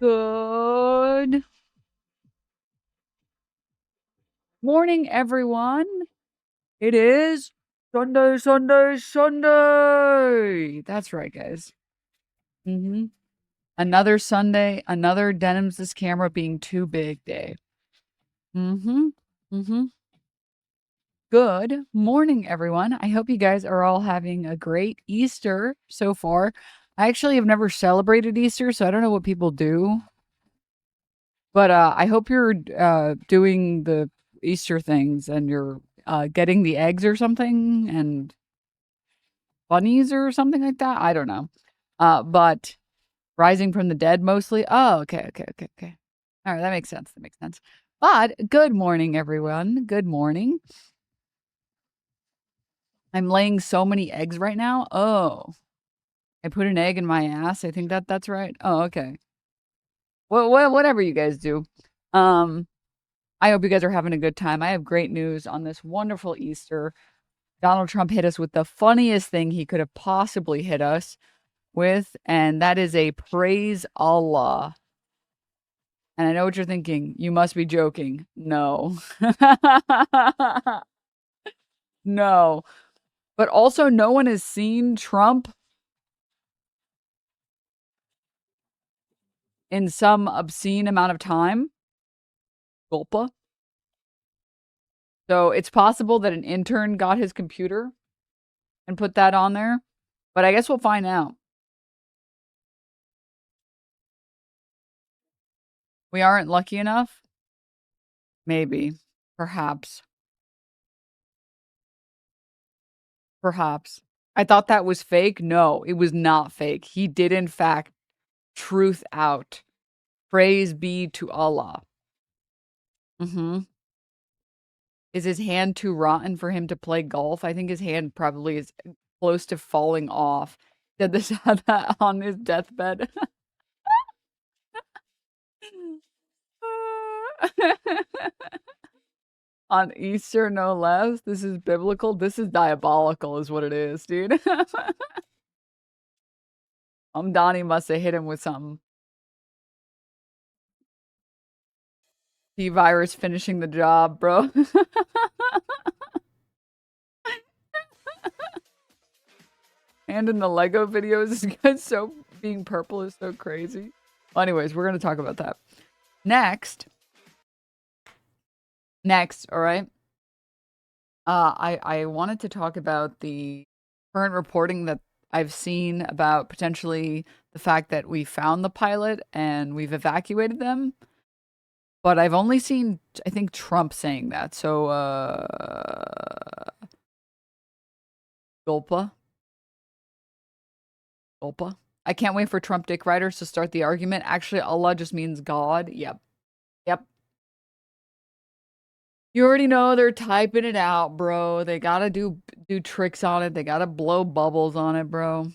Good morning, everyone. It is Sunday, Sunday, Sunday. That's right, guys. Another Sunday, another Denims this camera being too big day. Good morning, everyone. I hope you guys are all having a great Easter so far. I actually have never celebrated Easter, so I don't know what people do. But I hope you're doing the Easter things and you're getting the eggs or something and bunnies or something like that. I don't know. But rising from the dead mostly. Oh, okay. All right, that makes sense. But good morning, everyone. Good morning. I'm laying so many eggs right now. Oh, I put an egg in my ass. I think that's right. Oh, okay. Whatever you guys do. I hope you guys are having a good time. I have great news on this wonderful Easter. Donald Trump hit us with the funniest thing he could have possibly hit us with, and that is a praise Allah. And I know what you're thinking. You must be joking. No. No. But also, no one has seen Trump in some obscene amount of time. GULPA. So it's possible that an intern got his computer and put that on there. But I guess we'll find out. We aren't lucky enough? Maybe. Perhaps. Perhaps. I thought that was fake. No, it was not fake. He did, in fact, truth out. Praise be to Allah. Is his hand too rotten for him to play golf? I think his hand probably is close to falling off. Did this have that on his deathbed? On Easter, no less. This is biblical. This is diabolical, is what it is, dude. Donnie must have hit him with something. T-Virus finishing the job, bro. And in the Lego videos, this guy's so being purple is so crazy. Well, anyways, we're gonna talk about that. Next, all right. I wanted to talk about the current reporting that I've seen about potentially the fact that we found the pilot and we've evacuated them. But I've only seen, I think, Trump saying that. So, GULPA. I can't wait for Trump dick riders to start the argument. Actually, Allah just means God. Yep. You already know they're typing it out, bro. They gotta do tricks on it. They gotta blow bubbles on it, bro.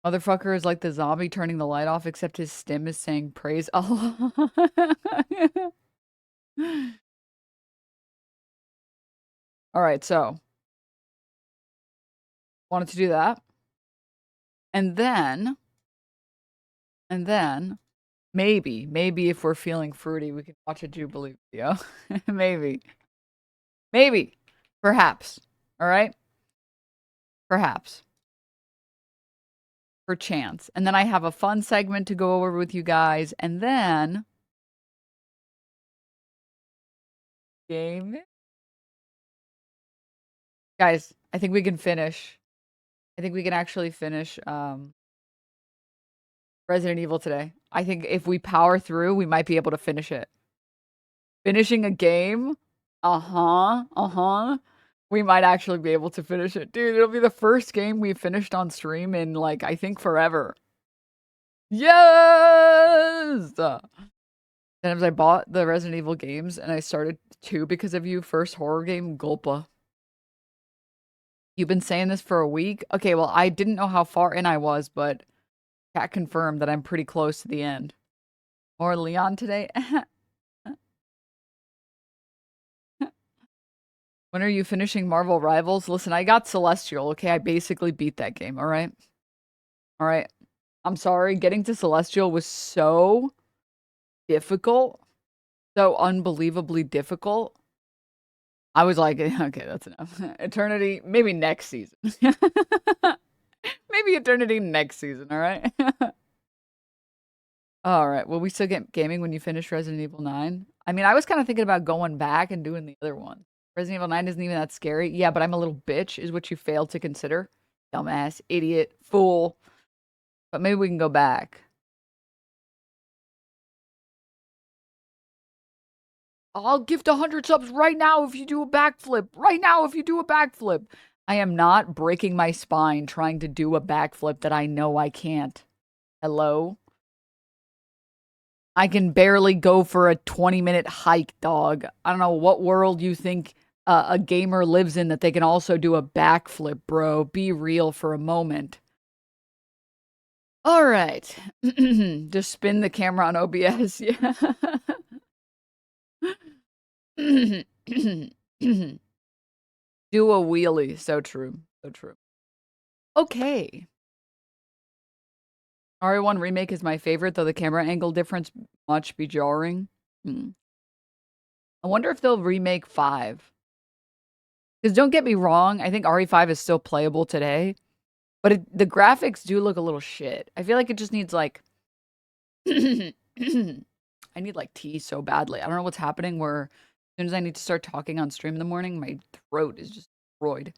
Motherfucker is like the zombie turning the light off, except his stem is saying praise Allah. All right, so wanted to do that. And then maybe if we're feeling fruity, we could watch a Jubilee video. Maybe. Perhaps. All right? Perhaps. For chance. And then I have a fun segment to go over with you guys. And then game. Guys, I think we can finish. I think we can actually finish Resident Evil today. I think if we power through, we might be able to finish it. Finishing a game? We might actually be able to finish it. Dude, it'll be the first game we finished on stream in, like, I think forever. Yes! Sometimes I bought the Resident Evil games, and I started 2 because of you. First horror game, GULPA. You've been saying this for a week? Okay, well, I didn't know how far in I was, but Cat confirmed that I'm pretty close to the end. More Leon today? When are you finishing Marvel Rivals? Listen, I got Celestial, okay? I basically beat that game, alright? Alright. I'm sorry, getting to Celestial was so difficult. So unbelievably difficult. I was like, okay, that's enough. Eternity, maybe next season. Maybe Eternity next season, all right? All right. Will we still get gaming when you finish Resident Evil 9? I mean, I was kind of thinking about going back and doing the other one. Resident Evil 9 isn't even that scary. Yeah, but I'm a little bitch, is what you failed to consider. Dumbass, idiot, fool. But maybe we can go back. I'll gift 100 subs right now if you do a backflip. Right now if you do a backflip. I am not breaking my spine trying to do a backflip that I know I can't. Hello? I can barely go for a 20-minute hike, dog. I don't know what world you think a gamer lives in that they can also do a backflip, bro. Be real for a moment. All right. Just spin the camera on OBS. Yeah. Do a wheelie. So true. So true. Okay. RE1 Remake is my favorite, though the camera angle difference much be jarring. I wonder if they'll remake 5. Because don't get me wrong, I think RE5 is still playable today. But the graphics do look a little shit. I feel like it just needs, like... I need, like, tea so badly. I don't know what's happening where as soon as I need to start talking on stream in the morning, my throat is just destroyed.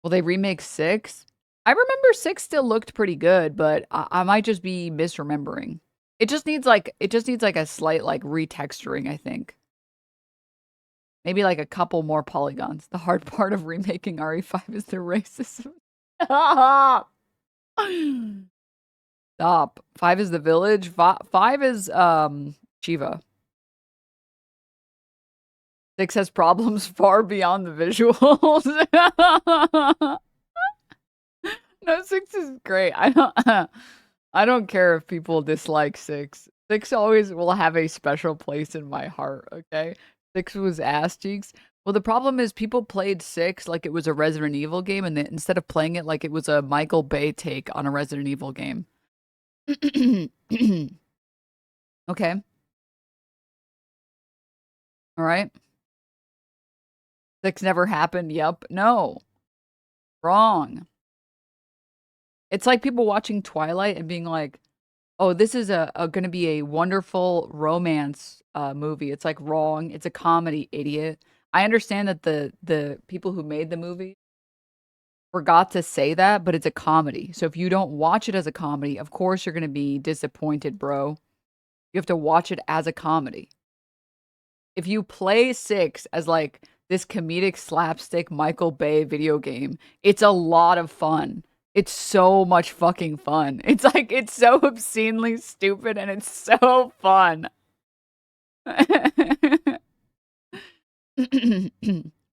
Will they remake 6? I remember 6 still looked pretty good, but I might just be misremembering. It just needs like a slight like retexturing, I think. Maybe like a couple more polygons. The hard part of remaking RE5 is the racism. Stop. 5 is the village. 5 is Shiva. 6 has problems far beyond the visuals. No, 6 is great. I don't care if people dislike 6. 6 always will have a special place in my heart, okay? 6 was ass cheeks. Well, the problem is people played 6 like it was a Resident Evil game, and instead of playing it like it was a Michael Bay take on a Resident Evil game. Okay. All right. 6 never happened. Yep. No. Wrong. It's like people watching Twilight and being like, oh, this is going to be a wonderful romance movie. It's like wrong. It's a comedy, idiot. I understand that the people who made the movie forgot to say that, but it's a comedy. So if you don't watch it as a comedy, of course you're going to be disappointed, bro. You have to watch it as a comedy. If you play 6 as like this comedic slapstick Michael Bay video game, it's a lot of fun. It's so much fucking fun. It's like, it's so obscenely stupid and it's so fun.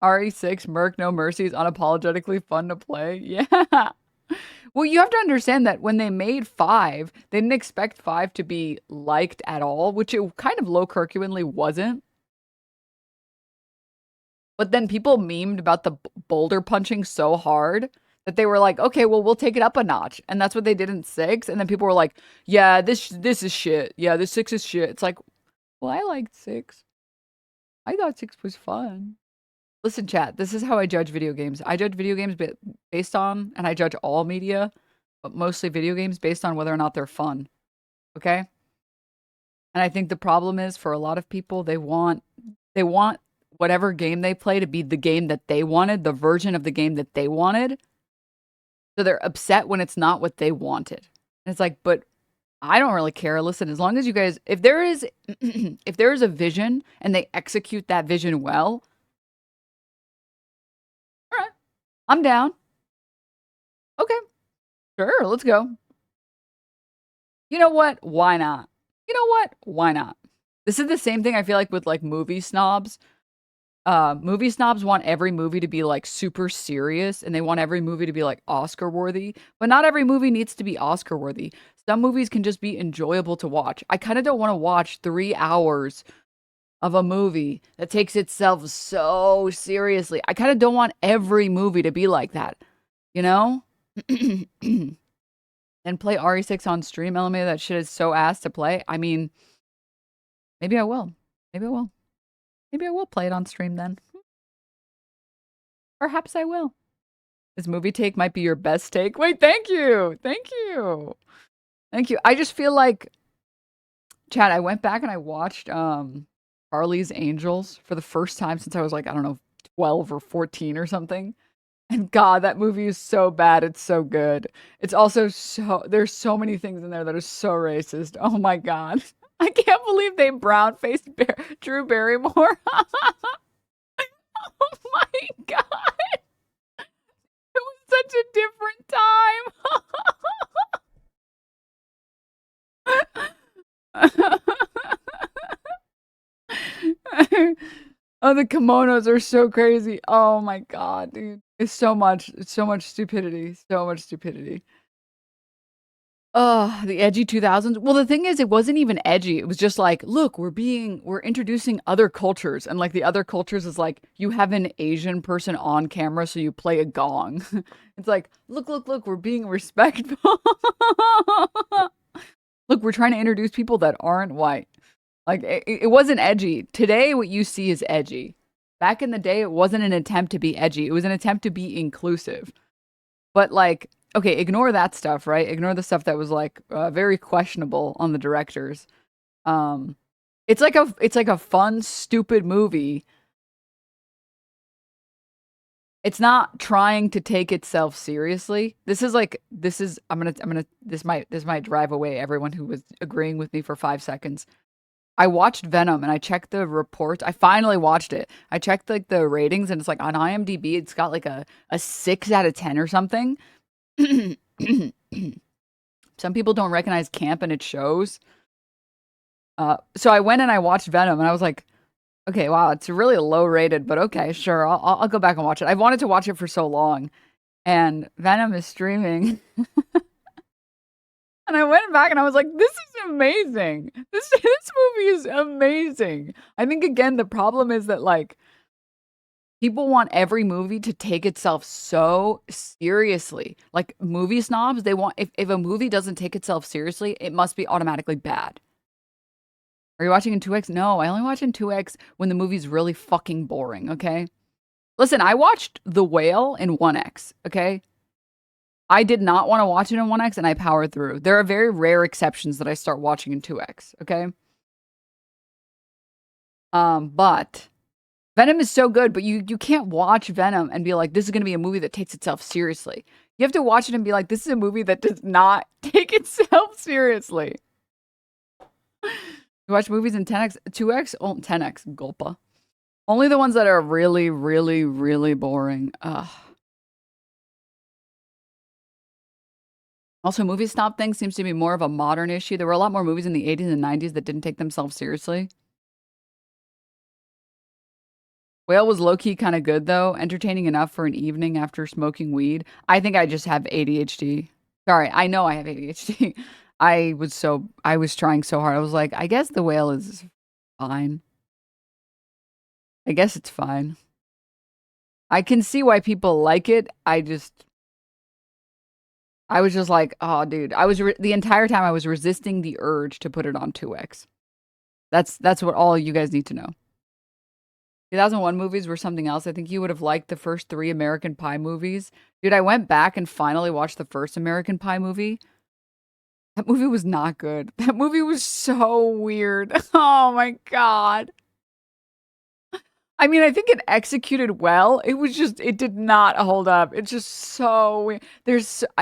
RE6, Merc, No Mercy is unapologetically fun to play. Yeah. Well, you have to understand that when they made 5, they didn't expect 5 to be liked at all, which it kind of low-Kirkuinly wasn't. But then people memed about the boulder punching so hard that they were like, okay, well, we'll take it up a notch. And that's what they did in 6. And then people were like, yeah, this is shit. Yeah, this 6 is shit. It's like, well, I liked 6. I thought 6 was fun. Listen, chat, this is how I judge video games. I judge video games based on, and I judge all media, but mostly video games based on whether or not they're fun. Okay? And I think the problem is for a lot of people, they want whatever game they play to be the game that they wanted, the version of the game that they wanted. So they're upset when it's not what they wanted. And it's like, but I don't really care. Listen, as long as you guys, if there is a vision and they execute that vision well, all right, I'm down. Okay, sure, let's go. You know what? Why not? You know what? Why not? This is the same thing I feel like with like movie snobs. Movie snobs want every movie to be like super serious and they want every movie to be like Oscar worthy, but not every movie needs to be Oscar worthy. Some movies can just be enjoyable to watch. I kind of don't want to watch 3 hours of a movie that takes itself so seriously. I kind of don't want every movie to be like that, you know? and play RE6 on stream. LMA, that shit is so ass to play. I mean, maybe I will. Maybe I will. Maybe I will play it on stream then. Perhaps I will. This movie take might be your best take. Wait, thank you. Thank you. Thank you. I just feel like, Chad, I went back and I watched Charlie's Angels for the first time since I was like, I don't know, 12 or 14 or something. And God, that movie is so bad. It's so good. It's also there's so many things in there that are so racist. Oh my God. I can't believe they brown-faced Drew Barrymore. Oh my God. It was such a different time. Oh, the kimonos are so crazy. Oh my God, dude. It's so much stupidity. So much stupidity. The edgy 2000s. Well, the thing is, it wasn't even edgy. It was just like, look, we're introducing other cultures. And like the other cultures is like, you have an Asian person on camera, so you play a gong. It's like, look, we're being respectful. Look, we're trying to introduce people that aren't white. Like, it wasn't edgy. Today, what you see is edgy. Back in the day, it wasn't an attempt to be edgy. It was an attempt to be inclusive. But like, okay, ignore that stuff, right? Ignore the stuff that was like very questionable on the directors. It's like a fun, stupid movie. It's not trying to take itself seriously. This might drive away everyone who was agreeing with me for 5 seconds. I watched Venom and I checked the reports. I finally watched it. I checked like the ratings and it's like on IMDb, it's got like a 6 out of 10 or something. Some people don't recognize camp and it shows. So I went and I watched Venom and I was like, okay, wow, it's really low rated, but okay, sure. I'll go back and watch it. I've wanted to watch it for so long and Venom is streaming. And I went back and I was like, this is amazing. This movie is amazing. I think, again, the problem is that, like, people want every movie to take itself so seriously. Like, movie snobs, they want, if a movie doesn't take itself seriously, it must be automatically bad. Are you watching in 2X? No, I only watch in 2X when the movie's really fucking boring, okay? Listen, I watched The Whale in 1X, okay? I did not want to watch it in 1X and I powered through. There are very rare exceptions that I start watching in 2X, okay? But Venom is so good, but you can't watch Venom and be like, this is going to be a movie that takes itself seriously. You have to watch it and be like, this is a movie that does not take itself seriously. You watch movies in 10X, 2X, oh, 10X, GULPA. Only the ones that are really, really, really boring. Ugh. Also, movie snob thing seems to be more of a modern issue. There were a lot more movies in the 80s and 90s that didn't take themselves seriously. Whale was low-key kind of good, though. Entertaining enough for an evening after smoking weed. I think I just have ADHD. Sorry, I know I have ADHD. I was trying so hard. I was like, I guess The Whale is fine. I guess it's fine. I can see why people like it. I was just like, oh, dude. The entire time I was resisting the urge to put it on 2X. That's what all you guys need to know. 2001 movies were something else. I think you would have liked the first 3 American Pie movies. Dude, I went back and finally watched the first American Pie movie. That movie was not good. That movie was so weird. Oh my God. I mean, I think it executed well. It did not hold up. It's just so weird.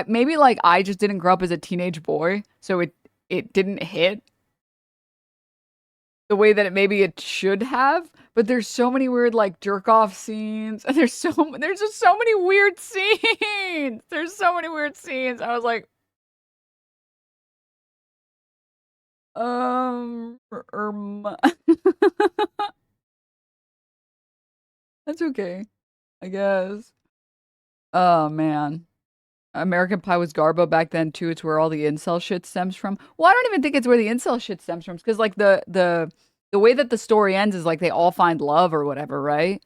Maybe like I just didn't grow up as a teenage boy, so it didn't hit the way that maybe it should have. But there's so many weird like jerk off scenes, and there's just so many weird scenes. There's so many weird scenes. I was like, that's okay, I guess. Oh man. American Pie was Garbo back then too. It's where all the incel shit stems from. Well, I don't even think it's where the incel shit stems from, because like the way that the story ends is like they all find love or whatever, right?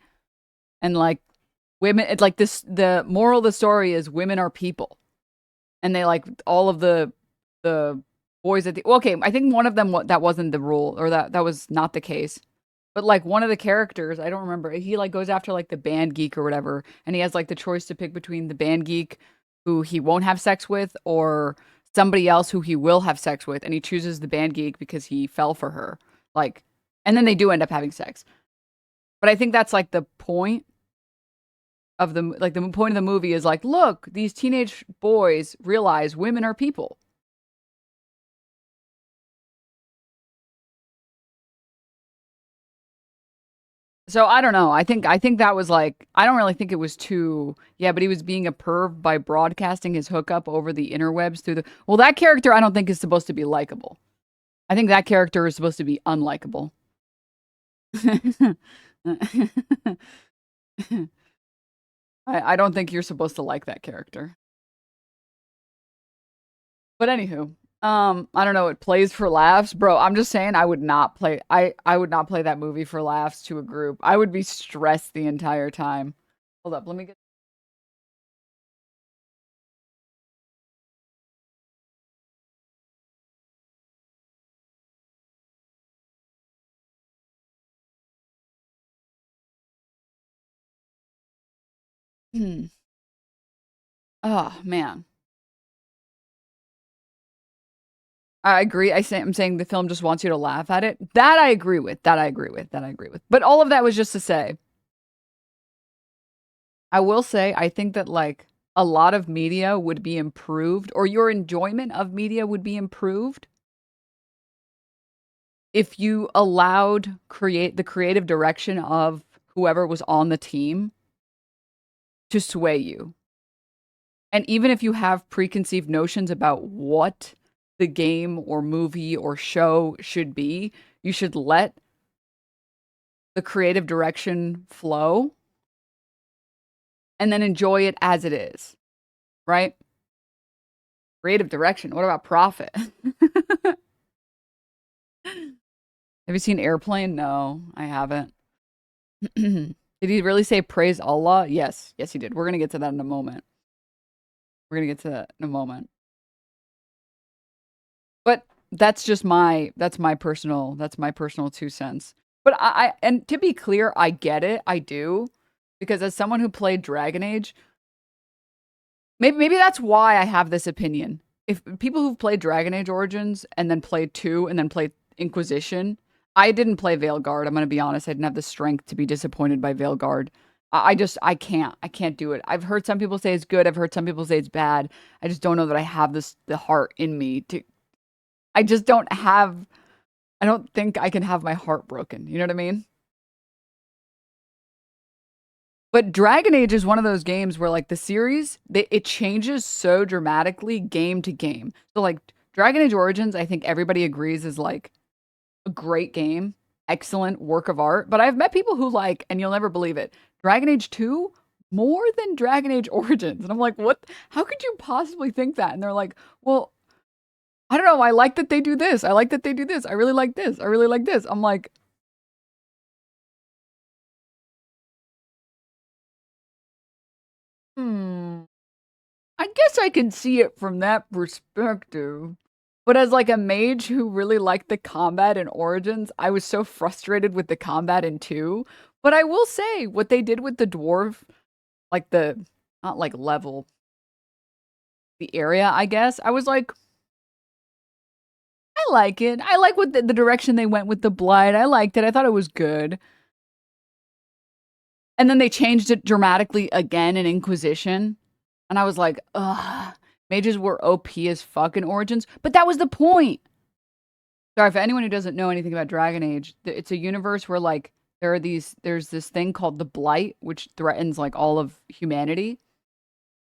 And like women, it's like this. The moral of the story is women are people, and they like all of the boys at the well, okay, I think one of them that wasn't the rule, or that was not the case. But like one of the characters, I don't remember, he like goes after like the band geek or whatever, and he has like the choice to pick between the band geek who he won't have sex with or somebody else who he will have sex with, and he chooses the band geek because he fell for her. Like, and then they do end up having sex. But I think that's like the point of the point of the movie is like, look, these teenage boys realize women are people. So I don't know. I think that was like, I don't really think it was too, yeah, but he was being a perv by broadcasting his hookup over the interwebs through the, well, that character I don't think is supposed to be likable. I think that character is supposed to be unlikable. I don't think you're supposed to like that character. But anywho, I don't know. It plays for laughs, bro. I'm just saying, I would not play. I would not play that movie for laughs to a group. I would be stressed the entire time. Hold up, let me get. Oh man, I agree. I'm saying the film just wants you to laugh at it. That I agree with. That I agree with. That I agree with. But all of that was just to say, I will say, I think that like a lot of media would be improved, or your enjoyment of media would be improved if you allowed create the creative direction of whoever was on the team to sway you. And even if you have preconceived notions about what the game or movie or show should be, you should let the creative direction flow and then enjoy it as it is, right? Creative direction. What about profit? Have you seen Airplane? No, I haven't. Did he really say praise Allah? Yes. Yes, he did. We're going to get to that in a moment. We're going to get to that in a moment. But that's my personal 2 cents. But and to be clear, I get it. I do. Because as someone who played Dragon Age, maybe that's why I have this opinion. If people who've played Dragon Age Origins and then played 2 and then played Inquisition, I didn't play Veilguard. I'm going to be honest. I didn't have the strength to be disappointed by Veilguard. I can't do it. I've heard some people say it's good. I've heard some people say it's bad. I just don't know that I have the heart in me to. I just don't have. I don't think I can have my heart broken. You know what I mean? But Dragon Age is one of those games where like the series, it changes so dramatically game to game. So like Dragon Age Origins, I think everybody agrees is like a great game, excellent work of art. But I've met people who like, and you'll never believe it, Dragon Age 2 more than Dragon Age Origins. And I'm like, what? How could you possibly think that? And they're like, well, I don't know. I like that they do this. I like that they do this. I really like this. I really like this. I'm like, hmm. I guess I can see it from that perspective. But as like a mage who really liked the combat in Origins, I was so frustrated with the combat in 2. But I will say what they did with the dwarf, like the not like level, the area, I guess. I was like, I like it. I like what the direction they went with the blight. I liked it. I thought it was good. And then they changed it dramatically again in Inquisition. And I was like, ugh, mages were OP as fuck in Origins. But that was the point. Sorry, for anyone who doesn't know anything about Dragon Age, it's a universe where like there's this thing called the Blight, which threatens like all of humanity.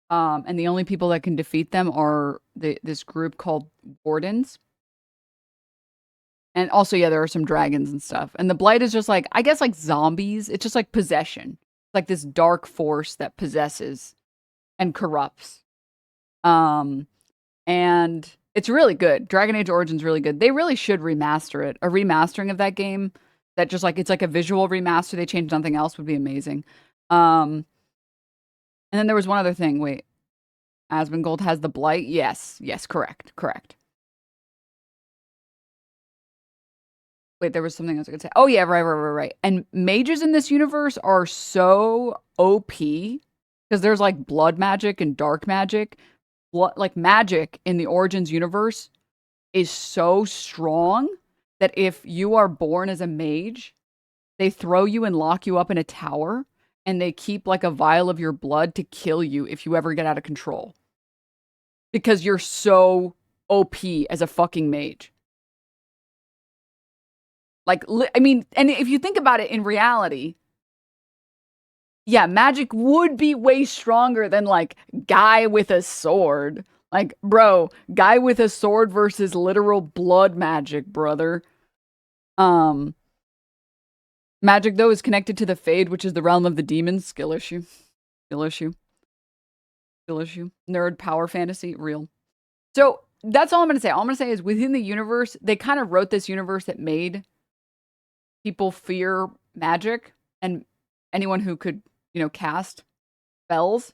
And the only people that can defeat them are this group called Wardens. And also, yeah, there are some dragons and stuff. And the Blight is just like, I guess like zombies. It's just like possession. It's like this dark force that possesses and corrupts. Um, and it's really good. Dragon Age Origins really good. They really should remaster it. A remastering of that game that just like it's like a visual remaster. They changed nothing else would be amazing. And then there was one other thing. Wait. Asmongold has the blight. Yes. Yes, correct. Correct. Wait, there was something else I could say. Oh, yeah, right. And mages in this universe are so OP because there's like blood magic and dark magic. Like magic in the Origins universe is so strong that if you are born as a mage, they throw you and lock you up in a tower and they keep like a vial of your blood to kill you if you ever get out of control. Because you're so OP as a fucking mage. Like, I mean, and if you think about it in reality, yeah, magic would be way stronger than like guy with a sword. Like, bro, guy with a sword versus literal blood magic, brother. Magic though is connected to the Fade, which is the realm of the demons. Skill issue. Nerd power fantasy, real. So that's all I'm gonna say. All I'm gonna say is within the universe, they kind of wrote this universe that made people fear magic and anyone who could, cast spells.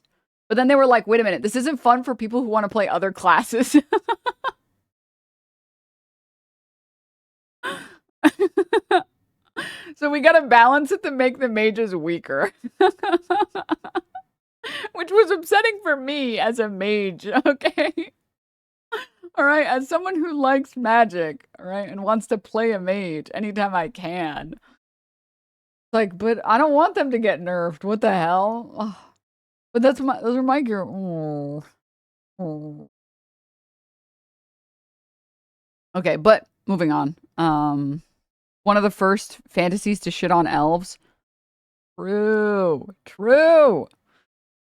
But then they were like, wait a minute, this isn't fun for people who want to play other classes. So we gotta balance it to make the mages weaker. Which was upsetting for me as a mage, okay? All right, as someone who likes magic, all right, and wants to play a mage anytime I can. Like, but I don't want them to get nerfed. What the hell? Oh. But those are my gear. Oh. Oh. Okay, but moving on. One of the first fantasies to shit on elves. True.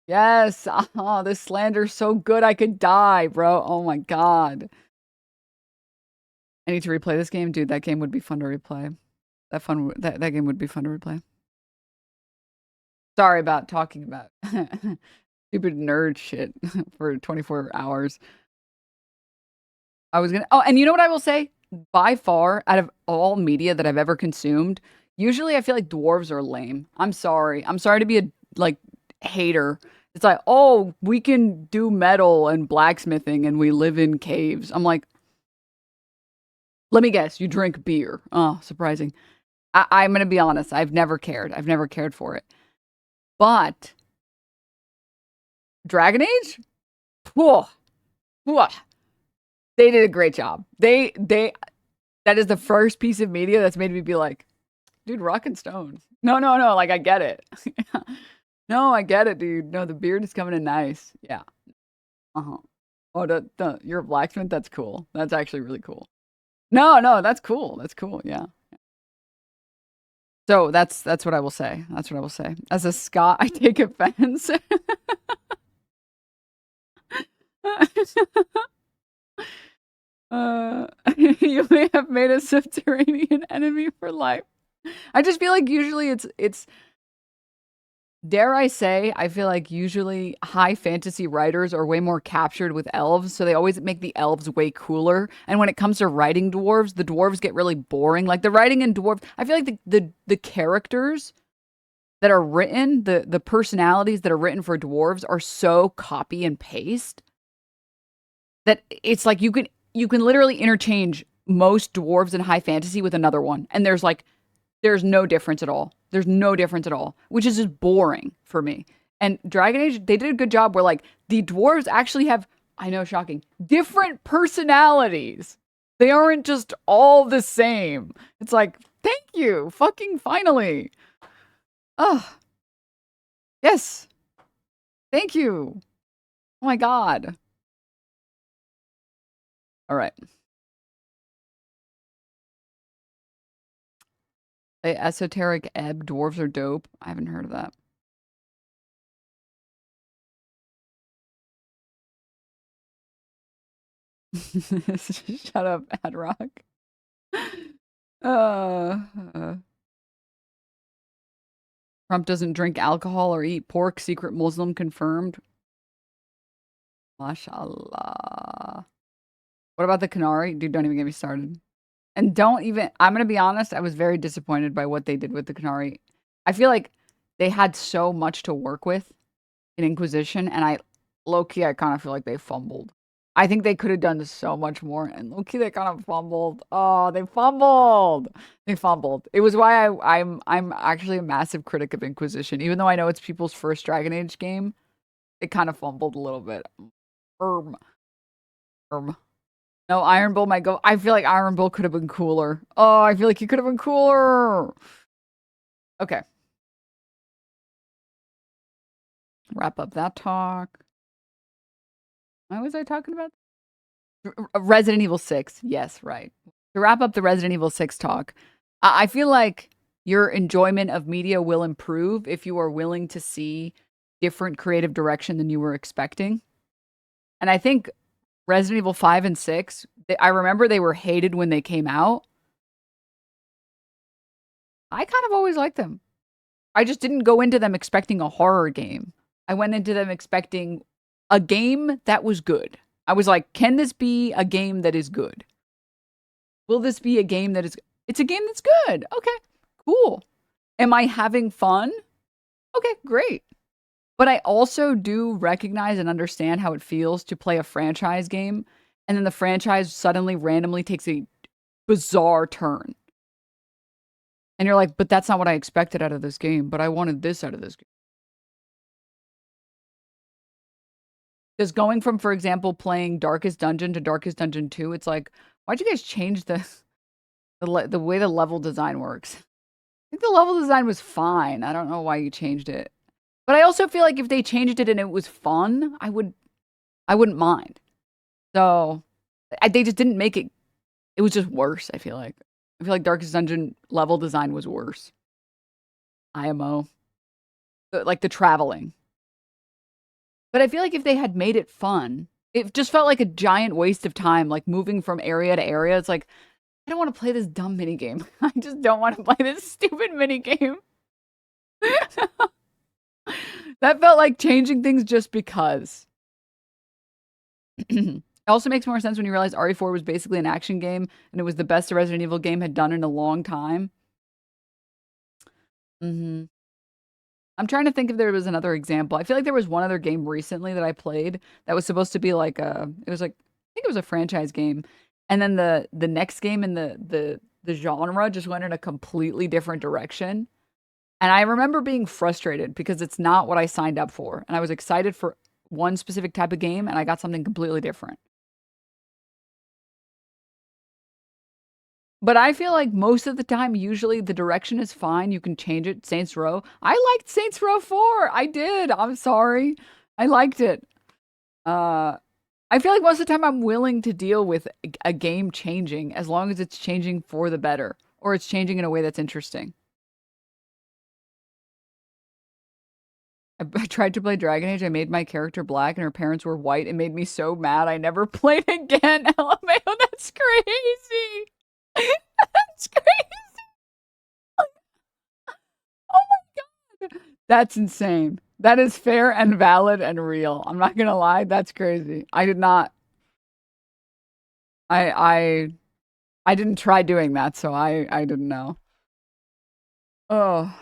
Yes. Oh, this slander's so good I could die, bro. Oh my god. I need to replay this game. Dude, that game would be fun to replay. That game would be fun to replay. Sorry about talking about stupid nerd shit for 24 hours. Oh, and you know what I will say? By far, out of all media that I've ever consumed, usually I feel like dwarves are lame. I'm sorry. I'm sorry to be a, hater. It's like, oh, we can do metal and blacksmithing and we live in caves. I'm like, let me guess, you drink beer. Oh, surprising. I'm going to be honest. I've never cared. I've never cared for it. But Dragon Age? Whoa. They did a great job. That is the first piece of media that's made me be like, dude, rock and stone. No. Like, I get it. No, I get it, dude. No, the beard is coming in nice. Yeah. Uh-huh. Oh, you're a blacksmith? That's cool. That's actually really cool. No, that's cool. That's cool. Yeah. So that's what I will say. That's what I will say. As a Scot, I take offense. You may have made a subterranean enemy for life. I just feel like usually it's dare I say, I feel like usually high fantasy writers are way more captured with elves, so they always make the elves way cooler. And when it comes to writing dwarves, the dwarves get really boring. Like the writing in dwarves, I feel like the characters that are written, the personalities that are written for dwarves are so copy and paste that it's like you can literally interchange most dwarves in high fantasy with another one, and there's no difference at all. There's no difference at all, which is just boring for me. And Dragon Age, they did a good job where like the dwarves actually have, I know, shocking, different personalities. They aren't just all the same. It's like, thank you, fucking finally. Oh, yes. Thank you. Oh my god. All right. Esoteric ebb, dwarves are dope. I haven't heard of that. Shut up, Adrock. Trump doesn't drink alcohol or eat pork. Secret Muslim confirmed. Mashallah. What about the Canary? Dude, don't even get me started. And I'm going to be honest, I was very disappointed by what they did with the Canary. I feel like they had so much to work with in Inquisition, and Low-key, I kind of feel like they fumbled. I think they could have done so much more, and low-key, they kind of fumbled. Oh, they fumbled. They fumbled. It was why I'm actually a massive critic of Inquisition, even though I know it's people's first Dragon Age game. It kind of fumbled a little bit. Erm, erm. No, Iron Bull might go. I feel like Iron Bull could have been cooler. Oh, I feel like he could have been cooler. Okay. Wrap up that talk. Why was I talking about? Resident Evil 6. Yes, right. To wrap up the Resident Evil 6 talk, I feel like your enjoyment of media will improve if you are willing to see different creative direction than you were expecting. And I think Resident Evil 5 and 6, I remember they were hated when they came out. I kind of always liked them. I just didn't go into them expecting a horror game. I went into them expecting a game that was good. I was like, can this be a game that is good? Will this be a game that is... It's a game that's good. Okay, cool. Am I having fun? Okay, great. But I also do recognize and understand how it feels to play a franchise game, and then the franchise suddenly randomly takes a bizarre turn. And you're like, but that's not what I expected out of this game, but I wanted this out of this game. Because going from, for example, playing Darkest Dungeon to Darkest Dungeon 2, it's like, why'd you guys change the way the level design works? I think the level design was fine. I don't know why you changed it. But I also feel like if they changed it and it was fun, I wouldn't mind. So they just didn't make it. It was just worse, I feel like. I feel like Darkest Dungeon level design was worse. IMO. Like the traveling. But I feel like if they had made it fun, it just felt like a giant waste of time, like moving from area to area. It's like, I don't want to play this dumb minigame. I just don't want to play this stupid minigame. That felt like changing things just because. It also makes more sense when you realize RE4 was basically an action game, and it was the best a Resident Evil game had done in a long time. I'm trying to think if there was another example. I feel like there was one other game recently that I played that was supposed to be like I think it was a franchise game. And then the next game in the genre just went in a completely different direction. And I remember being frustrated because it's not what I signed up for. And I was excited for one specific type of game and I got something completely different. But I feel like most of the time, usually the direction is fine. You can change it. Saints Row. I liked Saints Row 4. I did. I'm sorry. I liked it. I feel like most of the time I'm willing to deal with a game changing as long as it's changing for the better or it's changing in a way that's interesting. I tried to play Dragon Age. I made my character black and her parents were white. It made me so mad. I never played again. LMAO, that's crazy. That's crazy. Oh my God. That's insane. That is fair and valid and real. I'm not gonna lie. That's crazy. I did not. I didn't try doing that, so I didn't know. Oh,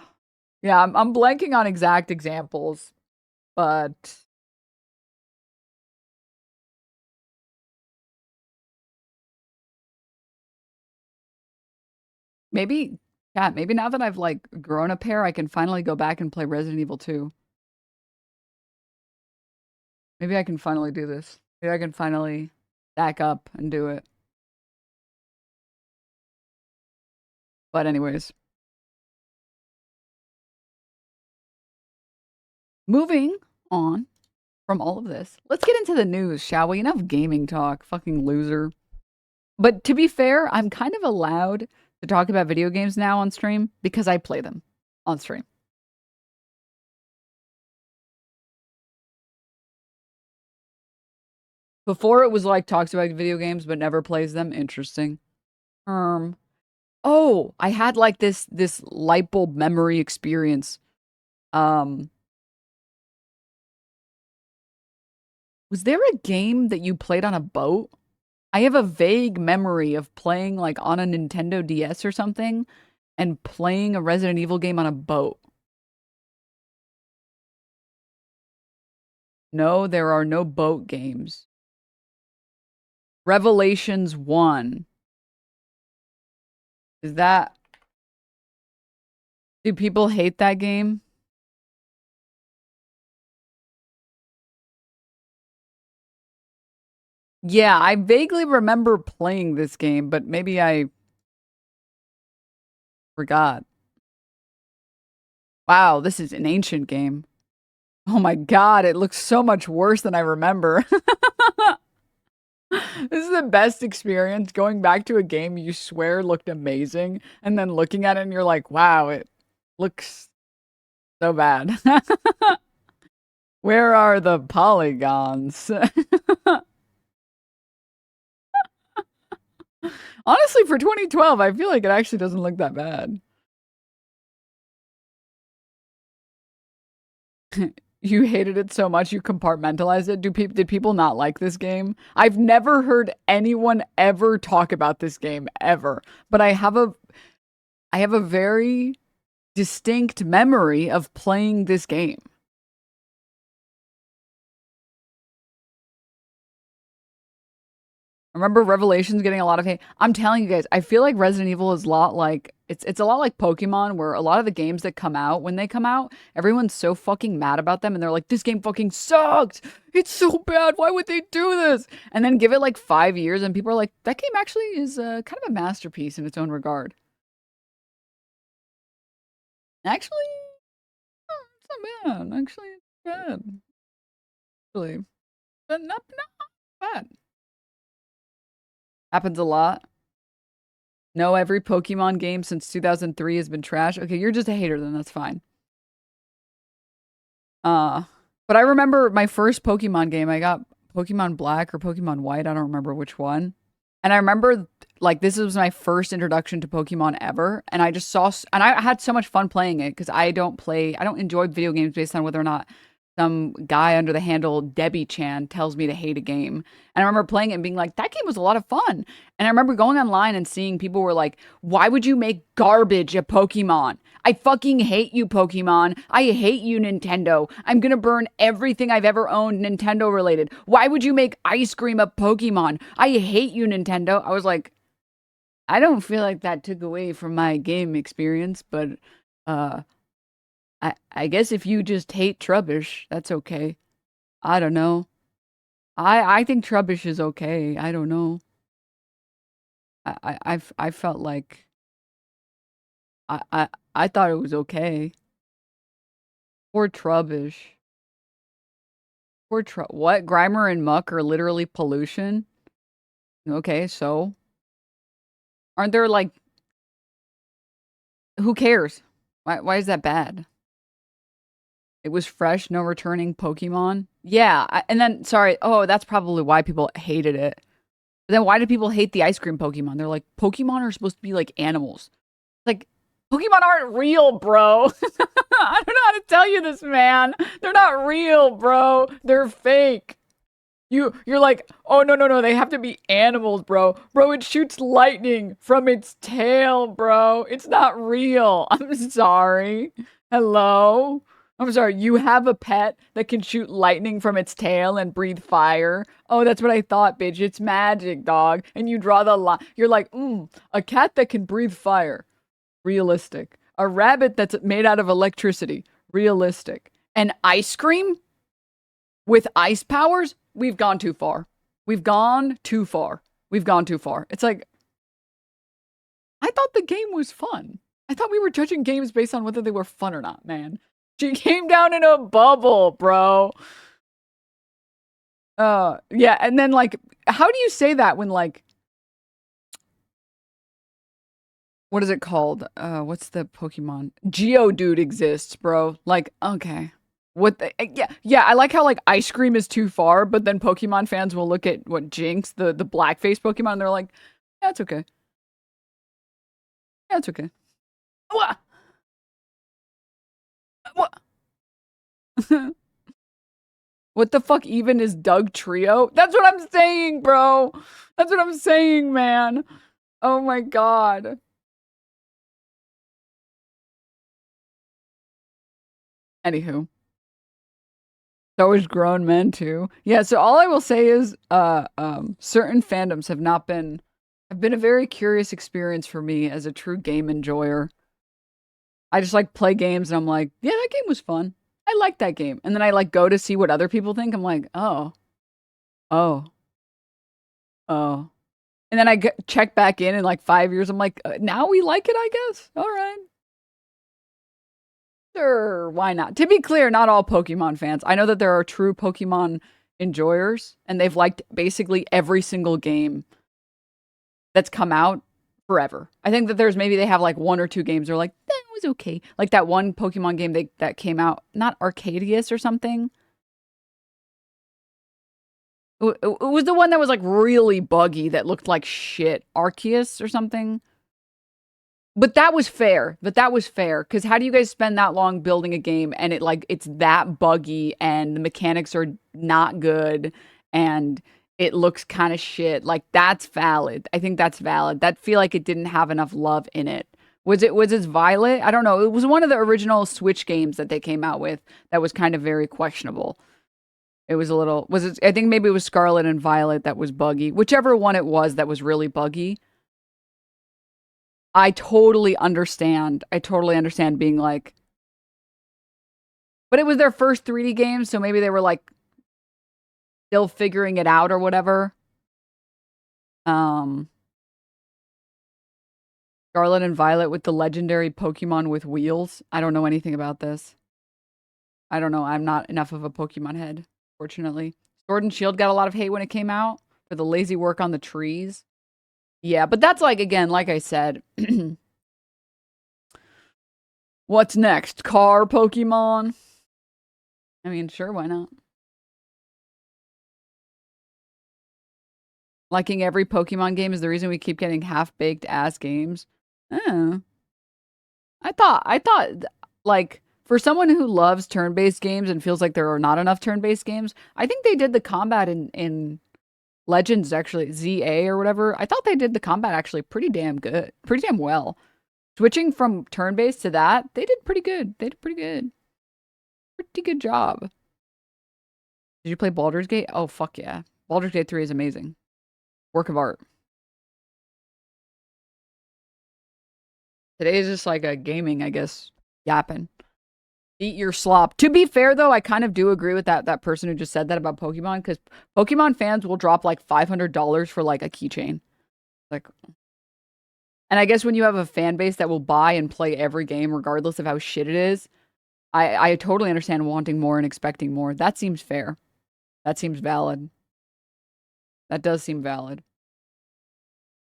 yeah. I'm blanking on exact examples, but maybe, yeah, maybe now that I've like grown a pair, I can finally go back and play Resident Evil 2. Maybe I can finally do this. Maybe I can finally back up and do it. But anyways, moving on from all of this, let's get into the news, shall we? Enough gaming talk, fucking loser. But to be fair, I'm kind of allowed to talk about video games now on stream because I play them on stream. Before it was like talks about video games but never plays them. Interesting. Oh, I had like this light bulb memory experience. Was there a game that you played on a boat? I have a vague memory of playing like on a Nintendo DS or something and playing a Resident Evil game on a boat. No, there are no boat games. Revelations 1. Is that... Do people hate that game? Yeah, I vaguely remember playing this game, but maybe I forgot. Wow, this is an ancient game. Oh my god, it looks so much worse than I remember. This is the best experience, going back to a game you swear looked amazing, and then looking at it and you're like, wow, it looks so bad. Where are the polygons? Honestly, for 2012, I feel like it actually doesn't look that bad. You hated it so much you compartmentalized it. Did people not like this game? I've never heard anyone ever talk about this game ever, but I have a very distinct memory of playing this game. I remember Revelations getting a lot of hate. I'm telling you guys, I feel like Resident Evil is a lot like it's a lot like Pokemon, where a lot of the games that come out, when they come out, everyone's so fucking mad about them and they're like, this game fucking sucked. It's so bad. Why would they do this? And then give it like 5 years and people are like, that game actually is kind of a masterpiece in its own regard. Actually, it's not bad. Actually, it's bad. Actually, but not bad. Happens a lot. No, every Pokemon game since 2003 has been trash. Okay, you're just a hater then, that's fine. But I remember my first Pokemon game, I got Pokemon Black or Pokemon White, I don't remember which one. And I remember like this was my first introduction to Pokemon ever, and I just saw and I had so much fun playing it because I don't enjoy video games based on whether or not some guy under the handle Debbie Chan tells me to hate a game. And I remember playing it and being like, that game was a lot of fun. And I remember going online and seeing people were like, why would you make garbage a Pokemon? I fucking hate you, Pokemon. I hate you, Nintendo. I'm gonna burn everything I've ever owned Nintendo related. Why would you make ice cream a Pokemon? I hate you, Nintendo. I was like, I don't feel like that took away from my game experience, but I guess if you just hate Trubbish, that's okay. I don't know. I think Trubbish is okay. I don't know. I felt like I thought it was okay. Poor Trubbish. What? Grimer and Muck are literally pollution? Okay, so aren't there like who cares? Why is that bad? It was fresh, no returning Pokemon. Yeah, and then sorry. Oh, that's probably why people hated it. But then why do people hate the ice cream Pokemon? They're like, Pokemon are supposed to be like animals. Like, Pokemon aren't real, bro. I don't know how to tell you this, man. They're not real, bro. They're fake. You're like, oh no, they have to be animals, bro. Bro, it shoots lightning from its tail, bro. It's not real. I'm sorry. Hello? I'm sorry, you have a pet that can shoot lightning from its tail and breathe fire? Oh, that's what I thought, bitch. It's magic, dog. And you draw the line. You're like, a cat that can breathe fire. Realistic. A rabbit that's made out of electricity. Realistic. And ice cream with ice powers? We've gone too far. We've gone too far. We've gone too far. It's like, I thought the game was fun. I thought we were judging games based on whether they were fun or not, man. She came down in a bubble, bro. Yeah, and then like, how do you say that when like, what is it called? What's the Pokemon? Geodude exists, bro. Like, okay. What the, yeah, I like how like ice cream is too far, but then Pokemon fans will look at what Jinx, the blackface Pokemon, and they're like, yeah, it's okay. Yeah, it's okay. What? What? What the fuck even is Doug Trio? That's what I'm saying, bro. That's what I'm saying, man. Oh my god. Anywho. So is grown men too. Yeah, so all I will say is certain fandoms have been a very curious experience for me as a true game enjoyer. I just like play games and I'm like, yeah, that game was fun. I like that game. And then I like go to see what other people think. I'm like, oh, oh, oh. And then check back in like 5 years. I'm like, now we like it, I guess. All right. Sure, why not? To be clear, not all Pokemon fans. I know that there are true Pokemon enjoyers, and they've liked basically every single game that's come out forever. I think that there's maybe they have like one or two games that are like, that was okay. Like that one Pokemon game that came out, not Arcadius or something. It was the one that was like really buggy that looked like shit. Arceus or something. But that was fair. Because how do you guys spend that long building a game and it's that buggy and the mechanics are not good and it looks kind of shit? Like that's valid. I think that's valid. That feel like it didn't have enough love in it. Was it Violet? I don't know. It was one of the original Switch games that they came out with that was kind of very questionable. It was a little I think maybe it was Scarlet and Violet that was buggy. Whichever one it was that was really buggy. I totally understand. Being like, but it was their first 3D game, so maybe they were like still figuring it out or whatever. Scarlet and Violet with the legendary Pokemon with wheels. I don't know anything about this. I don't know. I'm not enough of a Pokemon head, fortunately. Sword and Shield got a lot of hate when it came out for the lazy work on the trees. Yeah, but that's like, again, like I said, what's next? Car Pokemon? I mean, sure, why not? Liking every Pokemon game is the reason we keep getting half-baked ass games. Oh. I thought, like, for someone who loves turn-based games and feels like there are not enough turn-based games, I think they did the combat in Legends, actually, ZA or whatever. I thought they did the combat actually pretty damn good. Pretty damn well. Switching from turn-based to that, they did pretty good. They did pretty good. Pretty good job. Did you play Baldur's Gate? Oh, fuck yeah. Baldur's Gate 3 is amazing. Work of art. Today is just like a gaming, I guess, yapping. Eat your slop. To be fair, though, I kind of do agree with that person who just said that about Pokemon, because Pokemon fans will drop like $500 for like a keychain. Like, and I guess when you have a fan base that will buy and play every game, regardless of how shit it is, I totally understand wanting more and expecting more. That seems fair. That seems valid. That does seem valid.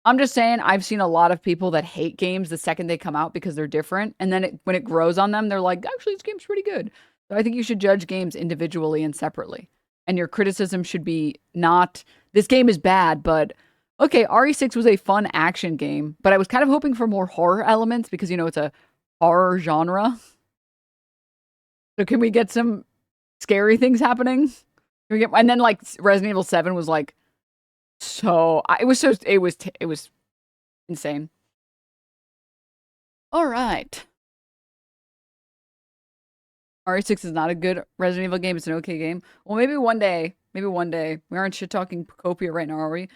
I'm just saying, I've seen a lot of people that hate games the second they come out because they're different. And then when it grows on them, they're like, actually, this game's pretty good. So I think you should judge games individually and separately. And your criticism should be not, this game is bad, but okay, RE6 was a fun action game, but I was kind of hoping for more horror elements because, you know, it's a horror genre. So can we get some scary things happening? And then like Resident Evil 7 was like, it was insane. All right. RE6 is not a good Resident Evil game. It's an okay game. Well, maybe one day. We aren't shit talking Copia right now, are we?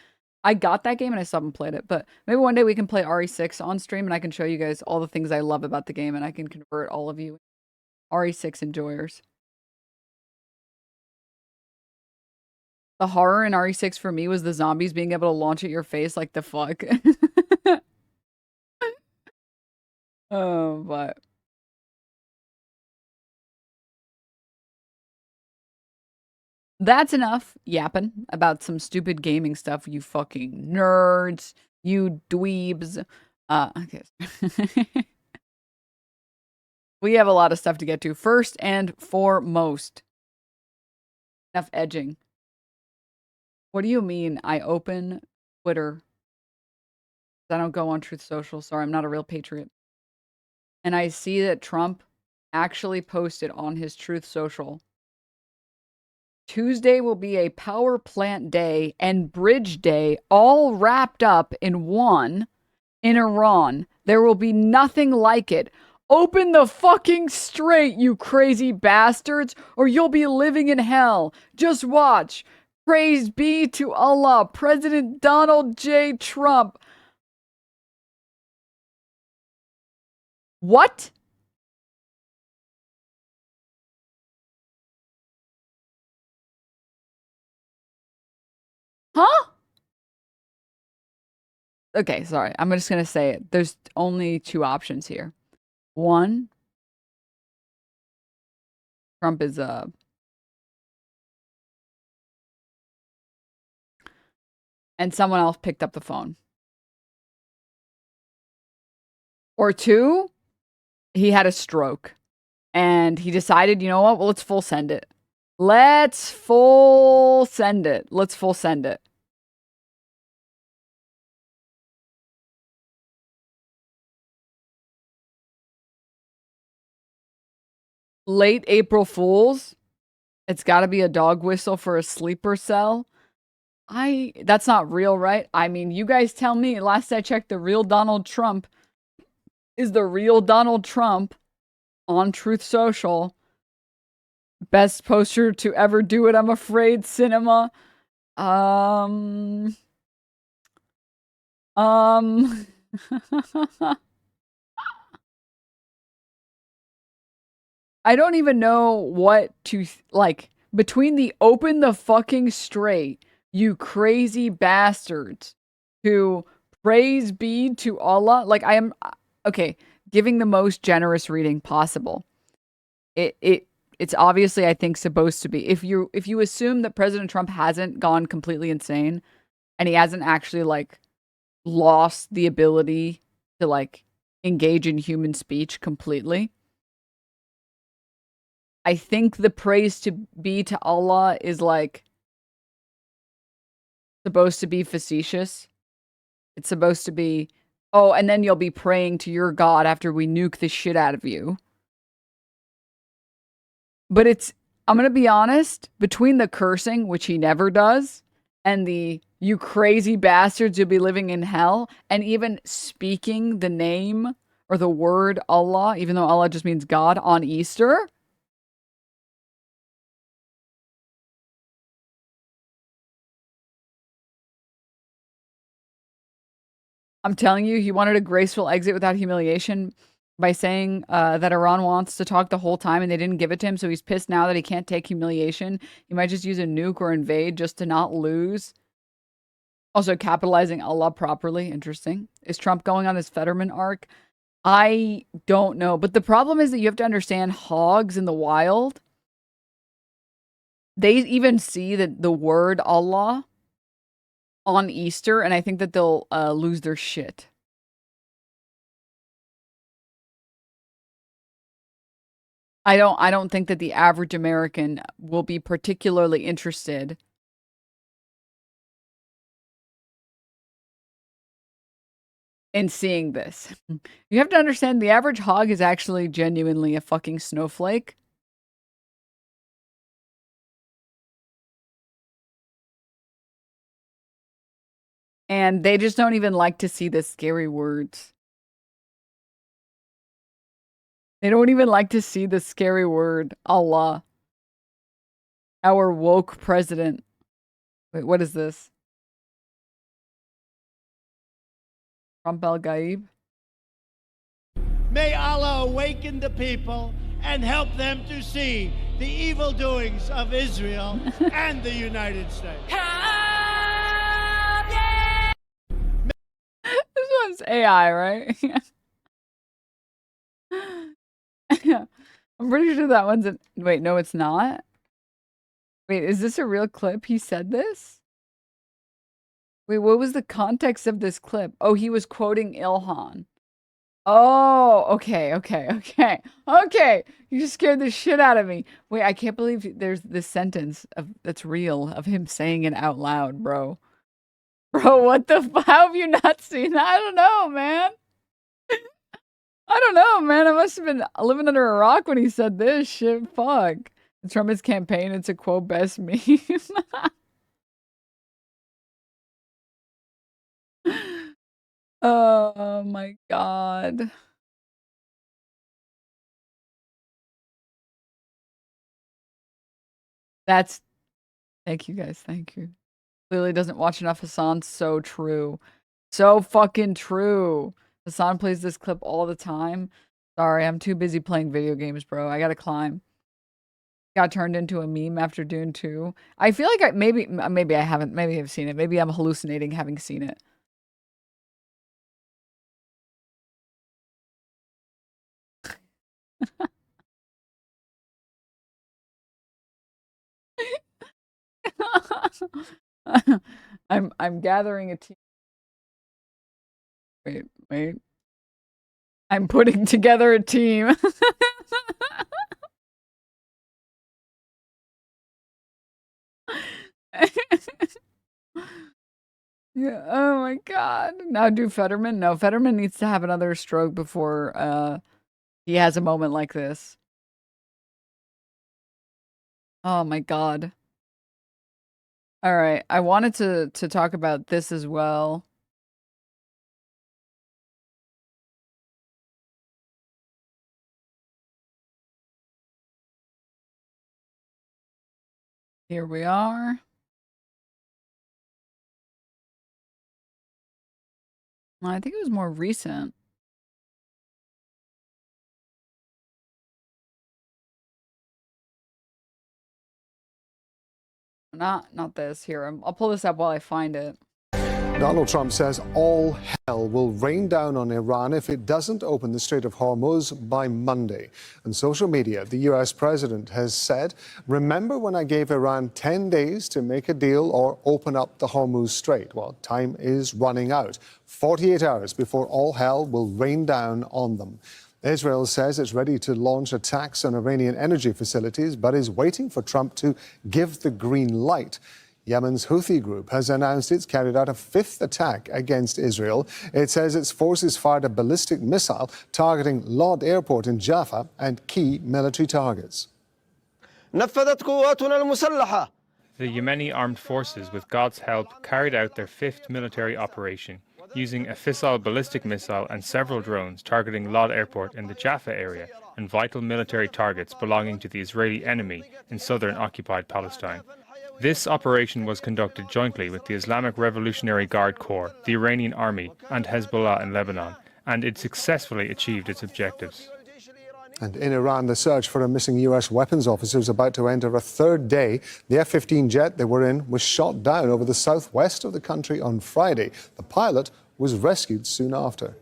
I got that game and I still haven't played it, but maybe one day we can play RE6 on stream and I can show you guys all the things I love about the game and I can convert all of you RE6 enjoyers. The horror in RE6 for me was the zombies being able to launch at your face like the fuck. Oh, but that's enough yapping about some stupid gaming stuff, you fucking nerds, you dweebs. Okay. We have a lot of stuff to get to. First and foremost, enough edging. What do you mean I open Twitter? I don't go on Truth Social. Sorry, I'm not a real patriot. And I see that Trump actually posted on his Truth Social, Tuesday will be a power plant day and bridge day all wrapped up in one in Iran. There will be nothing like it. Open the fucking strait, you crazy bastards, or you'll be living in hell. Just watch. Praise be to Allah, President Donald J. Trump. What? Huh? Okay, sorry. I'm just going to say it. There's only two options here. One, Trump is and someone else picked up the phone. Or two, he had a stroke and he decided, you know what? Well, let's full send it. Let's full send it. Let's full send it. Late April Fools. It's got to be a dog whistle for a sleeper cell. That's not real, right? I mean, you guys tell me. Last I checked, the real Donald Trump is the real Donald Trump on Truth Social. Best poster to ever do it, I'm afraid, cinema. I don't even know what to, like, between the open the fucking straight, you crazy bastards, to praise be to Allah. Like, I am, okay, giving the most generous reading possible. It's obviously, I think, supposed to be. If you assume that President Trump hasn't gone completely insane and he hasn't actually, like, lost the ability to, like, engage in human speech completely, I think the praise to be to Allah is, like, supposed to be facetious. It's supposed to be, oh, and then you'll be praying to your God after we nuke the shit out of you. But it's, I'm going to be honest, between the cursing, which he never does, and the you crazy bastards, you'll be living in hell, and even speaking the name or the word Allah, even though Allah just means God, on Easter, I'm telling you, he wanted a graceful exit without humiliation by saying that Iran wants to talk the whole time and they didn't give it to him, so he's pissed now that he can't take humiliation. He might just use a nuke or invade just to not lose. Also, capitalizing Allah properly. Interesting. Is Trump going on his Fetterman arc? I don't know. But the problem is that you have to understand hogs in the wild. They even see the word Allah on Easter, and I think that they'll lose their shit. I don't think that the average American will be particularly interested in seeing this. You have to understand the average hog is actually genuinely a fucking snowflake. And they just don't even like to see the scary words. They don't even like to see the scary word, Allah. Our woke president. Wait, what is this? Trump El Gaib? May Allah awaken the people and help them to see the evil doings of Israel and the United States. This one's AI, right? I'm pretty sure that one's a... Wait, no, it's not. Wait, is this a real clip? He said this? Wait, what was the context of this clip? Oh, he was quoting Ilhan. Oh, okay. Okay. You just scared the shit out of me. Wait, I can't believe there's this sentence that's real of him saying it out loud, bro. Bro, what the how have you not seen that? I don't know, man. I don't know, man. I must have been living under a rock when he said this shit. Fuck. It's from his campaign. It's a quote best meme. Oh my god. That's, thank you guys, thank you. Clearly doesn't watch enough Hasan, so true. So fucking true. Hasan plays this clip all the time. Sorry, I'm too busy playing video games, bro. I gotta climb. Got turned into a meme after Dune 2. I feel like maybe I haven't, maybe I've seen it. Maybe I'm hallucinating having seen it. I'm gathering a team. Wait. I'm putting together a team. Yeah. Oh my god. Now do Fetterman? No, Fetterman needs to have another stroke before he has a moment like this. Oh my god. All right. I wanted to talk about this as well. Here we are. Well, I think it was more recent. Not this. Here, I'll pull this up while I find it. Donald Trump says all hell will rain down on Iran if it doesn't open the Strait of Hormuz by Monday. On social media, the U.S. president has said, "Remember when I gave Iran 10 days to make a deal or open up the Hormuz Strait? Well, time is running out. 48 hours before all hell will rain down on them." Israel says it's ready to launch attacks on Iranian energy facilities, but is waiting for Trump to give the green light. Yemen's Houthi group has announced it's carried out a fifth attack against Israel. It says its forces fired a ballistic missile targeting Lod Airport in Jaffa and key military targets. The Yemeni armed forces, with God's help, carried out their fifth military operation, using a fissile ballistic missile and several drones targeting Lod Airport in the Jaffa area and vital military targets belonging to the Israeli enemy in southern occupied Palestine. This operation was conducted jointly with the Islamic Revolutionary Guard Corps, the Iranian army, and Hezbollah in Lebanon, and it successfully achieved its objectives. And in Iran, the search for a missing U.S. weapons officer is about to enter a third day. The F-15 jet they were in was shot down over the southwest of the country on Friday. The pilot was rescued soon after.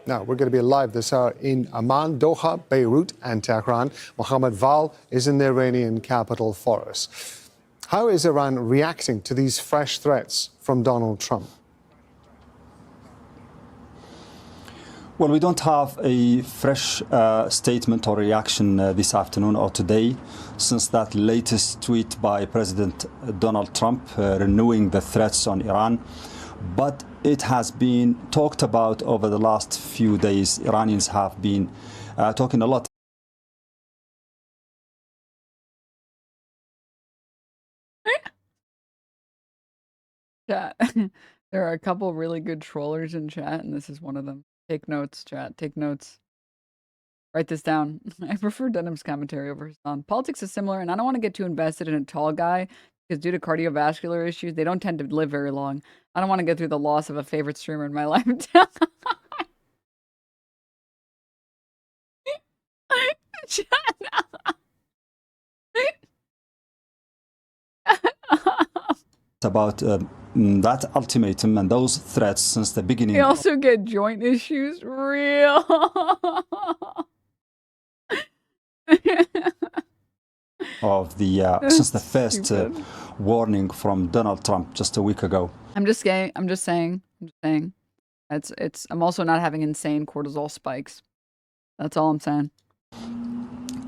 Now, we're going to be live this hour in Amman, Doha, Beirut, and Tehran. Mohammed Val is in the Iranian capital for us. How is Iran reacting to these fresh threats from Donald Trump? Well, we don't have a fresh statement or reaction this afternoon or today since that latest tweet by President Donald Trump renewing the threats on Iran. But it has been talked about over the last few days. Iranians have been talking a lot. Chat. There are a couple really good trollers in chat, and this is one of them. Take notes, chat. Take notes. Write this down. I prefer Denim's commentary over Hasan. Politics is similar, and I don't want to get too invested in a tall guy because due to cardiovascular issues, they don't tend to live very long. I don't want to go through the loss of a favorite streamer in my lifetime. About that ultimatum and those threats since the beginning. They also get joint issues. Real. Of the since the first warning from Donald Trump just a week ago. I'm just saying. I'm also not having insane cortisol spikes. That's all I'm saying.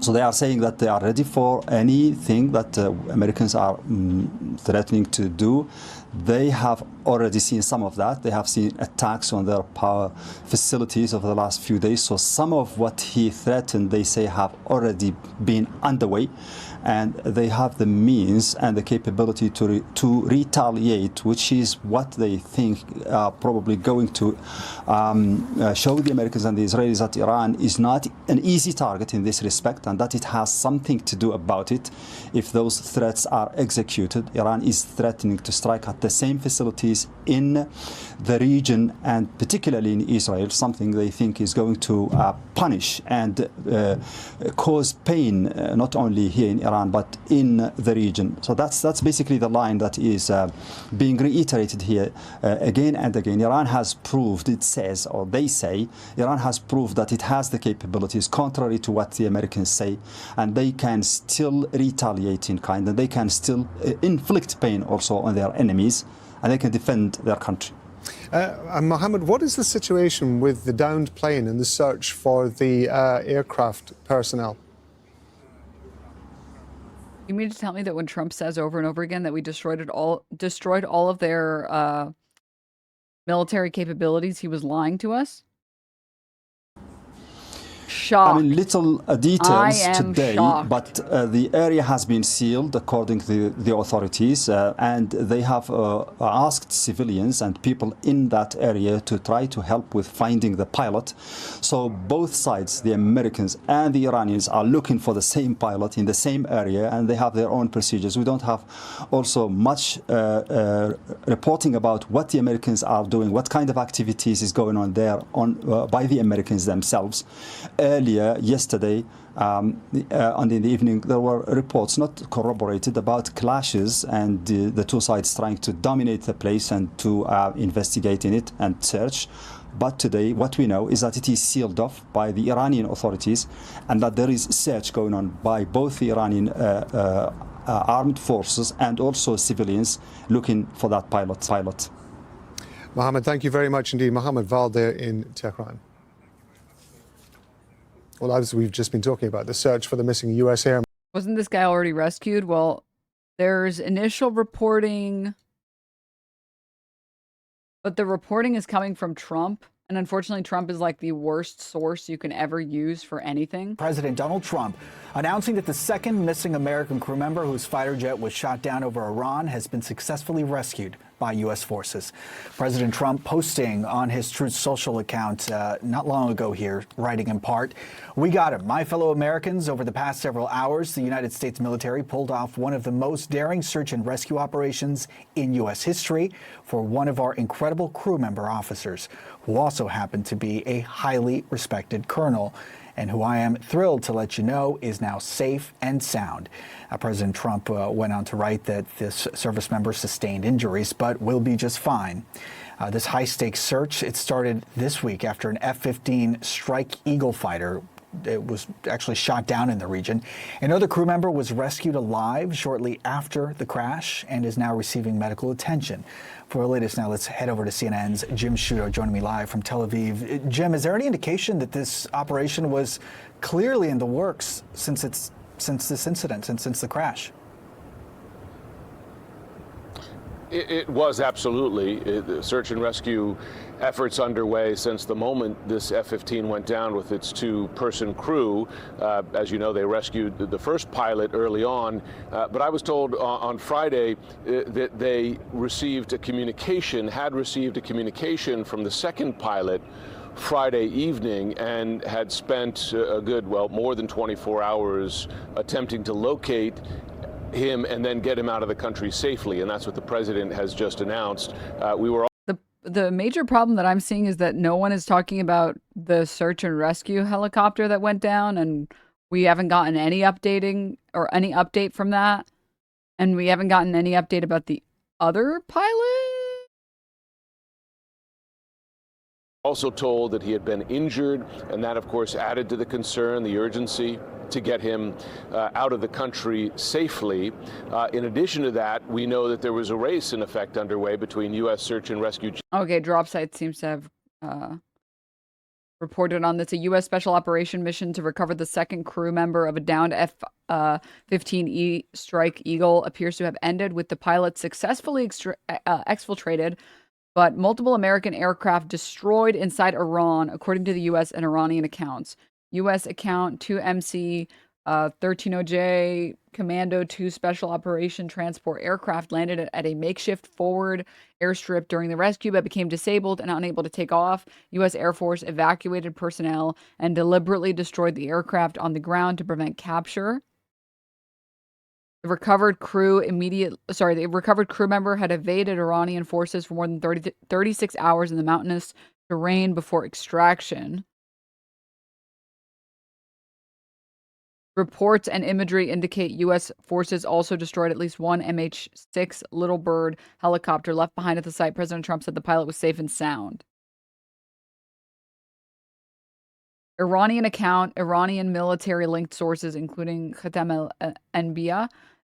So they are saying that they are ready for anything that Americans are threatening to do. They have already seen some of that. They have seen attacks on their power facilities over the last few days. So some of what he threatened, they say, have already been underway. and they have the means and the capability to retaliate, which is what they think are probably going to show the Americans and the Israelis that Iran is not an easy target in this respect, and that it has something to do about it if those threats are executed. Iran is threatening to strike at the same facilities in the region, and particularly in Israel, something they think is going to punish and cause pain, not only here in Iran, but in the region. So that's basically the line that is being reiterated here again and again. Iran has proved, it says, or they say, Iran has proved that it has the capabilities, contrary to what the Americans say, and they can still retaliate in kind, and they can still inflict pain also on their enemies, and they can defend their country. And Mohammed, what is the situation with the downed plane and the search for the aircraft personnel? You mean to tell me that when Trump says over and over again that we destroyed all of their military capabilities, he was lying to us? Shocked. I mean, little details today, shocked. but the area has been sealed according to the authorities, and they have asked civilians and people in that area to try to help with finding the pilot. So both sides, the Americans and the Iranians, are looking for the same pilot in the same area, and they have their own procedures. We don't have also much reporting about what the Americans are doing, what kind of activities is going on there by the Americans themselves. Earlier, yesterday, in the evening, there were reports, not corroborated, about clashes and the two sides trying to dominate the place and to investigate in it and search. But today, what we know is that it is sealed off by the Iranian authorities, and that there is search going on by both the Iranian armed forces and also civilians looking for that pilot. Mohammed, thank you very much indeed. Mohammed Val there in Tehran. Well, as we've just been talking about, the search for the missing U.S. airman. Wasn't this guy already rescued? Well, there's initial reporting, but the reporting is coming from Trump. And unfortunately, Trump is like the worst source you can ever use for anything. President Donald Trump announcing that the second missing American crew member whose fighter jet was shot down over Iran has been successfully rescued by U.S. forces. President Trump posting on his Truth Social account not long ago here, writing in part, "We got him. My fellow Americans, over the past several hours, the United States military pulled off one of the most daring search and rescue operations in U.S. history for one of our incredible crew member officers, who also happened to be a highly respected colonel, and who I am thrilled to let you know is now safe and sound." President Trump went on to write that this service member sustained injuries, but will be just fine. This high-stakes search, it started this week after an F-15 Strike Eagle fighter it was actually shot down in the region. Another crew member was rescued alive shortly after the crash and is now receiving medical attention. For the latest now, let's head over to CNN's Jim Sciutto joining me live from Tel Aviv. Jim, is there any indication that this operation was clearly in the works since this incident and since the crash? It was absolutely. The search and rescue efforts underway since the moment this F-15 went down with its two-person crew. As you know, they rescued the first pilot early on, but I was told on Friday that they had received a communication from the second pilot Friday evening and had spent a good, more than 24 hours attempting to locate him and then get him out of the country safely, and that's what the president has just announced. The major problem that I'm seeing is that no one is talking about the search and rescue helicopter that went down, and we haven't gotten any update from that, and we haven't gotten any update about the other pilot. Also told that he had been injured, and that, of course, added to the concern, the urgency to get him out of the country safely. In addition to that, we know that there was a race in effect underway between U.S. search and rescue. Okay, Dropsite seems to have reported on this. A U.S. Special Operation mission to recover the second crew member of a downed F-15E Strike Eagle appears to have ended with the pilot successfully exfiltrated, but multiple American aircraft destroyed inside Iran, according to the U.S. and Iranian accounts. U.S. account 2MC 13OJ Commando 2 Special Operation Transport aircraft landed at a makeshift forward airstrip during the rescue, but became disabled and unable to take off. U.S. Air Force evacuated personnel and deliberately destroyed the aircraft on the ground to prevent capture. The recovered crew member had evaded Iranian forces for more than 36 hours in the mountainous terrain before extraction. Reports and imagery indicate U.S. forces also destroyed at least one MH-6 Little Bird helicopter left behind at the site. President Trump said the pilot was safe and sound. Iranian account, Iranian military-linked sources, including Khatam al-Anbiya,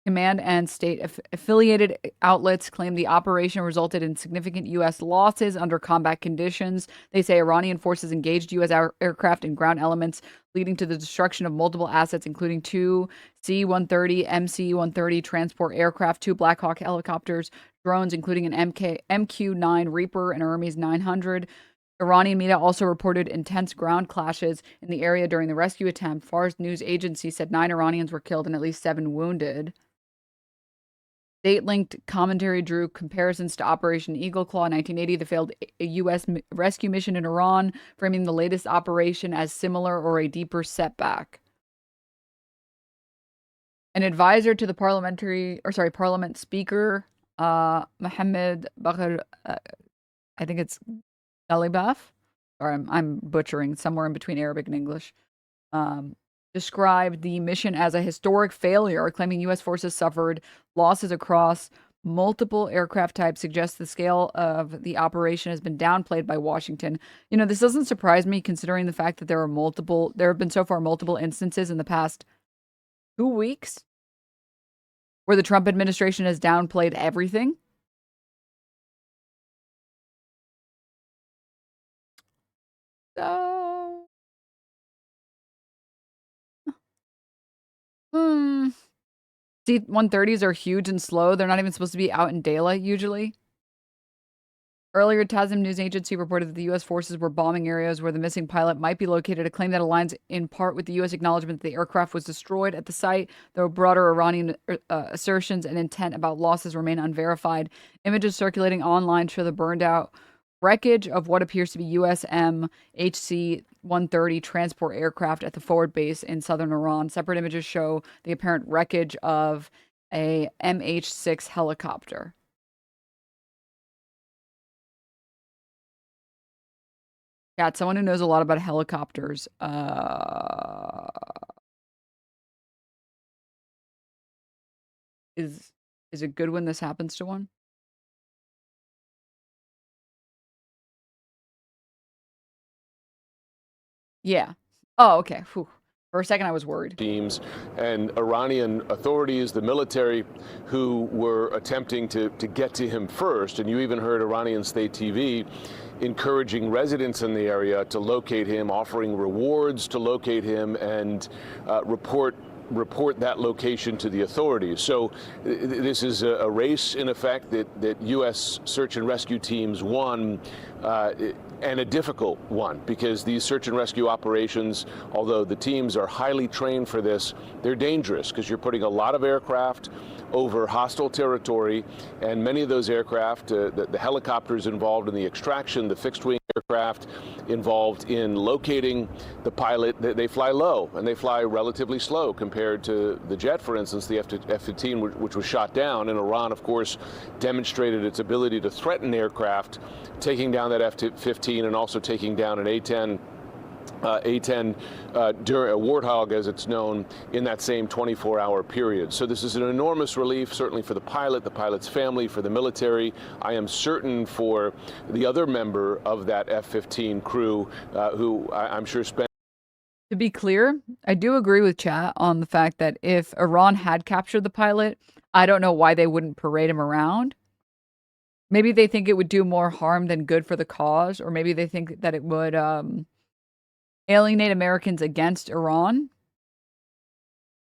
command and state-affiliated outlets claim the operation resulted in significant U.S. losses under combat conditions. They say Iranian forces engaged U.S. aircraft and ground elements, leading to the destruction of multiple assets, including 2 C-130, MC-130 transport aircraft, 2 Black Hawk helicopters, drones, including an MQ-9 Reaper and Hermes 900. Iranian media also reported intense ground clashes in the area during the rescue attempt. Fars news agency said 9 Iranians were killed and at least 7 wounded. State-linked commentary drew comparisons to Operation Eagle Claw in 1980, the failed U.S. rescue mission in Iran, framing the latest operation as similar or a deeper setback. An advisor to the Parliament Speaker, Mohammed Bakr, I think it's Ghalibaf, or I'm butchering, somewhere in between Arabic and English, described the mission as a historic failure, claiming U.S. forces suffered losses across multiple aircraft types, suggests the scale of the operation has been downplayed by Washington. You know, this doesn't surprise me considering the fact that there have been so far multiple instances in the past 2 weeks where the Trump administration has downplayed everything. So, C-130s are huge and slow. They're not even supposed to be out in daylight usually. Earlier, Tasnim news agency reported that the U.S. forces were bombing areas where the missing pilot might be located, a claim that aligns in part with the U.S. acknowledgement that the aircraft was destroyed at the site, though broader Iranian assertions and intent about losses remain unverified. Images circulating online show the burned out wreckage of what appears to be USM HC-130 transport aircraft at the forward base in southern Iran. Separate images show the apparent wreckage of a MH-6 helicopter. Yeah, it's someone who knows a lot about helicopters. Is it good when this happens to one? Yeah. Oh, okay. Whew. For a second, I was worried. Teams and Iranian authorities, the military, who were attempting to get to him first. And you even heard Iranian state TV encouraging residents in the area to locate him, offering rewards to locate him, and report that location to the authorities. So this is a race, in effect, that U.S. search and rescue teams won, and a difficult one, because these search and rescue operations, although the teams are highly trained for this, they're dangerous because you're putting a lot of aircraft over hostile territory, and many of those aircraft, the helicopters involved in the extraction, the fixed-wing aircraft involved in locating the pilot, they fly low, and they fly relatively slow compared to the jet, for instance, the F-15, which was shot down. And Iran, of course, demonstrated its ability to threaten aircraft, taking down that F-15 and also taking down an A-10 Warthog, as it's known, in that same 24-hour period. So this is an enormous relief, certainly for the pilot's family, for the military. I am certain for the other member of that F-15 crew, who I'm sure spent. To be clear, I do agree with chat on the fact that if Iran had captured the pilot, I don't know why they wouldn't parade him around. Maybe they think it would do more harm than good for the cause, or maybe they think that it would alienate Americans against Iran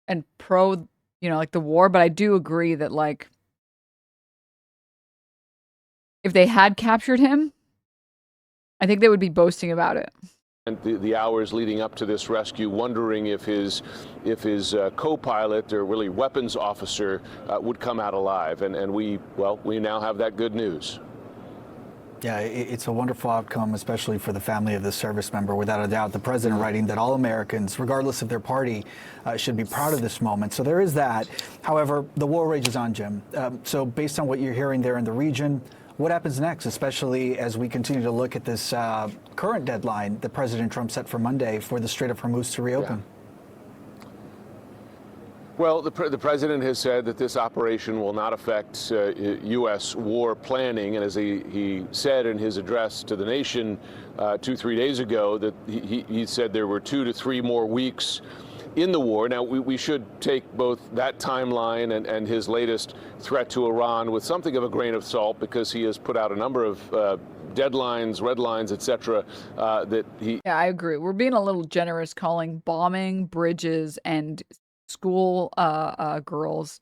and pro, like the war. But I do agree that, like, if they had captured him, I think they would be boasting about it. The hours leading up to this rescue, wondering if his co-pilot or really weapons officer would come out alive, and we now have that good news. Yeah, it's a wonderful outcome, especially for the family of this service member. Without a doubt, the president writing that all Americans, regardless of their party, should be proud of this moment. So there is that. However, the war rages on, Jim. So based on what you're hearing there in the region, what happens next, especially as we continue to look at this current deadline that President Trump set for Monday for the Strait of Hormuz to reopen? Yeah. Well, the president has said that this operation will not affect U.S. war planning. And as he said in his address to the nation 2-3 days ago, that he said there were 2 to 3 more weeks in the war. Now, we should take both that timeline and his latest threat to Iran with something of a grain of salt, because he has put out a number of deadlines, red lines, etc. That he. Yeah, I agree. We're being a little generous calling bombing bridges and school girls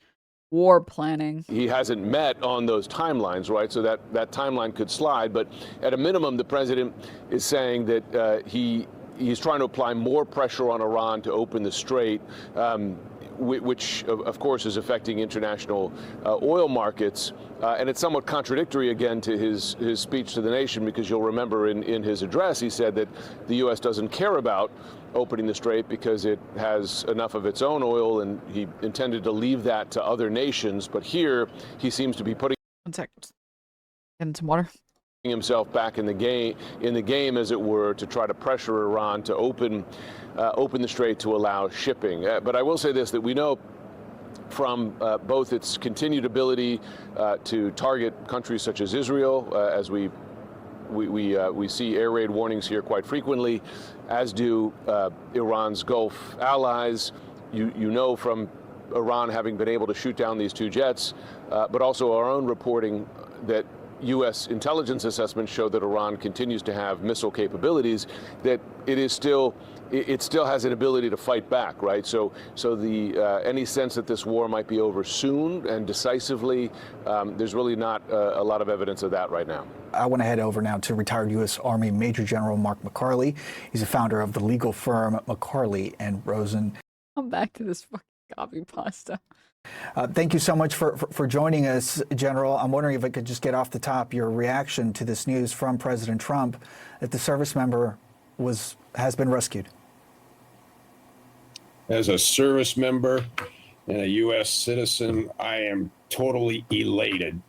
war planning. He hasn't met on those timelines, right? So that timeline could slide. But at a minimum, the president is saying that he's trying to apply more pressure on Iran to open the strait, which of course is affecting international oil markets. And it's somewhat contradictory again to his speech to the nation, because you'll remember in his address he said that the U.S. doesn't care about opening the strait because it has enough of its own oil, and he intended to leave that to other nations. But here he seems to be putting 1 second. Getting some water. Himself back in the game, as it were, to try to pressure Iran to open the strait to allow shipping. But I will say this, that we know from both its continued ability to target countries such as Israel, as we see air raid warnings here quite frequently, as do Iran's Gulf allies. You know from Iran having been able to shoot down these 2 jets, but also our own reporting that U.S. intelligence assessments show that Iran continues to have missile capabilities, that it still has an ability to fight back, right? So any sense that this war might be over soon and decisively, there's really not a lot of evidence of that right now. I want to head over now to retired U.S. Army Major General Mark McCarley. He's a founder of the legal firm McCarley and Rosen. Come back to this fucking copy pasta. Thank you so much for joining us, General. I'm wondering if I could just get off the top your reaction to this news from President Trump that the service member has been rescued. As a service member and a U.S. citizen, I am totally elated.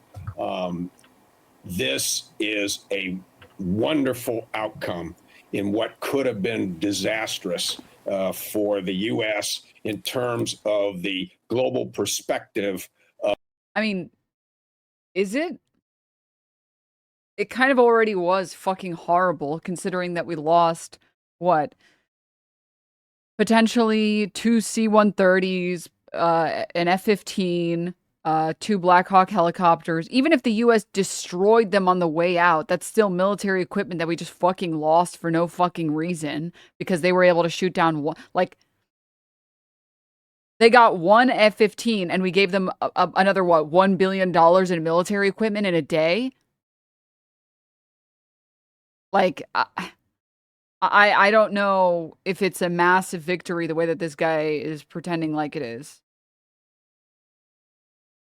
This is a wonderful outcome in what could have been disastrous for the U.S. in terms of the global perspective. I mean, is it? It kind of already was fucking horrible, considering that we lost, what? Potentially 2 C-130s, an F-15, 2 Black Hawk helicopters. Even if the U.S. destroyed them on the way out, that's still military equipment that we just fucking lost for no fucking reason, because they were able to shoot down one. Like, they got 1 F-15 and we gave them another, what, $1 billion in military equipment in a day? Like, I don't know if it's a massive victory the way that this guy is pretending like it is.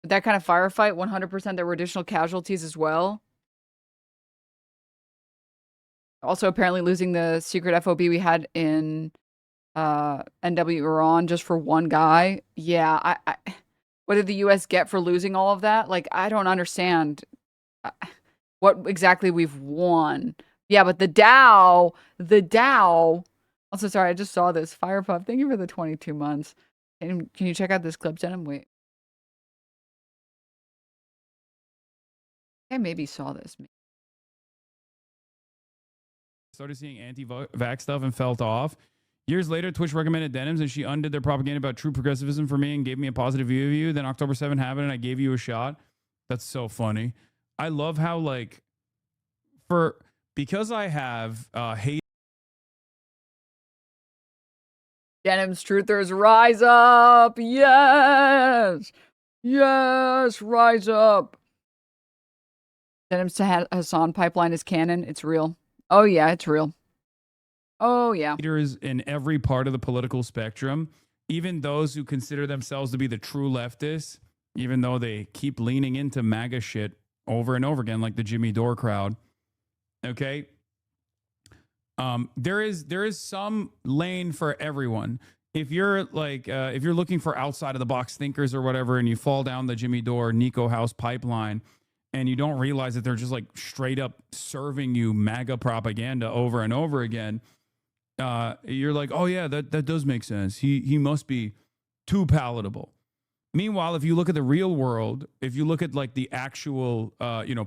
That kind of firefight, 100% there were additional casualties as well. Also, apparently losing the secret FOB we had in NW Iran just for 1 guy. Yeah, what did the U.S. get for losing all of that? Like, I don't understand what exactly we've won. Yeah, but the Dow. Also, sorry, I just saw this. Firepuff, thank you for the 22 months. Can you check out this clip, Denim? Wait. I maybe saw this. Started seeing anti-vax stuff and felt off. Years later, Twitch recommended Denims, and she undid their propaganda about true progressivism for me and gave me a positive view of you. Then October 7 happened, and I gave you a shot. That's so funny. I love how, like, because I have hate. Denims truthers, rise up! Yes! Yes! Rise up! Denims to Hasan pipeline is canon. It's real. Oh, yeah, it's real. Oh, yeah. Leaders in every part of the political spectrum, even those who consider themselves to be the true leftists, even though they keep leaning into MAGA shit over and over again, like the Jimmy Dore crowd. Okay. There is some lane for everyone. If you're if you're looking for outside of the box thinkers or whatever, and you fall down the Jimmy Dore Nico House pipeline, and you don't realize that they're just like straight up serving you MAGA propaganda over and over again, you're like, oh yeah, that does make sense. He must be too palatable. Meanwhile, if you look at the real world, if you look at like the actual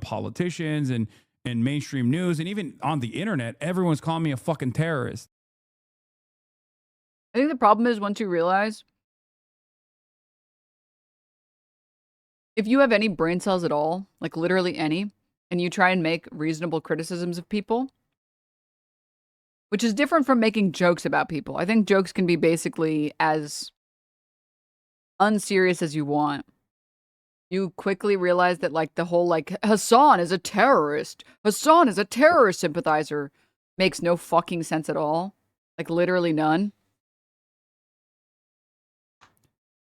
politicians and mainstream news, and even on the internet, everyone's calling me a fucking terrorist. I think the problem is once you realize if you have any brain cells at all, like literally any, and you try and make reasonable criticisms of people, which is different from making jokes about people. I think jokes can be basically as unserious as you want. You quickly realize that like the whole like Hasan is a terrorist. Hasan is a terrorist sympathizer makes no fucking sense at all. Like literally none.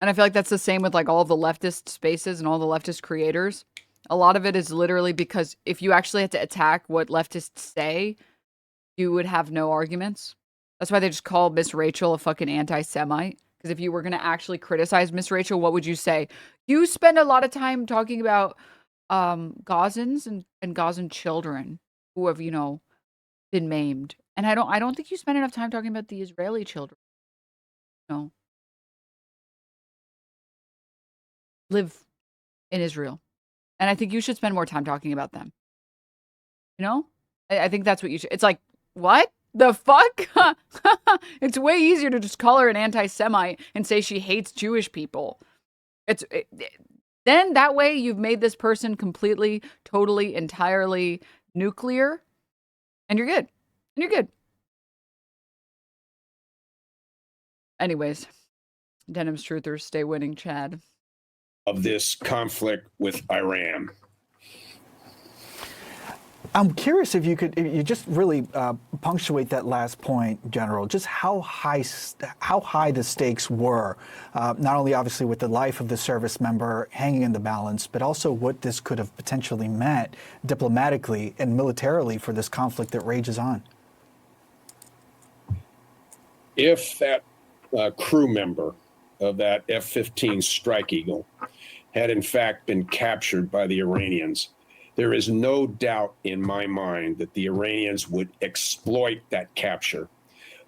And I feel like that's the same with like all the leftist spaces and all the leftist creators. A lot of it is literally because if you actually had to attack what leftists say, you would have no arguments. That's why they just call Miss Rachel a fucking anti-Semite. Because if you were going to actually criticize Miss Rachel, what would you say? You spend a lot of time talking about Gazans and Gazan children who have, been maimed. And I don't think you spend enough time talking about the Israeli children. No. Live in Israel. And I think you should spend more time talking about them. I think that's what you should. It's like, what? The fuck? It's way easier to just call her an anti-Semite and say she hates Jewish people. Then that way you've made this person completely, totally, entirely nuclear, and you're good. And you're good. Anyways, Denims truthers stay winning, Chad. Of this conflict with Iran. I'm curious if you just really punctuate that last point, General, just how high the stakes were, not only obviously with the life of the service member hanging in the balance, but also what this could have potentially meant diplomatically and militarily for this conflict that rages on. If that crew member of that F-15 Strike Eagle had in fact been captured by the Iranians, there is no doubt in my mind that the Iranians would exploit that capture.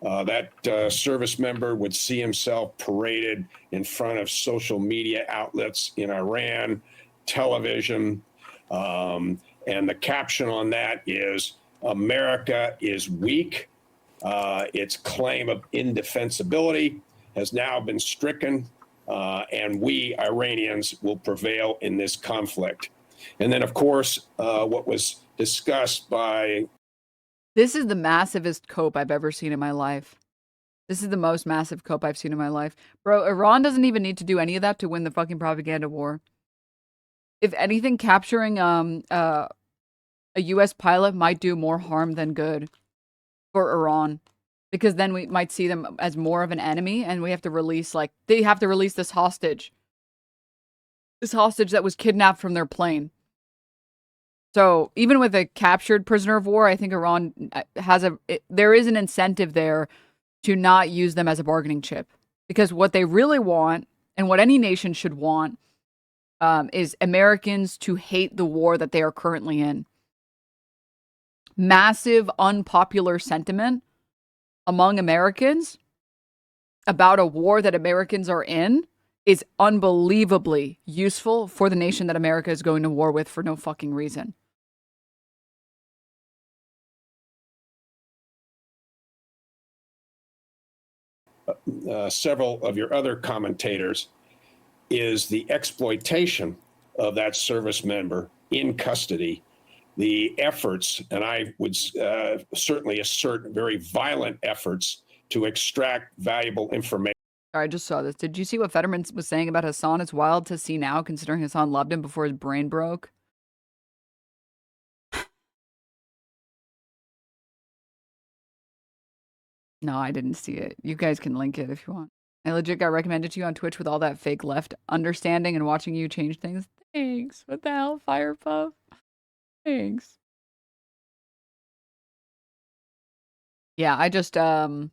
That service member would see himself paraded in front of social media outlets in Iran, television, and the caption on that is, America is weak. Its claim of indefensibility has now been stricken, and we Iranians will prevail in this conflict. And then, of course, what was discussed by... This is the massivest cope I've ever seen in my life. This is the most massive cope I've seen in my life. Bro, Iran doesn't even need to do any of that to win the fucking propaganda war. If anything, capturing a U.S. pilot might do more harm than good for Iran. Because then we might see them as more of an enemy, and we have to release, they have to release this hostage. This hostage that was kidnapped from their plane. So even with a captured prisoner of war, I think Iran has there is an incentive there to not use them as a bargaining chip. Because what they really want, and what any nation should want, is Americans to hate the war that they are currently in. Massive unpopular sentiment among Americans about a war that Americans are in is unbelievably useful for the nation that America is going to war with for no fucking reason. Several of your other commentators is the exploitation of that service member in custody, the efforts, and I would certainly assert very violent efforts to extract valuable information. I just saw this. Did you see what Fetterman was saying about Hasan? It's wild to see now, considering Hasan loved him before his brain broke. No, I didn't see it. You guys can link it if you want. I legit got recommended to you on Twitch with all that fake left understanding and watching you change things. Thanks. What the hell, Firepuff? Thanks. Yeah, I just I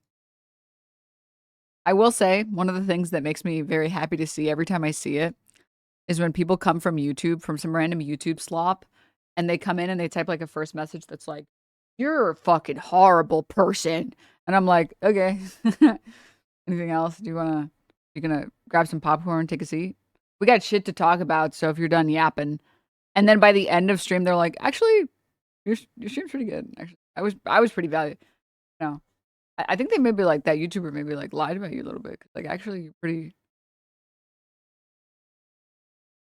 will say one of the things that makes me very happy to see every time I see it is when people come from YouTube, from some random YouTube slop, and they come in and they type like a first message that's like, "You're a fucking horrible person." And I'm like, okay. Anything else? You gonna grab some popcorn, take a seat? We got shit to talk about, so if you're done yapping. And then by the end of stream, they're like, actually, your stream's pretty good. Actually, I was pretty valued. No. I think they maybe like that YouTuber maybe like lied about you a little bit. Like actually you're pretty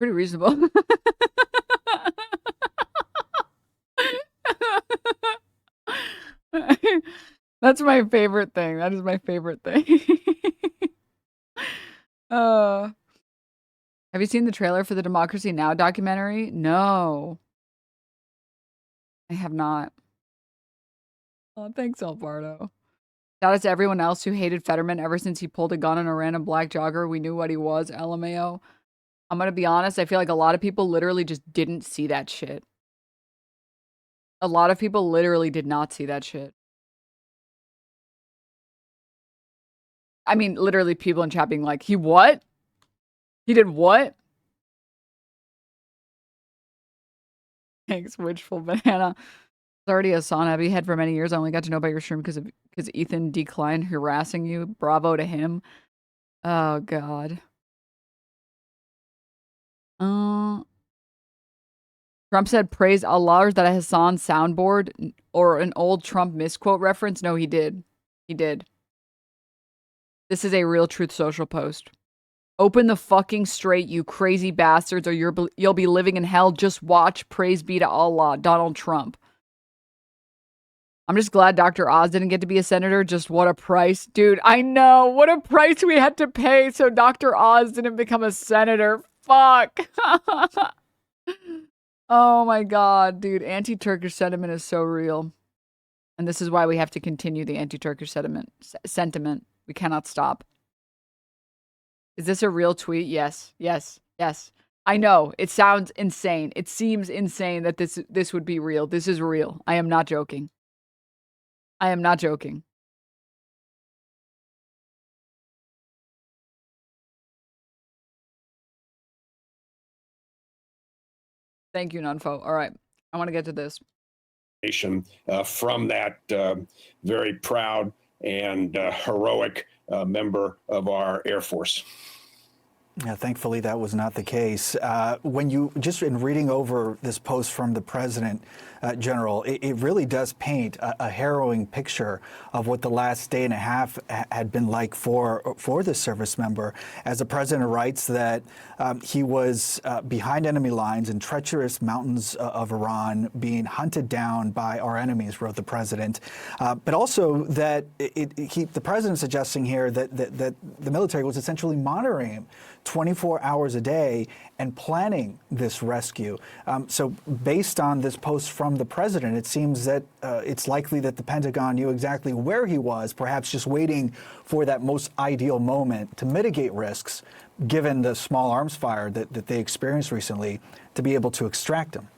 reasonable. That's my favorite thing. That is my favorite thing. Have you seen the trailer for the Democracy Now! Documentary? No. I have not. Oh, thanks, Alvardo. Shout out to everyone else who hated Fetterman ever since he pulled a gun on a random black jogger. We knew what he was, LMAO. I'm gonna be honest, I feel like a lot of people literally just didn't see that shit. A lot of people literally did not see that shit. I mean, literally people in chat being like, he what? He did what? Thanks, Witchful Banana. It's already a Hasan heavy head for many years. I only got to know about your stream because Ethan declined harassing you. Bravo to him. Oh, God. Trump said praise Allah that a Hasan soundboard or an old Trump misquote reference. No, he did. He did. This is a real Truth Social post. Open the fucking straight, you crazy bastards, or you'll be living in hell. Just watch. Praise be to Allah. Donald Trump. I'm just glad Dr. Oz didn't get to be a senator. Just what a price. Dude, I know. What a price we had to pay so Dr. Oz didn't become a senator. Fuck. Oh my God, dude. Anti-Turkish sentiment is so real. And this is why we have to continue the anti-Turkish sentiment. We cannot stop. Is this a real tweet? Yes. Yes. Yes. I know. It sounds insane. It seems insane that this would be real. This is real. I am not joking. I am not joking. Thank you, Nunfo. All right. I want to get to this. From that very proud and heroic member of our Air Force. Yeah, thankfully that was not the case. When you just in reading over this post from the president, General, it really does paint a harrowing picture of what the last day and a half had been like for the service member. As the president writes that he was behind enemy lines in treacherous mountains of Iran, being hunted down by our enemies, wrote the president. But also that the president suggesting here that the military was essentially monitoring him 24 hours a day and planning this rescue. So based on this post from the president, it seems that it's likely that the Pentagon knew exactly where he was, perhaps just waiting for that most ideal moment to mitigate risks, given the small arms fire that they experienced recently, to be able to extract him.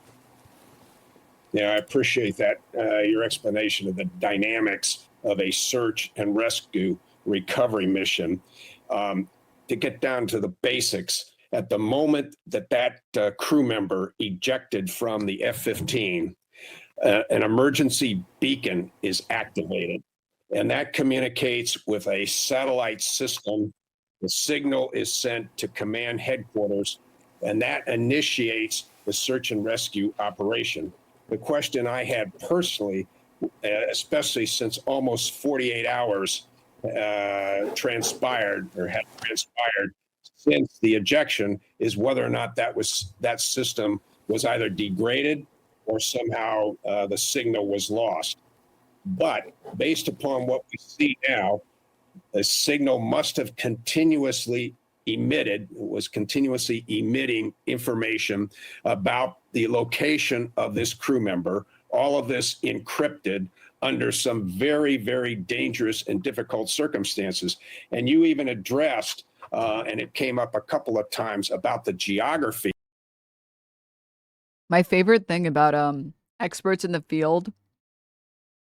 Yeah, I appreciate that, your explanation of the dynamics of a search and rescue recovery mission. To get down to the basics, at the moment that crew member ejected from the F-15, an emergency beacon is activated, and that communicates with a satellite system. The signal is sent to command headquarters, and that initiates the search and rescue operation. The question I had personally, especially since almost 48 hours transpired since the ejection, is whether or not that system was either degraded or somehow the signal was lost. But based upon what we see now, the signal must have continuously emitting information about the location of this crew member, all of this encrypted under some very, very dangerous and difficult circumstances. And you even addressed, and it came up a couple of times, about the geography. My favorite thing about experts in the field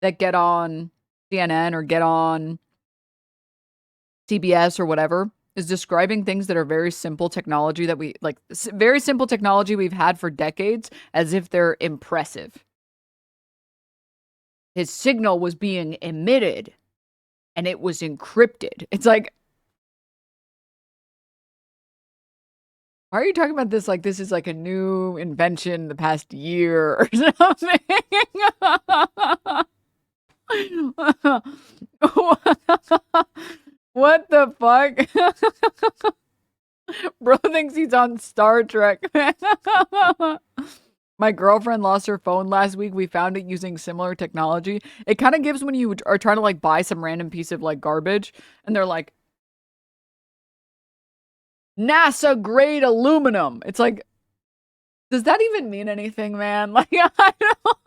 that get on CNN or get on CBS or whatever is describing things that are very simple technology that we like, very simple technology we've had for decades, as if they're impressive. His signal was being emitted and it was encrypted. It's like, why are you talking about this like this is like a new invention the past year or something? What the fuck? Bro thinks he's on Star Trek. My girlfriend lost her phone last week. We found it using similar technology. It kind of gives when you are trying to like buy some random piece of like garbage and they're like, NASA grade aluminum. It's like, does that even mean anything, man? Like, I don't...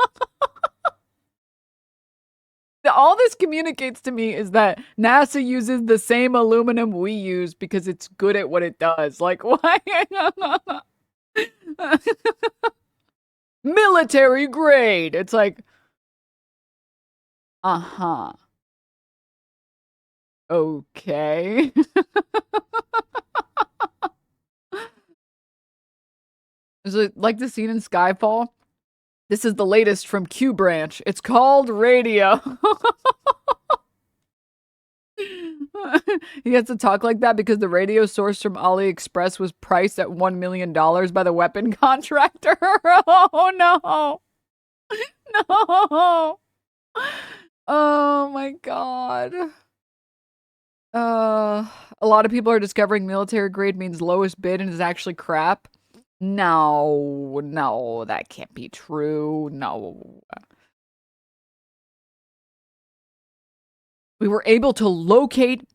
All this communicates to me is that NASA uses the same aluminum we use because it's good at what it does. Like, why? Military grade. It's like, uh-huh. Okay. Is it like the scene in Skyfall? This is the latest from Q Branch. It's called radio. He has to talk like that because the radio source from AliExpress was priced at $1 million by the weapon contractor. Oh, no. No. Oh, my God. A lot of people are discovering military grade means lowest bid and is actually crap. No, that can't be true. No. We were able to locate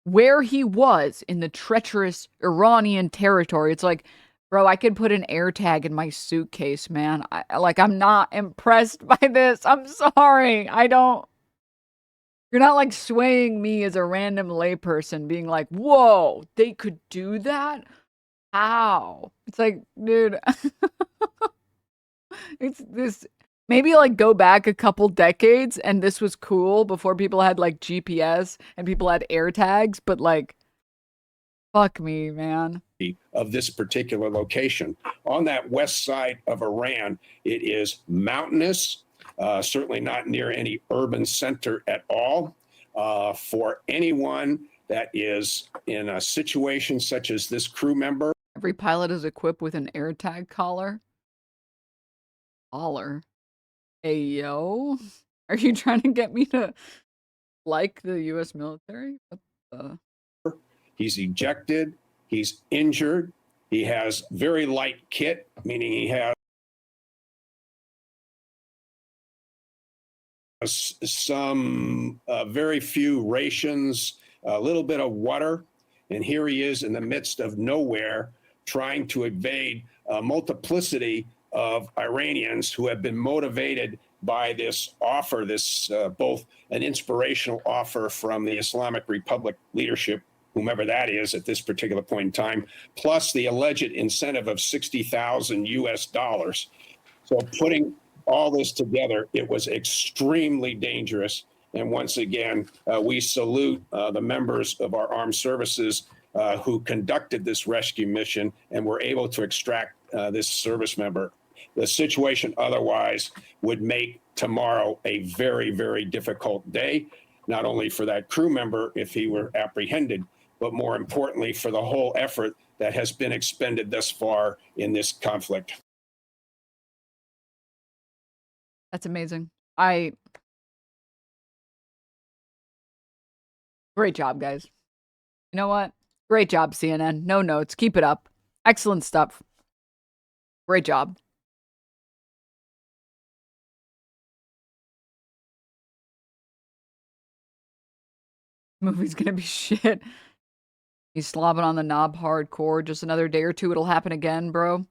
where he was in the treacherous Iranian territory. It's like, bro, I could put an air tag in my suitcase, man. I'm not impressed by this. I'm sorry. You're not like swaying me as a random layperson being like, whoa, they could do that? How? It's like, dude, it's this, maybe like go back a couple decades and this was cool before people had like GPS and people had air tags, but like, fuck me, man. Of this particular location. On that west side of Iran, it is mountainous, certainly not near any urban center at all. For anyone that is in a situation such as this crew member. Every pilot is equipped with an AirTag collar. Collar? Hey, yo. Are you trying to get me to like the U.S. military? What the? He's ejected. He's injured. He has very light kit, meaning he has some very few rations, a little bit of water. And here he is in the midst of nowhere trying to evade a multiplicity of Iranians who have been motivated by this offer, this both an inspirational offer from the Islamic Republic leadership, whomever that is at this particular point in time, plus the alleged incentive of $60,000 US. So putting all this together, it was extremely dangerous. And once again, we salute the members of our armed services who conducted this rescue mission and were able to extract this service member. The situation otherwise would make tomorrow a very, very difficult day, not only for that crew member if he were apprehended, but more importantly for the whole effort that has been expended thus far in this conflict. That's amazing. Great job, guys. You know what? Great job, CNN. No notes. Keep it up. Excellent stuff. Great job. Movie's gonna be shit. He's slobbing on the knob hardcore. Just another day or two, it'll happen again, bro.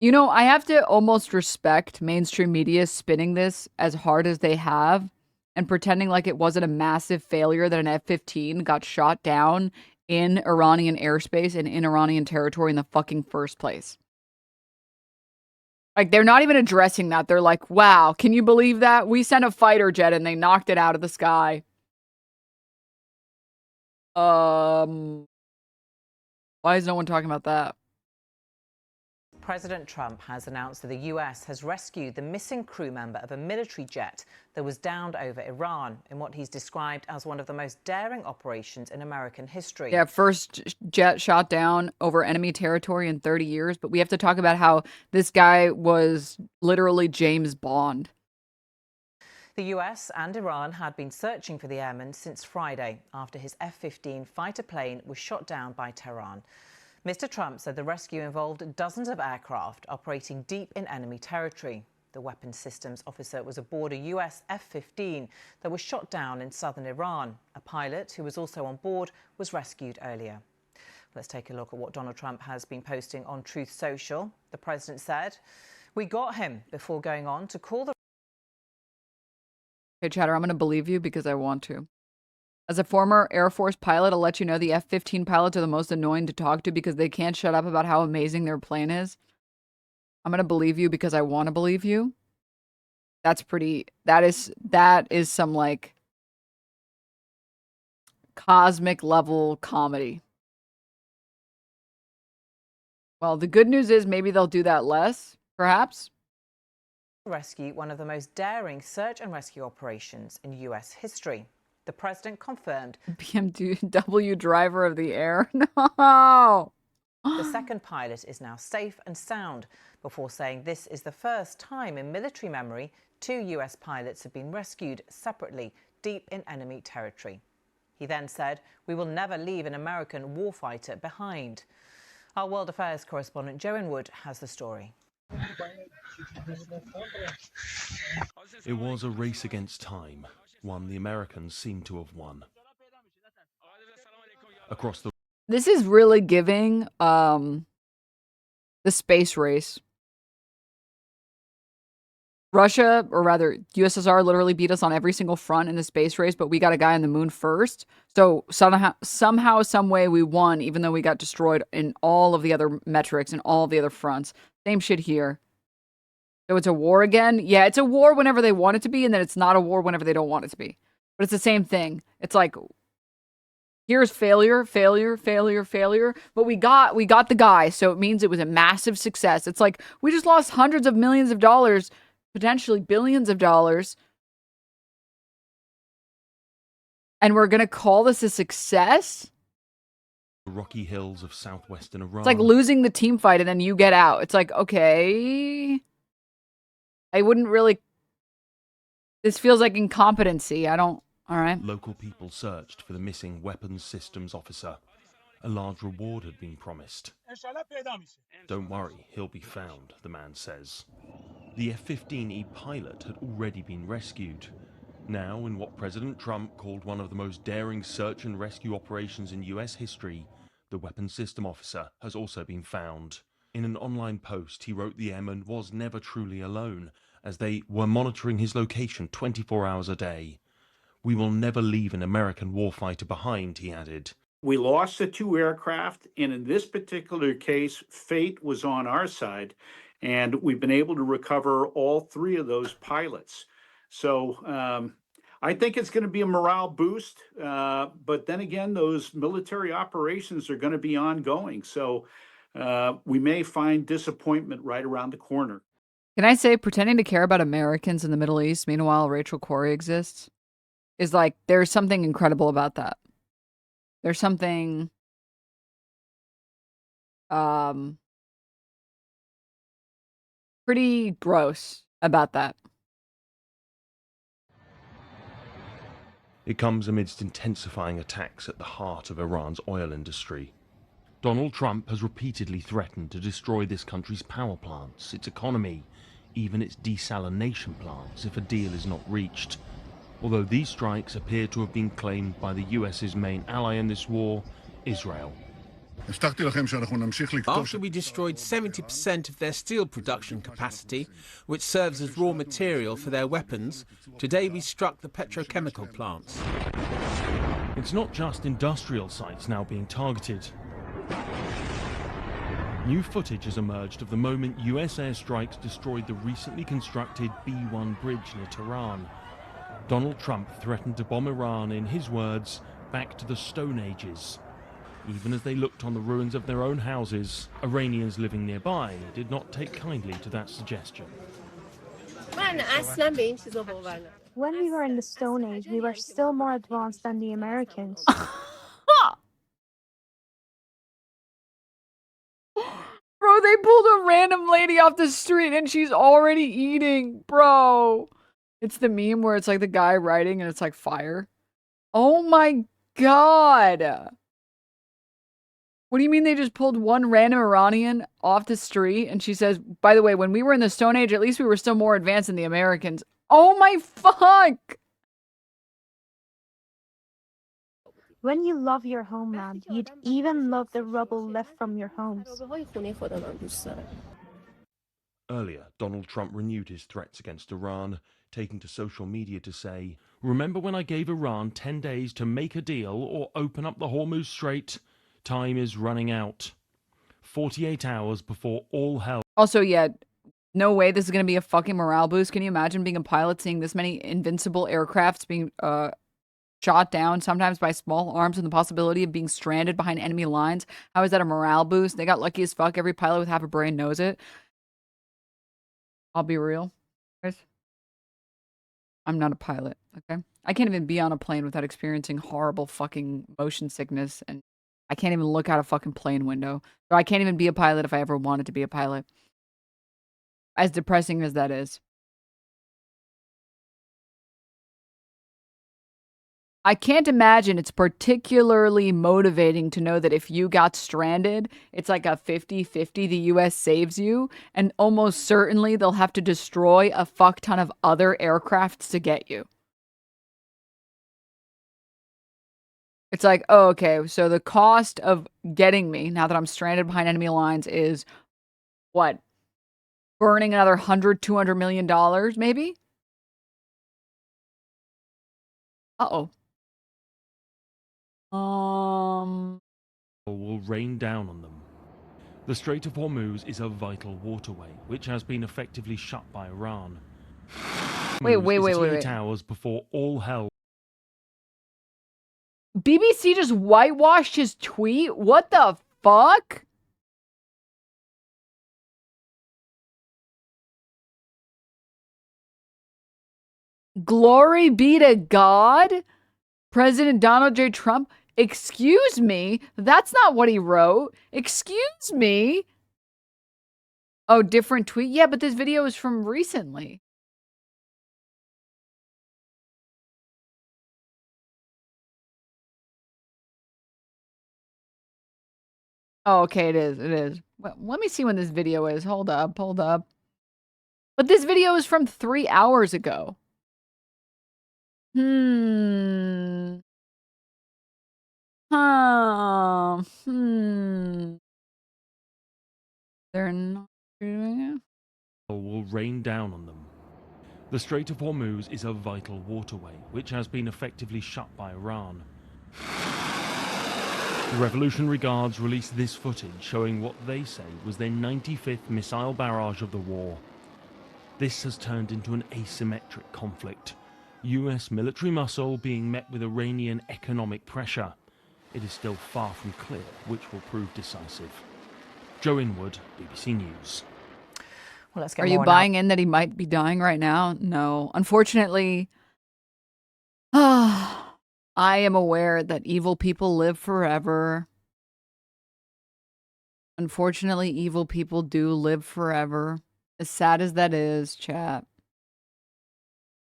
You know, I have to almost respect mainstream media spinning this as hard as they have and pretending like it wasn't a massive failure that an F-15 got shot down in Iranian airspace and in Iranian territory in the fucking first place. Like, they're not even addressing that. They're like, wow, can you believe that? We sent a fighter jet and they knocked it out of the sky. Why is no one talking about that? President Trump has announced that the US has rescued the missing crew member of a military jet that was downed over Iran in what he's described as one of the most daring operations in American history. Yeah, first jet shot down over enemy territory in 30 years. But we have to talk about how this guy was literally James Bond. The US and Iran had been searching for the airman since Friday after his F-15 fighter plane was shot down by Tehran. Mr. Trump said the rescue involved dozens of aircraft operating deep in enemy territory. The weapons systems officer was aboard a US F-15 that was shot down in southern Iran. A pilot who was also on board was rescued earlier. Let's take a look at what Donald Trump has been posting on Truth Social. The president said, "We got him," before going on to call the... Okay, Chatter, I'm going to believe you because I want to. As a former Air Force pilot, I'll let you know the F-15 pilots are the most annoying to talk to because they can't shut up about how amazing their plane is. I'm going to believe you because I want to believe you. That's pretty... That is some, like, cosmic level comedy. Well, the good news is maybe they'll do that less, perhaps. Rescue, one of the most daring search and rescue operations in US history. The president confirmed BMW driver of the air. No! The second pilot is now safe and sound, before saying this is the first time in military memory 2 US pilots have been rescued separately deep in enemy territory. He then said, "We will never leave an American warfighter behind." Our world affairs correspondent Joe Inwood has the story. It was a race against time, one the Americans seem to have won. Across the... This is really giving the space race. Russia, or rather USSR, literally beat us on every single front in the space race, but we got a guy on the moon first. So somehow, some way we won, even though we got destroyed in all of the other metrics and all of the other fronts. Same shit here. So it's a war again? Yeah, it's a war whenever they want it to be, and then it's not a war whenever they don't want it to be. But it's the same thing. It's like, here's failure, failure, failure, failure. But we got the guy, so it means it was a massive success. It's like, we just lost hundreds of millions of dollars, potentially billions of dollars. And we're going to call this a success? The rocky hills of southwestern Iran. It's like losing the team fight and then you get out. It's like, okay... I wouldn't really... This feels like incompetency. I don't... All right. Local people searched for the missing weapons systems officer. A large reward had been promised. Don't worry, he'll be found, the man says. The F-15E pilot had already been rescued. Now, in what President Trump called one of the most daring search and rescue operations in US history, the weapons system officer has also been found. In an online post, he wrote the airman was never truly alone, as they were monitoring his location 24 hours a day. "We will never leave an American warfighter behind," he added. We lost the 2 aircraft, and in this particular case, fate was on our side, and we've been able to recover all 3 of those pilots. So I think it's going to be a morale boost, but then again, those military operations are going to be ongoing. So we may find disappointment right around the corner. Can I say, pretending to care about Americans in the Middle East, meanwhile Rachel Corrie exists, is like, there's something incredible about that. There's something pretty gross about that. It comes amidst intensifying attacks at the heart of Iran's oil industry. Donald Trump has repeatedly threatened to destroy this country's power plants, its economy, even its desalination plants if a deal is not reached. Although these strikes appear to have been claimed by the US's main ally in this war, Israel. After we destroyed 70% of their steel production capacity, which serves as raw material for their weapons, today we struck the petrochemical plants. It's not just industrial sites now being targeted. New footage has emerged of the moment US airstrikes destroyed the recently constructed B-1 bridge near Tehran. Donald Trump threatened to bomb Iran, in his words, back to the Stone Ages. Even as they looked on the ruins of their own houses, Iranians living nearby did not take kindly to that suggestion. When we were in the Stone Age, we were still more advanced than the Americans. Bro, they pulled a random lady off the street and she's already eating, bro. It's the meme where it's like the guy writing and it's like fire. Oh my god. What do you mean they just pulled one random Iranian off the street and she says, by the way, when we were in the Stone Age, at least we were still more advanced than the Americans. Oh my fuck. When you love your homeland, you'd even love the rubble left from your homes. Earlier, Donald Trump renewed his threats against Iran, taking to social media to say, "Remember when I gave Iran 10 days to make a deal or open up the Hormuz Strait? Time is running out." 48 hours before all hell. Also, yeah, no way this is going to be a fucking morale boost. Can you imagine being a pilot, seeing this many invincible aircrafts being shot down, sometimes by small arms, and the possibility of being stranded behind enemy lines? How is that a morale boost? They got lucky as fuck. Every pilot with half a brain knows it. I'll be real, guys. I'm not a pilot, okay? I can't even be on a plane without experiencing horrible fucking motion sickness, and I can't even look out a fucking plane window. So I can't even be a pilot if I ever wanted to be a pilot. As depressing as that is. I can't imagine it's particularly motivating to know that if you got stranded, it's like a 50-50, the US saves you, and almost certainly they'll have to destroy a fuck ton of other aircrafts to get you. It's like, oh, okay, so the cost of getting me, now that I'm stranded behind enemy lines, is what? Burning another $100, $200 million, maybe? Uh-oh. Will rain down on them. The Strait of Hormuz is a vital waterway, which has been effectively shut by Iran. Wait. 48 hours before all hell. BBC just whitewashed his tweet? What the fuck? Glory be to God? President Donald J. Trump? Excuse me? That's not what he wrote. Excuse me? Oh, different tweet? Yeah, but this video is from recently. Oh, okay, it is. Well, let me see when this video is. Hold up. But this video is from 3 hours ago. They're not doing it. Will rain down on them. The Strait of Hormuz is a vital waterway, which has been effectively shut by Iran. The Revolutionary Guards released this footage showing what they say was their 95th missile barrage of the war. This has turned into an asymmetric conflict. US military muscle being met with Iranian economic pressure. It is still far from clear which will prove decisive. Joe Inwood, BBC News. Well, let's get Are you buying in that he might be dying right now? No. Unfortunately, I am aware that evil people live forever. Unfortunately, evil people do live forever. As sad as that is, chat.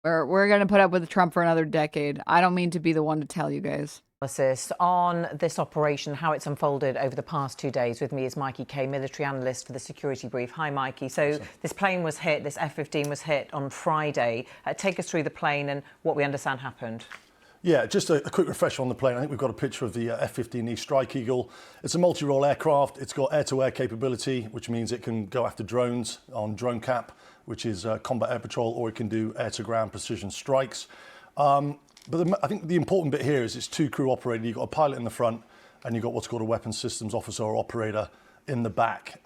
We're going to put up with Trump for another decade. I don't mean to be the one to tell you guys. Analysis on this operation, how it's unfolded over the past 2 days. With me is Mikey Kay, military analyst for the Security Brief. Hi, Mikey. So this plane was hit, this F-15 was hit on Friday. Take us through the plane and what we understand happened. Yeah, just a quick refresher on the plane. I think we've got a picture of the F-15E Strike Eagle. It's a multi-role aircraft. It's got air-to-air capability, which means it can go after drones on drone cap, which is combat air patrol, or it can do air-to-ground precision strikes. But I think the important bit here is it's 2 crew operated. You've got a pilot in the front, and you've got what's called a weapons systems officer or operator in the back.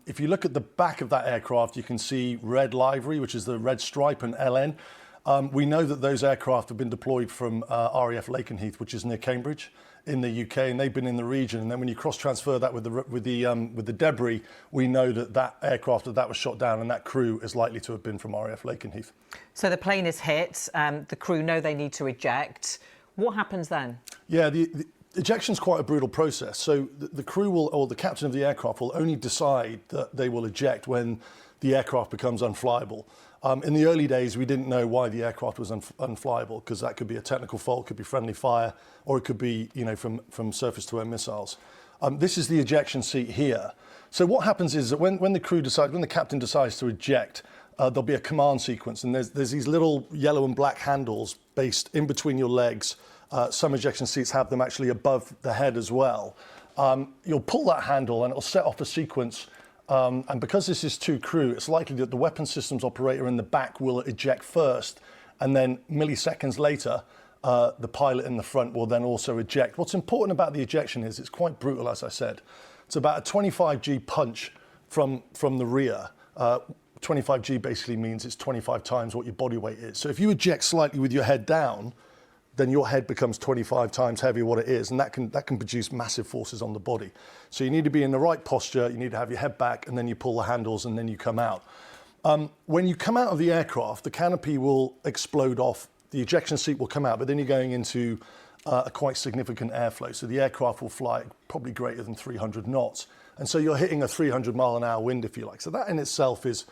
If you look at the back of that aircraft, you can see red livery, which is the red stripe, and LN. We know that those aircraft have been deployed from RAF Lakenheath, which is near Cambridge in the UK, and they've been in the region. And then when you cross-transfer that with the debris, we know that that aircraft that was shot down, and that crew is likely to have been from RAF Lakenheath. So the plane is hit. The crew know they need to eject. What happens then? Yeah, the ejection is quite a brutal process. So the crew will, or the captain of the aircraft will only decide that they will eject when the aircraft becomes unflyable. In the early days, we didn't know why the aircraft was unflyable, because that could be a technical fault, could be friendly fire, or it could be, from surface to air missiles. This is the ejection seat here. So what happens is that when the captain decides to eject, there'll be a command sequence, and there's these little yellow and black handles based in between your legs. Some ejection seats have them actually above the head as well. You'll pull that handle, and it'll set off a sequence. And because this is 2 crew, it's likely that the weapons systems operator in the back will eject first, and then milliseconds later, the pilot in the front will then also eject. What's important about the ejection is it's quite brutal, as I said. It's about a 25G punch from the rear. 25G basically means it's 25 times what your body weight is. So if you eject slightly with your head down, then your head becomes 25 times heavier what it is, and that can produce massive forces on the body. So you need to be in the right posture, you need to have your head back, and then you pull the handles, and then you come out. When you come out of the aircraft, the canopy will explode off, the ejection seat will come out, but then you're going into a quite significant airflow. So the aircraft will fly probably greater than 300 knots. And so you're hitting a 300 mile an hour wind, if you like. So that in itself is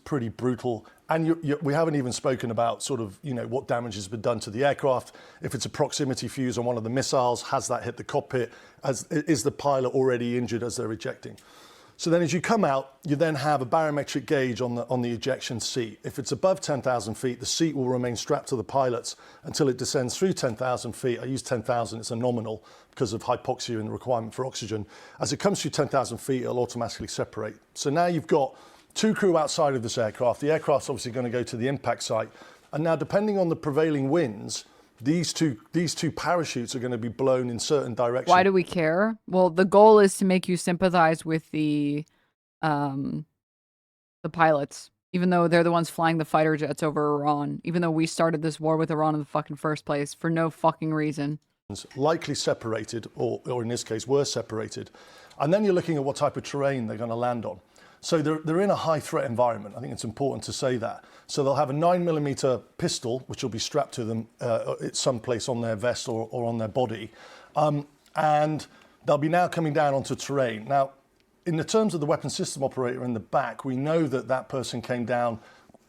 pretty brutal. And we haven't even spoken about sort of, what damage has been done to the aircraft. If it's a proximity fuse on one of the missiles, has that hit the cockpit? Is the pilot already injured as they're ejecting? So then as you come out, you then have a barometric gauge on the ejection seat. If it's above 10,000 feet, the seat will remain strapped to the pilots until it descends through 10,000 feet. I use 10,000, it's a nominal because of hypoxia and the requirement for oxygen. As it comes through 10,000 feet, it'll automatically separate. So now you've got 2 crew outside of this aircraft. The aircraft's obviously going to go to the impact site. And now, depending on the prevailing winds, these two parachutes are going to be blown in certain directions. Why do we care? Well, the goal is to make you sympathize with the pilots, even though they're the ones flying the fighter jets over Iran, even though we started this war with Iran in the fucking first place for no fucking reason. Likely separated, or in this case, were separated. And then you're looking at what type of terrain they're going to land on. So they're in a high threat environment. I think it's important to say that. So they'll have a 9mm pistol, which will be strapped to them at some place on their vest or on their body. And they'll be now coming down onto terrain. Now, in the terms of the weapon system operator in the back, we know that that person came down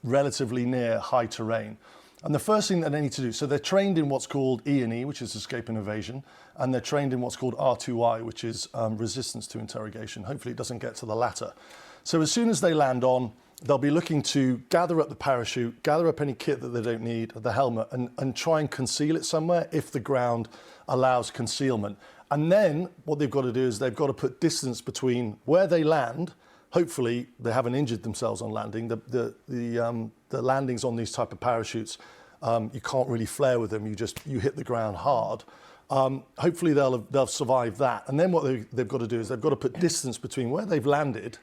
relatively near high terrain. And the first thing that they need to do, so they're trained in what's called E&E, which is escape and evasion, and they're trained in what's called R2I, which is resistance to interrogation. Hopefully it doesn't get to the latter. So as soon as they land on, they'll be looking to gather up the parachute, gather up any kit that they don't need, the helmet, and try and conceal it somewhere if the ground allows concealment. And then what they've got to do is they've got to put distance between where they land. Hopefully they haven't injured themselves on landing. The landings on these type of parachutes, you can't really flare with them. You hit the ground hard. Hopefully they'll survive that. And then what they've got to do is they've got to put distance between where they've landed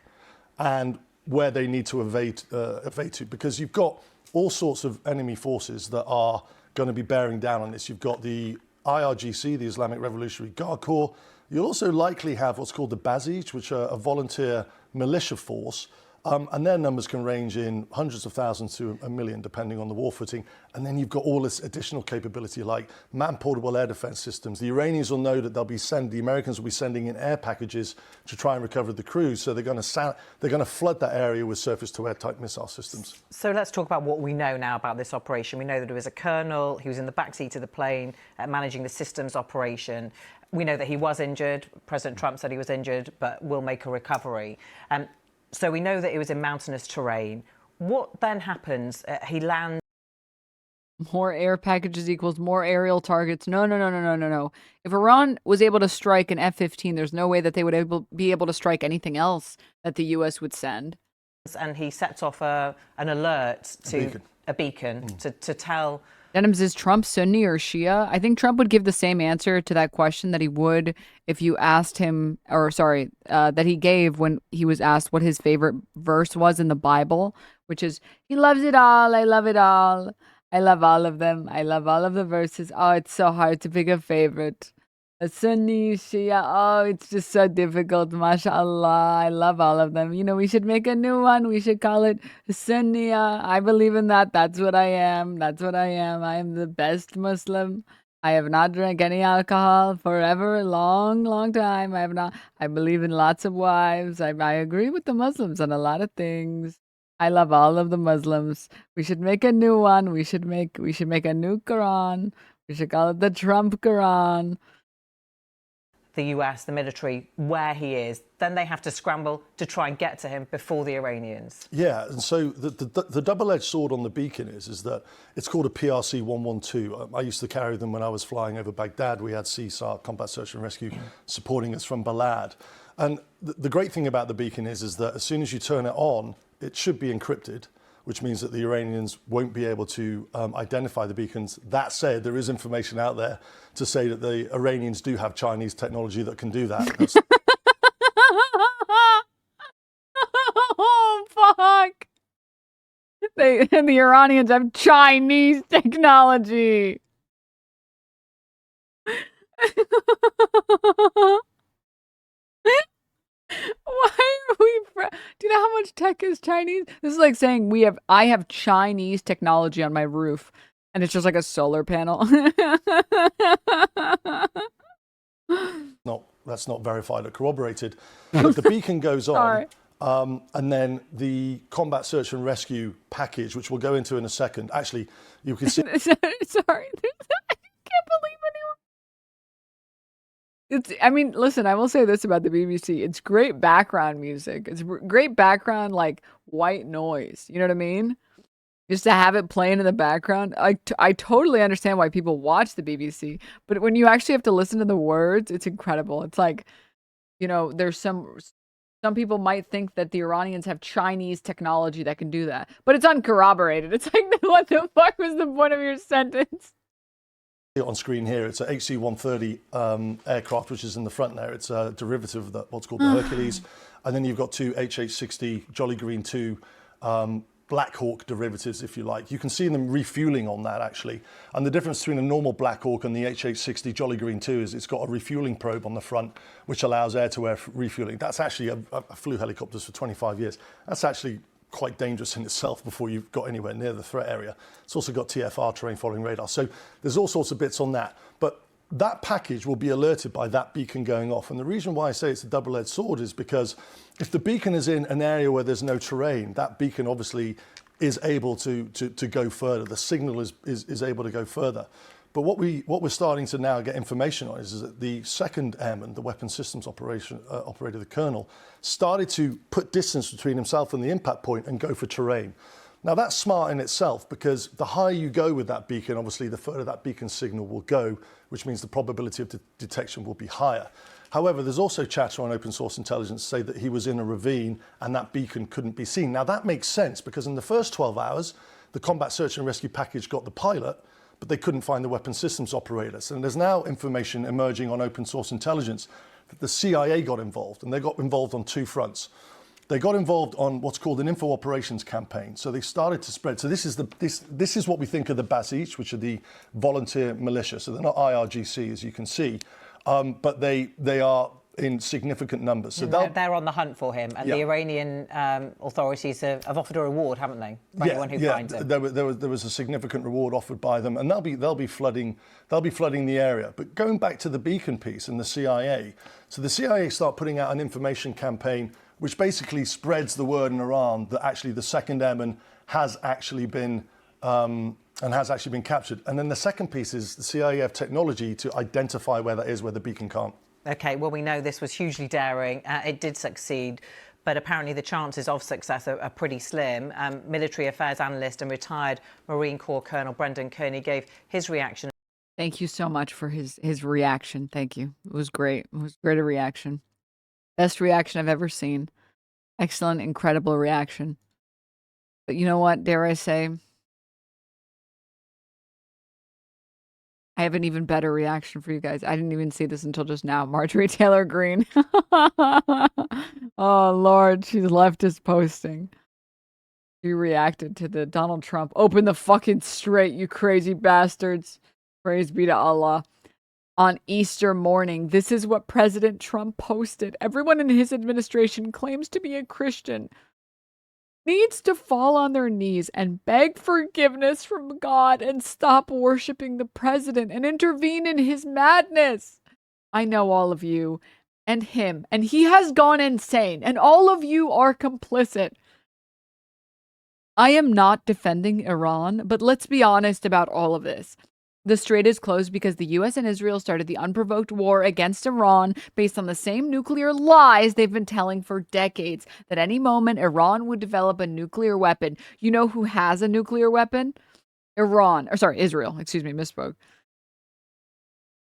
and where they need to evade to, because you've got all sorts of enemy forces that are going to be bearing down on this. You've got the IRGC, the Islamic Revolutionary Guard Corps. You'll also likely have what's called the Basij, which are a volunteer militia force. And their numbers can range in hundreds of thousands to a million, depending on the war footing. And then you've got all this additional capability, like man-portable air defense systems. The Iranians will know that the Americans will be sending in air packages to try and recover the crews. So they're going to flood that area with surface-to-air type missile systems. So let's talk about what we know now about this operation. We know that there was a colonel. He was in the backseat of the plane, managing the systems operation. We know that he was injured. President Trump said he was injured, but will make a recovery. So we know that it was in mountainous terrain. What then happens? He lands. More air packages equals more aerial targets. No, no, no, no, no, no, no. If Iran was able to strike an F-15, there's no way that they would be able to strike anything else that the U.S. would send. And he sets off an alert to a beacon to tell. Denims, is Trump Sunni or Shia? I think Trump would give the same answer to that question that he would if you asked him, or sorry, that he gave when he was asked what his favorite verse was in the Bible, which is, he loves it all, I love it all. I love all of them. I love all of the verses. Oh, it's so hard to pick a favorite. A Sunni, Shia, oh, it's just so difficult. MashaAllah, I love all of them. You know, we should make a new one. We should call it Sunniya. I believe in that. That's what I am. That's what I am. I am the best Muslim. I have not drank any alcohol forever, a long, long time. I have not. I believe in lots of wives. I agree with the Muslims on a lot of things. I love all of the Muslims. We should make a new one. We should make a new Quran. We should call it the Trump Quran. The US, the military, where he is, then they have to scramble to try and get to him before the Iranians. Yeah, and so the double-edged sword on the beacon is that it's called a PRC-112. I used to carry them when I was flying over Baghdad. We had CSAR, Combat Search and Rescue, supporting us from Balad. And the great thing about the beacon is that as soon as you turn it on, it should be encrypted, which means that the Iranians won't be able to identify the beacons. That said, there is information out there to say that the Iranians do have Chinese technology that can do that. Oh, fuck. And the Iranians have Chinese technology. Why are we? Do you know how much tech is Chinese? This is like saying I have Chinese technology on my roof, and it's just like a solar panel. No, that's not verified or corroborated. But the beacon goes on, and then the combat search and rescue package, which we'll go into in a second. Actually, you can see. Sorry, I can't believe I mean, listen, I will say this about the BBC. It's great background music. It's great background, like, white noise. You know what I mean? Just to have it playing in the background. I totally understand why people watch the BBC. But when you actually have to listen to the words, it's incredible. It's like, you know, there's some people might think that the Iranians have Chinese technology that can do that. But it's uncorroborated. It's like, what the fuck was the point of your sentence? On screen here, it's a HC-130 aircraft, which is in the front there. It's a derivative of what's called the Hercules. And then you've got two HH-60 Jolly Green 2 Black Hawk derivatives, if you like. You can see them refueling on that, actually. And the difference between a normal Black Hawk and the HH-60 Jolly Green 2 is it's got a refueling probe on the front, which allows air-to-air refueling. That's actually, I flew helicopters for 25 years. That's actually quite dangerous in itself before you've got anywhere near the threat area. It's also got TFR, terrain following radar. So there's all sorts of bits on that. But that package will be alerted by that beacon going off. And the reason why I say it's a double-edged sword is because if the beacon is in an area where there's no terrain, that beacon obviously is able to go further. The signal is able to go further. But what we're starting to now get information on is that the second airman, the weapons systems operator, the colonel, started to put distance between himself and the impact point and go for terrain. Now that's smart in itself because the higher you go with that beacon, obviously the further that beacon signal will go, which means the probability of detection will be higher. However, there's also chatter on open source intelligence to say that he was in a ravine and that beacon couldn't be seen. Now that makes sense because in the first 12 hours, the combat search and rescue package got the pilot, but they couldn't find the weapons systems operators. And there's now information emerging on open source intelligence that the CIA got involved, and they got involved on two fronts. They got involved on what's called an info operations campaign. So they started to spread. So this is what we think of the Basij, which are the volunteer militia. So they're not IRGC, as you can see, but they are in significant numbers. So they're on the hunt for him, and the Iranian authorities have offered a reward, haven't they, for anyone who finds him? There was a significant reward offered by them, and they'll be flooding the area. But going back to the beacon piece and the CIA, so the CIA start putting out an information campaign which basically spreads the word in Iran that actually the second airman has actually been captured. And then the second piece is the CIA have technology to identify where that is, where the beacon can't. Okay, well, we know this was hugely daring. It did succeed. But apparently the chances of success are pretty slim. Military affairs analyst and retired Marine Corps Colonel Brendan Kearney gave his reaction. Thank you so much for his reaction. Thank you. It was great. It was great a reaction. Best reaction I've ever seen. Excellent, incredible reaction. But you know what, dare I say? I have an even better reaction for you guys. I didn't even see this until just now. Marjorie Taylor Greene. Oh, Lord. She's leftist posting. She reacted to the Donald Trump. Open the fucking straight, you crazy bastards. Praise be to Allah. On Easter morning, this is what President Trump posted. Everyone in his administration claims to be a Christian. Needs to fall on their knees and beg forgiveness from God and stop worshiping the president and intervene in his madness. I know all of you and him, and he has gone insane, and all of you are complicit. I am not defending Iran, but let's be honest about all of this. The strait is closed because the US and Israel started the unprovoked war against Iran based on the same nuclear lies they've been telling for decades, that any moment Iran would develop a nuclear weapon. You know who has a nuclear weapon? Israel. Excuse me, misspoke.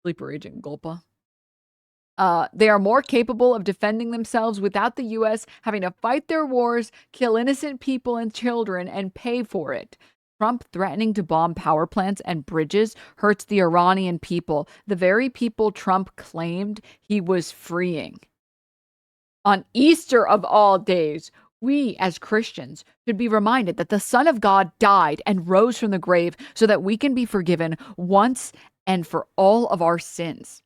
Sleeper agent GULPA. They are more capable of defending themselves without the US having to fight their wars, kill innocent people and children, and pay for it. Trump threatening to bomb power plants and bridges hurts the Iranian people, the very people Trump claimed he was freeing. On Easter of all days, we as Christians should be reminded that the Son of God died and rose from the grave so that we can be forgiven once and for all of our sins.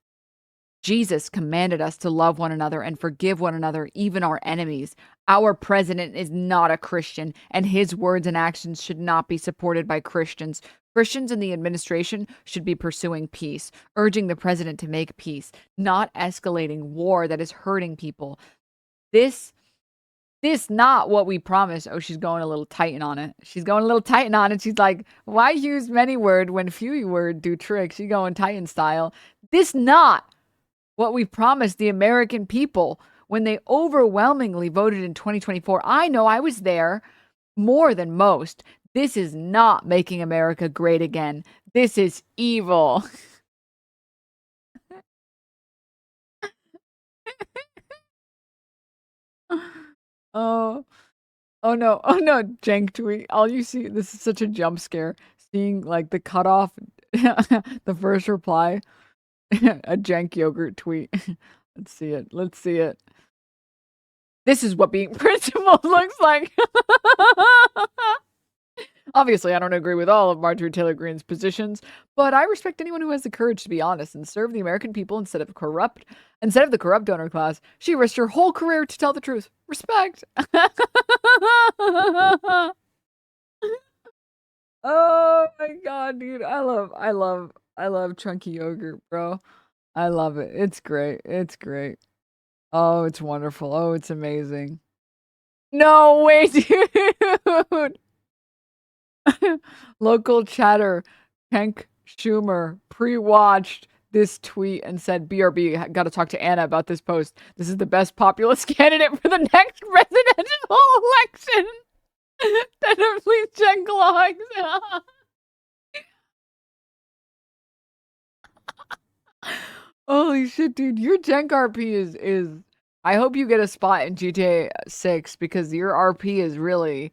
Jesus commanded us to love one another and forgive one another, even our enemies. Our president is not a Christian, and his words and actions should not be supported by Christians. Christians in the administration should be pursuing peace, urging the president to make peace, not escalating war that is hurting people. This not what we promised. Oh, she's going a little tighten on it. She's going a little tighten on it. She's like, why use many word when few word do tricks? She going tighten style. This not what we promised the American people when they overwhelmingly voted in 2024. I know I was there more than most. This is not making America great again. This is evil. Oh no. Cenk tweet. All you see, this is such a jump scare. Seeing like the cutoff, the first reply. A Cenk yogurt tweet. Let's see it. This is what being principled looks like. Obviously, I don't agree with all of Marjorie Taylor Greene's positions, but I respect anyone who has the courage to be honest and serve the American people instead of the corrupt donor class. She risked her whole career to tell the truth. Respect. Oh my god, dude. I love chunky yogurt, bro. I love it. It's great. Oh, it's wonderful. Oh, it's amazing. No way, dude. Local chatter. Cenk Schumer pre-watched this tweet and said, BRB, got to talk to Anna about this post. This is the best populist candidate for the next presidential election. Tentatively Cenk logs. Holy shit, dude. Your Cenk RP is I hope you get a spot in GTA 6 because your RP is really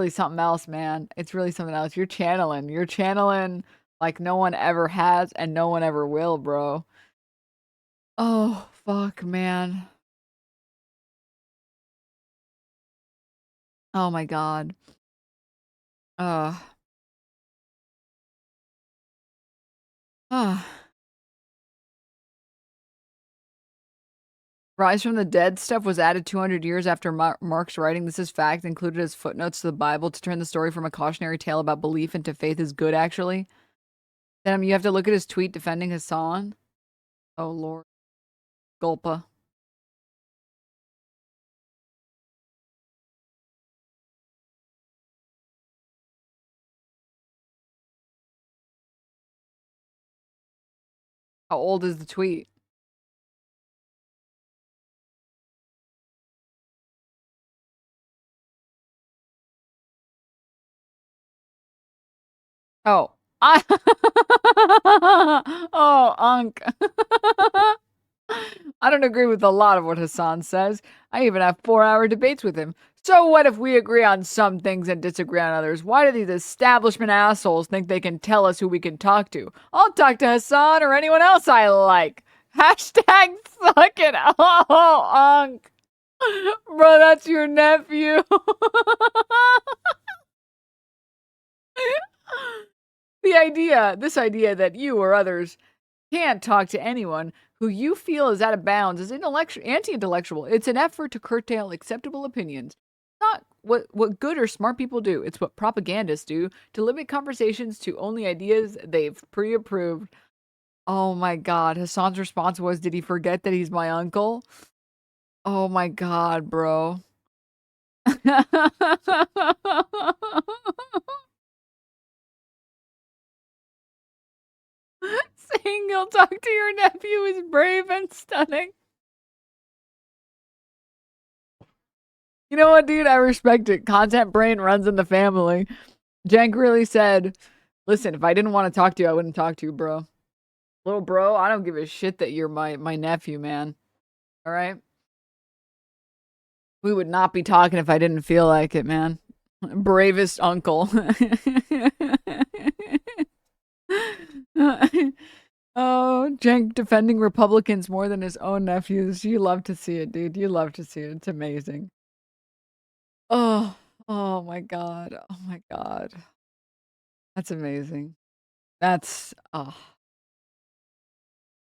something else, man. It's really something else. You're channeling like no one ever has and no one ever will, bro. Oh, fuck, man. Oh my god. Rise from the Dead stuff was added 200 years after Mark's writing. This is fact, included as footnotes to the Bible to turn the story from a cautionary tale about belief into faith is good, actually. Then you have to look at his tweet defending Hasan. Oh, Lord. GULPA. How old is the tweet? Oh. Oh, Unc. I don't agree with a lot of what Hasan says. I even have 4-hour debates with him. So what if we agree on some things and disagree on others? Why do these establishment assholes think they can tell us who we can talk to? I'll talk to Hasan or anyone else I like. Hashtag suck it. Oh, Unc. Bro, that's your nephew. This idea that you or others can't talk to anyone who you feel is out of bounds is anti-intellectual. It's an effort to curtail acceptable opinions. Not what good or smart people do. It's what propagandists do to limit conversations to only ideas they've pre-approved. Oh my God. Hasan's response was, did he forget that he's my uncle? Oh my God, bro. Saying you'll talk to your nephew is brave and stunning. You know what, dude? I respect it. Content brain runs in the family. Cenk really said, listen, if I didn't want to talk to you, I wouldn't talk to you, bro. Little bro, I don't give a shit that you're my nephew, man. All right? We would not be talking if I didn't feel like it, man. Bravest uncle. Oh, Cenk defending Republicans more than his own nephews. You love to see it, dude. You love to see it. It's amazing. Oh, oh my God. Oh my God. That's amazing. That's,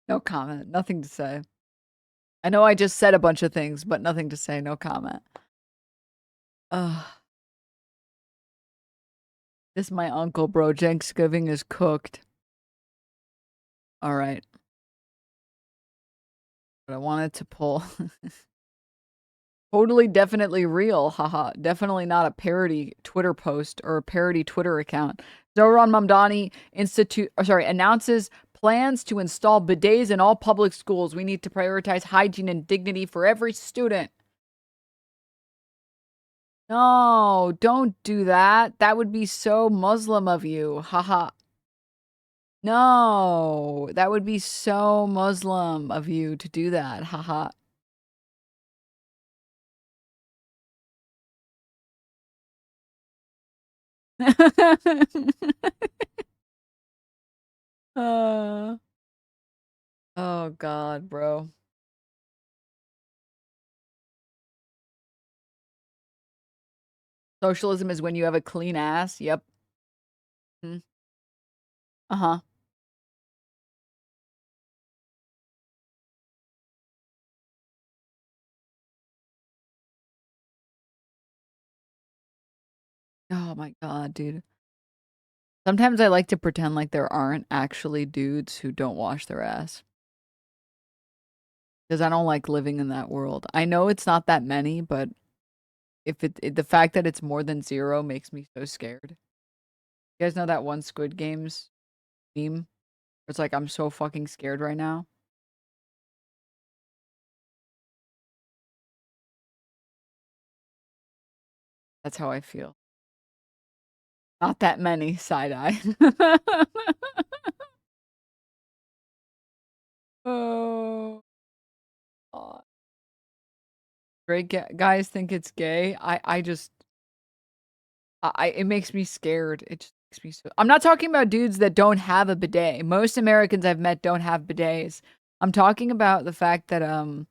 no comment. Nothing to say. I know I just said a bunch of things, but nothing to say. No comment. This is my uncle, bro. Thanksgiving is cooked. All right. But I wanted to pull. Totally, definitely real. Haha. Definitely not a parody Twitter post or a parody Twitter account. Zohran Mamdani announces plans to install bidets in all public schools. We need to prioritize hygiene and dignity for every student. No, don't do that. That would be so Muslim of you. Haha. No, that would be so Muslim of you to do that. Haha. Oh God, bro. Socialism is when you have a clean ass. Yep. Uh-huh. Oh my God, dude. Sometimes I like to pretend like there aren't actually dudes who don't wash their ass. Because I don't like living in that world. I know it's not that many, but if the fact that it's more than 0 makes me so scared. You guys know that one Squid Games meme? It's like, I'm so fucking scared right now. That's how I feel. Not that many, side-eye. Oh. God. Great guys think it's gay. It makes me scared. It just makes me so. I'm not talking about dudes that don't have a bidet. Most Americans I've met don't have bidets. I'm talking about the fact that and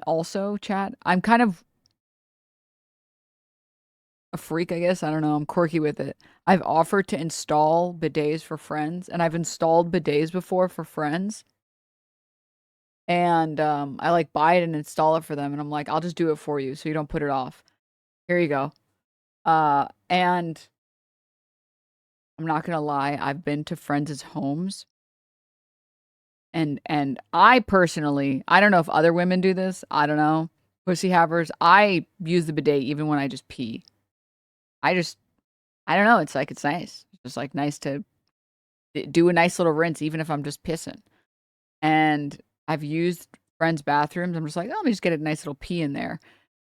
also, chat, I'm kind of a freak, I guess. I don't know. I'm quirky with it. I've offered to install bidets for friends, and I've installed bidets before for friends. And I like buy it and install it for them, and I'm like, I'll just do it for you so you don't put it off. Here you go. And I'm not gonna lie, I've been to friends' homes. And I personally, I don't know if other women do this. I don't know. Pussy havers, I use the bidet even when I just pee. I don't know. It's like, it's nice. It's just like nice to do a nice little rinse, even if I'm just pissing. And I've used friends' bathrooms. I'm just like, oh, let me just get a nice little pee in there.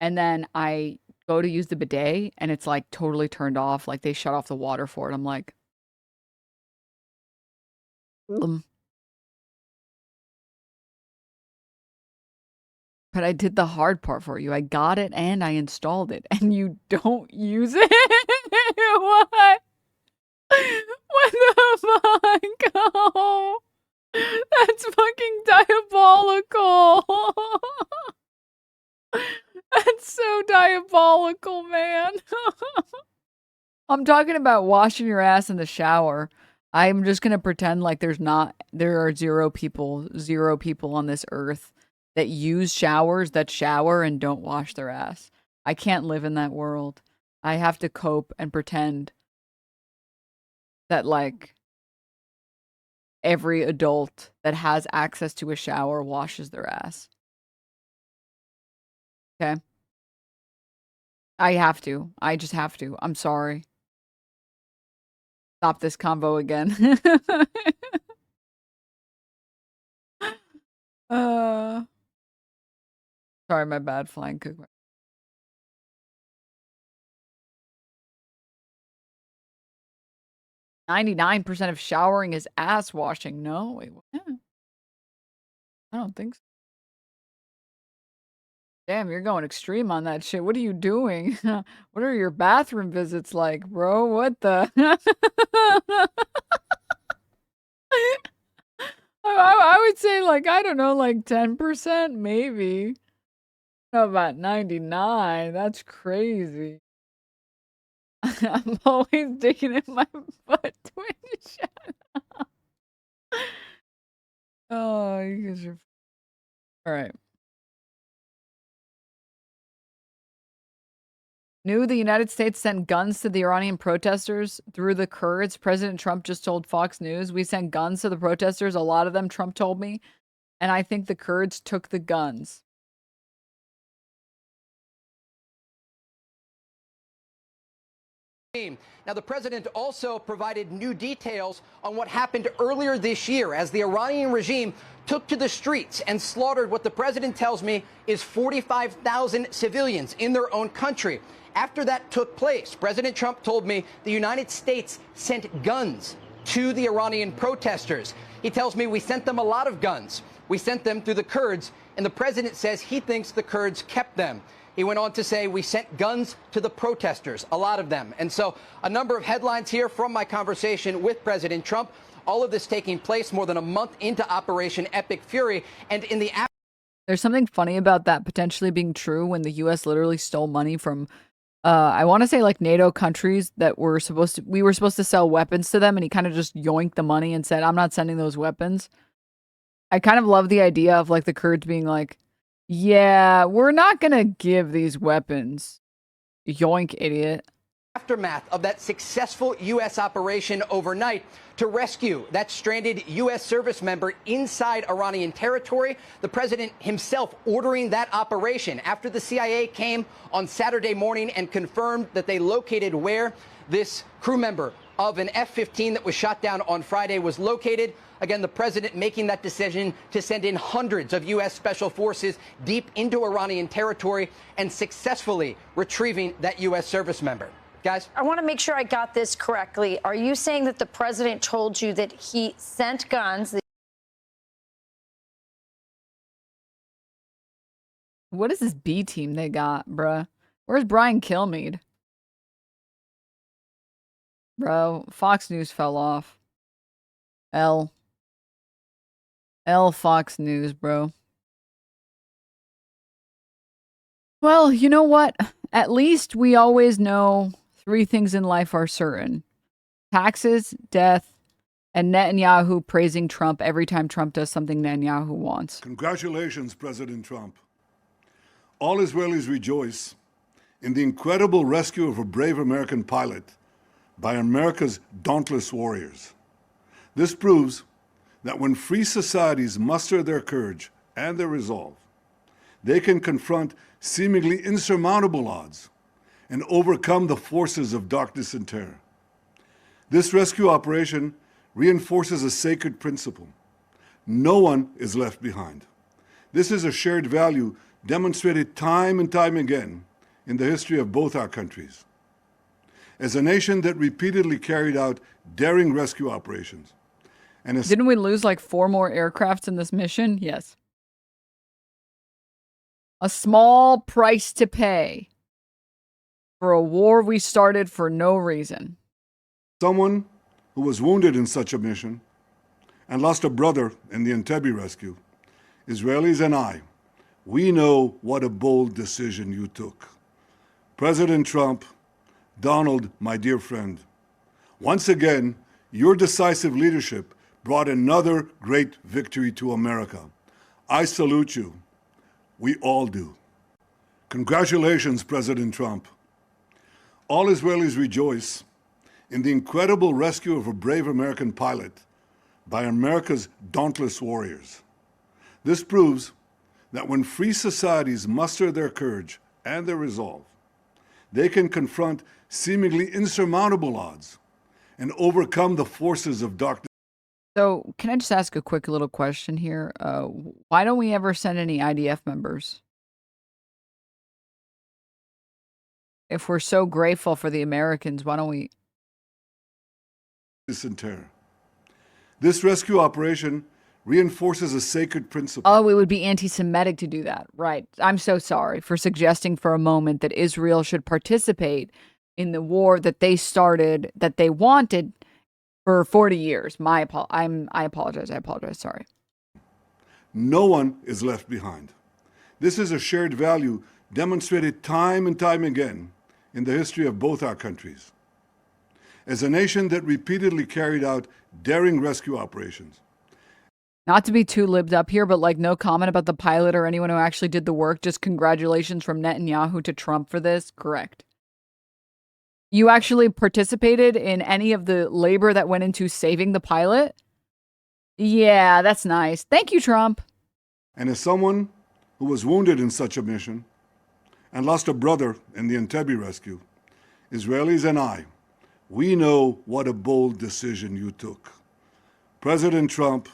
And then I go to use the bidet and it's like totally turned off. Like they shut off the water for it. I'm like, but I did the hard part for you. I got it and I installed it and you don't use it? What? What the fuck? Oh, that's fucking diabolical. That's so diabolical, man. I'm talking about washing your ass in the shower. I'm just going to pretend like there are zero people on this earth that use showers, that shower and don't wash their ass. I can't live in that world. I have to cope and pretend that like every adult that has access to a shower washes their ass. Okay? I have to. I just have to. I'm sorry. Stop this convo again. Sorry, my bad, flying cook. 99% of showering is ass washing. No, wait, what? I don't think so. Damn, you're going extreme on that shit. What are you doing? What are your bathroom visits like, bro? What the? I would say like, I don't know, like 10% maybe. How about 99? That's crazy. I'm always digging in my butt twitch. Oh, you guys are... All right. Knew the United States sent guns to the Iranian protesters through the Kurds. President Trump just told Fox News, we sent guns to the protesters. A lot of them, Trump told me. And I think the Kurds took the guns. Now, the president also provided new details on what happened earlier this year as the Iranian regime took to the streets and slaughtered what the president tells me is 45,000 civilians in their own country. After that took place, President Trump told me the United States sent guns to the Iranian protesters. He tells me we sent them a lot of guns. We sent them through the Kurds, and the president says he thinks the Kurds kept them. He went on to say, we sent guns to the protesters, a lot of them. And so a number of headlines here from my conversation with President Trump, all of this taking place more than a month into Operation Epic Fury. And in the... There's something funny about that potentially being true when the U.S. literally stole money from, I want to say like NATO countries that we were supposed to sell weapons to them. And he kind of just yoinked the money and said, I'm not sending those weapons. I kind of love the idea of like the Kurds being like, yeah, we're not going to give these weapons. Yoink, idiot. Aftermath of that successful U.S. operation overnight to rescue that stranded U.S. service member inside Iranian territory. The president himself ordering that operation after the CIA came on Saturday morning and confirmed that they located where this crew member of an F-15 that was shot down on Friday was located. Again, the president making that decision to send in hundreds of U.S. special forces deep into Iranian territory and successfully retrieving that U.S. service member. Guys? I want to make sure I got this correctly. Are you saying that the president told you that he sent guns? What is this B team they got, bruh? Where's Brian Kilmeade? Bro, Fox News fell off. L Fox News, bro. Well, you know what? At least we always know 3 things in life are certain. Taxes, death, and Netanyahu praising Trump every time Trump does something Netanyahu wants. Congratulations, President Trump. All Israelis rejoice in the incredible rescue of a brave American pilot by America's dauntless warriors. This proves that when free societies muster their courage and their resolve, they can confront seemingly insurmountable odds and overcome the forces of darkness and terror. This rescue operation reinforces a sacred principle. No one is left behind. This is a shared value demonstrated time and time again in the history of both our countries. As a nation that repeatedly carried out daring rescue operations, and as Didn't we lose like 4 more aircrafts in this mission? Yes. A small price to pay for a war we started for no reason. someone who was wounded in such a mission and lost a brother in the Entebbe rescue, Israelis and I, we know what a bold decision you took. President Trump, Donald, my dear friend, once again, your decisive leadership brought another great victory to America. I salute you. We all do. Congratulations, President Trump. All Israelis rejoice in the incredible rescue of a brave American pilot by America's dauntless warriors. This proves that when free societies muster their courage and their resolve, they can confront seemingly insurmountable odds and overcome the forces of darkness. So, can I just ask a quick little question here? Why don't we ever send any IDF members? If we're so grateful for the Americans, why don't we? And terror. This rescue operation reinforces a sacred principle. Oh, it would be anti-Semitic to do that. Right. I'm so sorry for suggesting for a moment that Israel should participate in the war that they started, that they wanted for 40 years. I apologize. Sorry. No one is left behind. This is a shared value demonstrated time and time again in the history of both our countries. As a nation that repeatedly carried out daring rescue operations. Not to be too libbed up here, but like no comment about the pilot or anyone who actually did the work. Just congratulations from Netanyahu to Trump for this. Correct. You actually participated in any of the labor that went into saving the pilot? Yeah, that's nice. Thank you, Trump. And as someone who was wounded in such a mission and lost a brother in the Entebbe rescue, Israelis and I, we know what a bold decision you took. President Trump,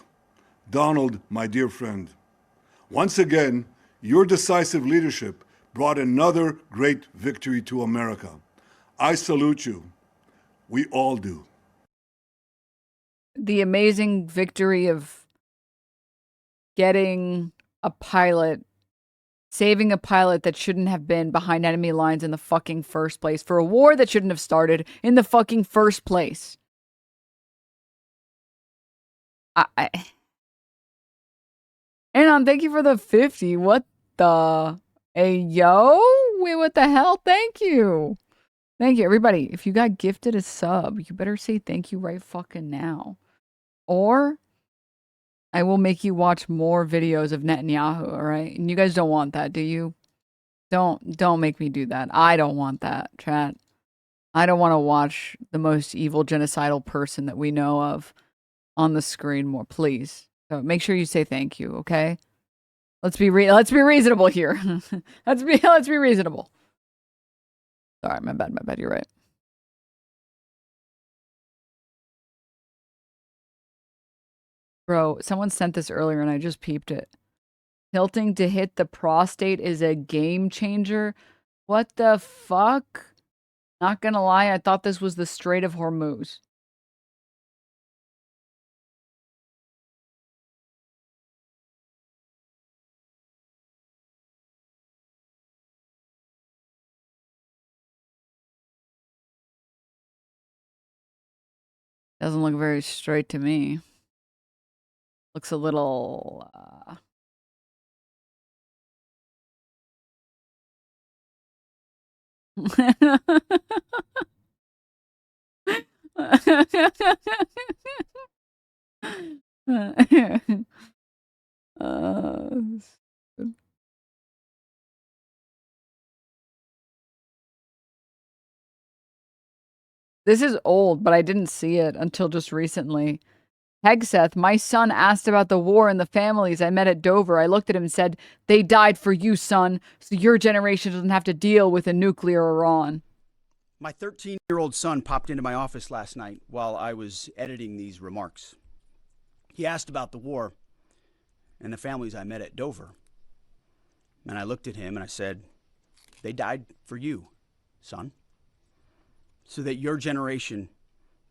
Donald, my dear friend, once again, your decisive leadership brought another great victory to America. I salute you. We all do. The amazing victory of getting a pilot, saving a pilot that shouldn't have been behind enemy lines in the fucking first place for a war that shouldn't have started in the fucking first place. Anon, thank you for the 50. What the? Hey, yo? Wait, what the hell? Thank you. Thank you, everybody. If you got gifted a sub, you better say thank you right fucking now. Or I will make you watch more videos of Netanyahu, all right? And you guys don't want that, do you? Don't make me do that. I don't want that, chat. I don't want to watch the most evil genocidal person that we know of on the screen more, please. So make sure you say thank you, okay? Let's be reasonable here. let's be reasonable. Sorry, my bad, you're right. Bro, someone sent this earlier and I just peeped it. Tilting to hit the prostate is a game changer. What the fuck? Not gonna lie, I thought this was the Strait of Hormuz. Doesn't look very straight to me. Looks a little... This is old, but I didn't see it until just recently. Hegseth, my son asked about the war and the families I met at Dover. I looked at him and said, they died for you, son, so your generation doesn't have to deal with a nuclear Iran. My 13-year-old son popped into my office last night while I was editing these remarks. He asked about the war and the families I met at Dover. And I looked at him and I said, They died for you, son, so that your generation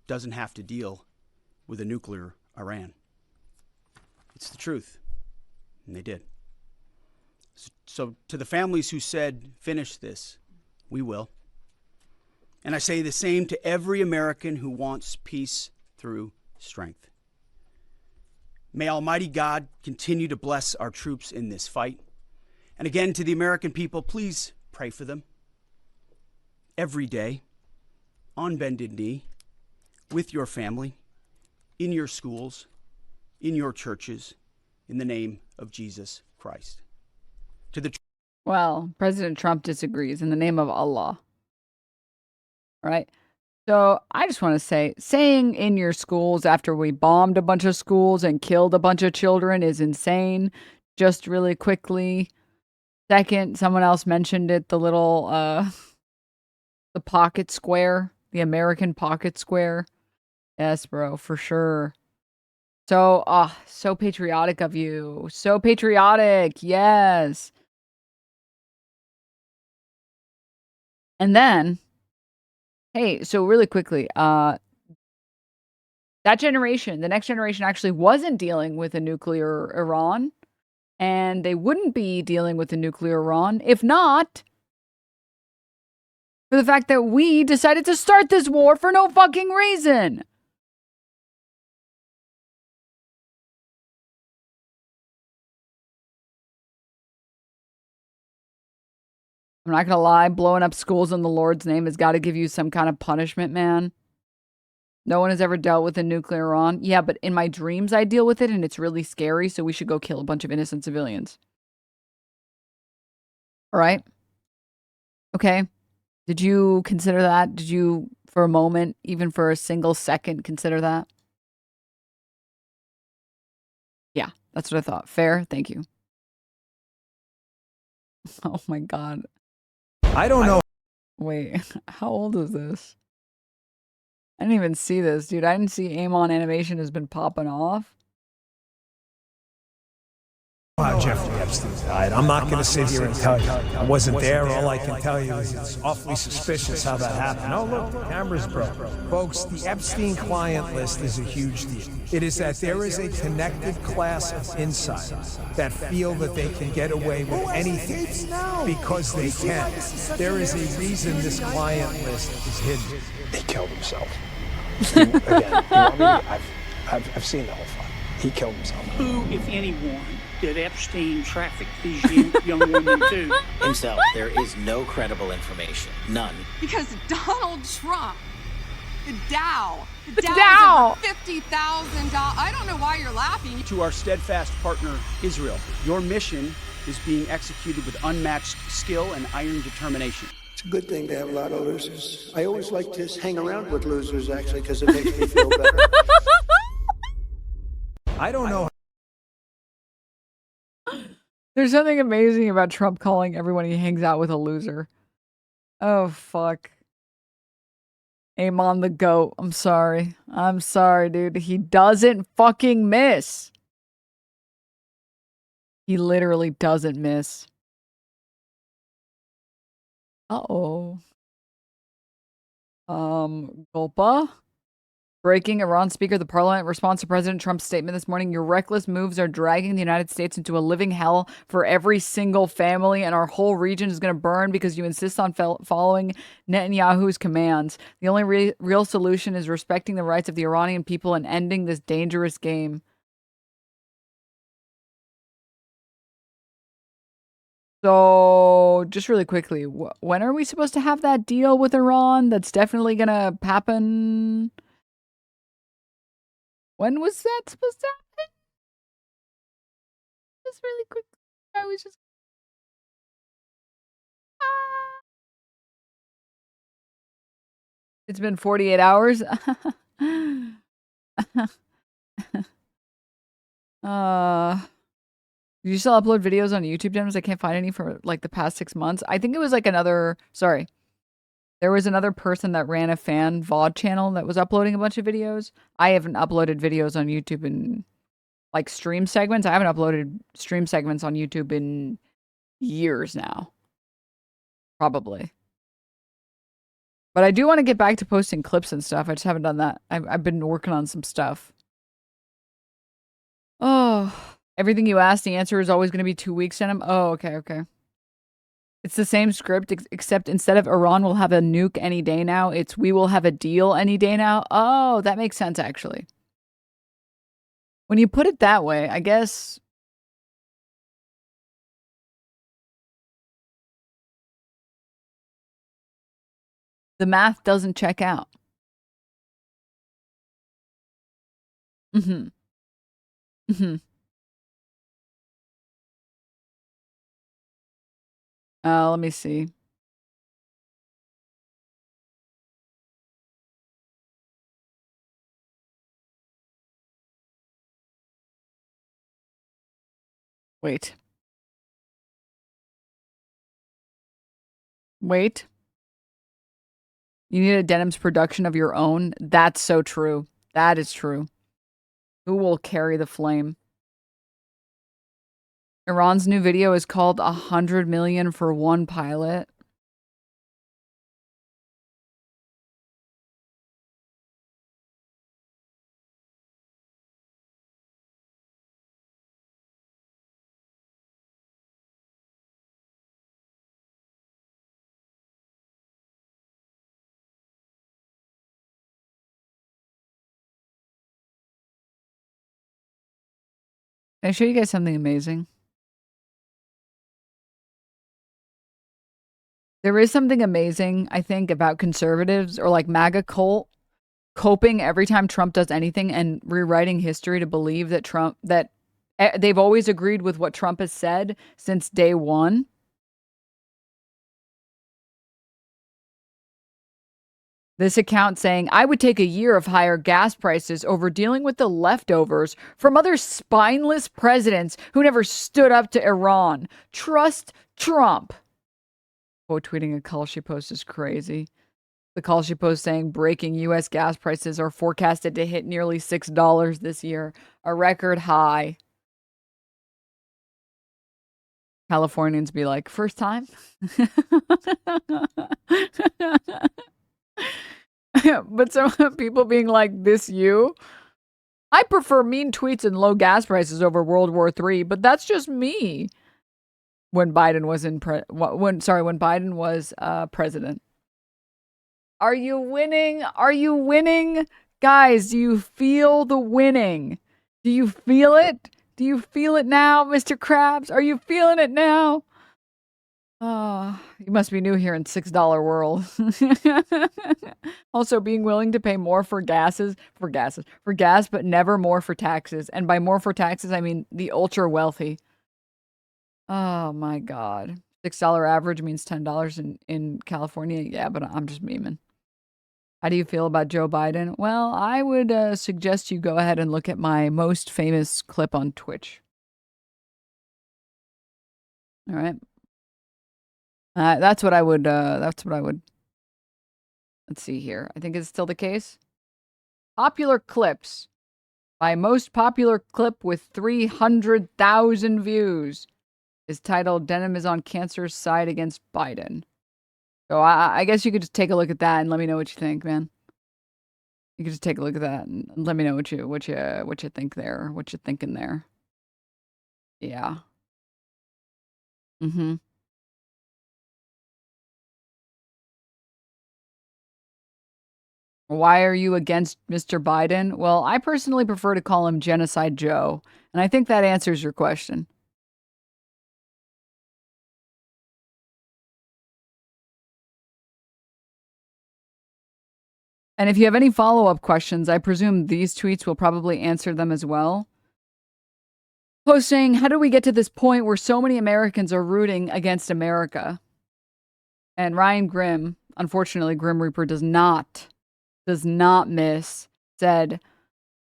doesn't have to deal with a nuclear Iran. It's the truth, and they did. So to the families who said, finish this, we will. And I say the same to every American who wants peace through strength. May Almighty God continue to bless our troops in this fight. And again, to the American people, please pray for them every day, on bended knee, with your family, in your schools, in your churches, in the name of Jesus Christ. To the Well, President Trump disagrees in the name of Allah. All right. So I just want to say, saying in your schools after we bombed a bunch of schools and killed a bunch of children is insane. Just really quickly. Second, someone else mentioned it, the little, the pocket square, the American pocket square. Yes, bro, for sure. So, so patriotic of you. So patriotic. Yes. And then, hey, so really quickly, that generation, the next generation actually wasn't dealing with a nuclear Iran, and they wouldn't be dealing with a nuclear Iran if not for the fact that we decided to start this war for no fucking reason. I'm not gonna lie, blowing up schools in the Lord's name has got to give you some kind of punishment, man. No one has ever dealt with a nuclear Iran. Yeah, but in my dreams I deal with it and it's really scary, so we should go kill a bunch of innocent civilians. All right? Okay. Did you consider that? Did you, for a moment, even for a single second, consider that? Yeah, that's what I thought. Fair? Thank you. Oh my God. I don't know. Wait, how old is this? I didn't even see this, dude. I didn't see Amon animation has been popping off. How Jeffrey Epstein died. I'm not going to sit here and tell you. I wasn't there. All I can tell you is it's awfully suspicious how that happened. Oh, look, the camera's broke. Folks, the Epstein client list is a huge deal. It is that there is a connected class of insiders that feel that they can get away with anything because they can. There is a reason this client list is hidden. He killed himself. Again, I've seen the whole fight. He killed himself. Who, if anyone, did Epstein traffic these young women to? Himself. There is no credible information. None. Because Donald Trump, the Dow Dow. is over $50,000. I don't know why you're laughing. To our steadfast partner, Israel, your mission is being executed with unmatched skill and iron determination. It's a good thing to have a lot of losers. I always like to hang around with losers, actually, because it makes me feel better. I don't know. There's something amazing about Trump calling everyone he hangs out with a loser. Oh, fuck. Amon the GOAT. I'm sorry. I'm sorry, dude. He doesn't fucking miss. He literally doesn't miss. Uh-oh. GULPA? Breaking. Iran Speaker of the Parliament responds to President Trump's statement this morning. Your reckless moves are dragging the United States into a living hell for every single family, and our whole region is going to burn because you insist on following Netanyahu's commands. The only real solution is respecting the rights of the Iranian people and ending this dangerous game. So, just really quickly, when are we supposed to have that deal with Iran? That's definitely going to happen. When was that supposed to happen? Just really quick. I was just. It's been 48 hours. Do you still upload videos on YouTube, Gems? I can't find any for like the past 6 months. I think it was like another. Sorry. There was another person that ran a fan VOD channel that was uploading a bunch of videos. I haven't uploaded videos on YouTube in like stream segments. I haven't uploaded stream segments on YouTube in years now. Probably. But I do want to get back to posting clips and stuff. I just haven't done that. I've been working on some stuff. Oh, everything you asked, the answer is always going to be 2 weeks in them. Oh, okay, okay. It's the same script, except instead of Iran will have a nuke any day now, it's we will have a deal any day now. Oh, that makes sense, actually. When you put it that way, I guess... the math doesn't check out. Mm-hmm. Mm-hmm. Let me see. Wait. Wait. You need a Denims production of your own? That's so true. That is true. Who will carry the flame? Iran's new video is called 100 million for one pilot. Can I show you guys something amazing? There is something amazing, I think, about conservatives or like MAGA cult coping every time Trump does anything and rewriting history to believe that they've always agreed with what Trump has said since day one. This account saying, I would take a year of higher gas prices over dealing with the leftovers from other spineless presidents who never stood up to Iran. Trust Trump. Quote tweeting a call she post is crazy. The call she post saying breaking U.S. gas prices are forecasted to hit nearly $6 this year, a record high. Californians be like, first time? But some people being like, this you? I prefer mean tweets and low gas prices over World War III, but that's just me. When Biden was when Biden was president. Are you winning? Are you winning? Guys, do you feel the winning? Do you feel it? Do you feel it now, Mr. Krabs? Are you feeling it now? Oh, you must be new here in $6 world. Also, being willing to pay more for gas, but never more for taxes. And by more for taxes, I mean the ultra wealthy. Oh my God. $6 average means $10 in California. Yeah, but I'm just memeing. How do you feel about Joe Biden? Well, I would suggest you go ahead and look at my most famous clip on Twitch. All right. That's what I would, let's see here. I think it's still the case. Popular clips. My most popular clip with 300,000 views is titled Denim is on cancer's side against Biden. So I guess you could just take a look at that and let me know what you think, man. You could just take a look at that and let me know what you think there, what you're thinking there. Yeah. Mm-hmm. Why are you against Mr. Biden? Well, I personally prefer to call him Genocide Joe, and I think that answers your question. And if you have any follow-up questions, I presume these tweets will probably answer them as well. Post saying, how do we get to this point where so many Americans are rooting against America? And Ryan Grimm, unfortunately, Grim Reaper does not miss, said,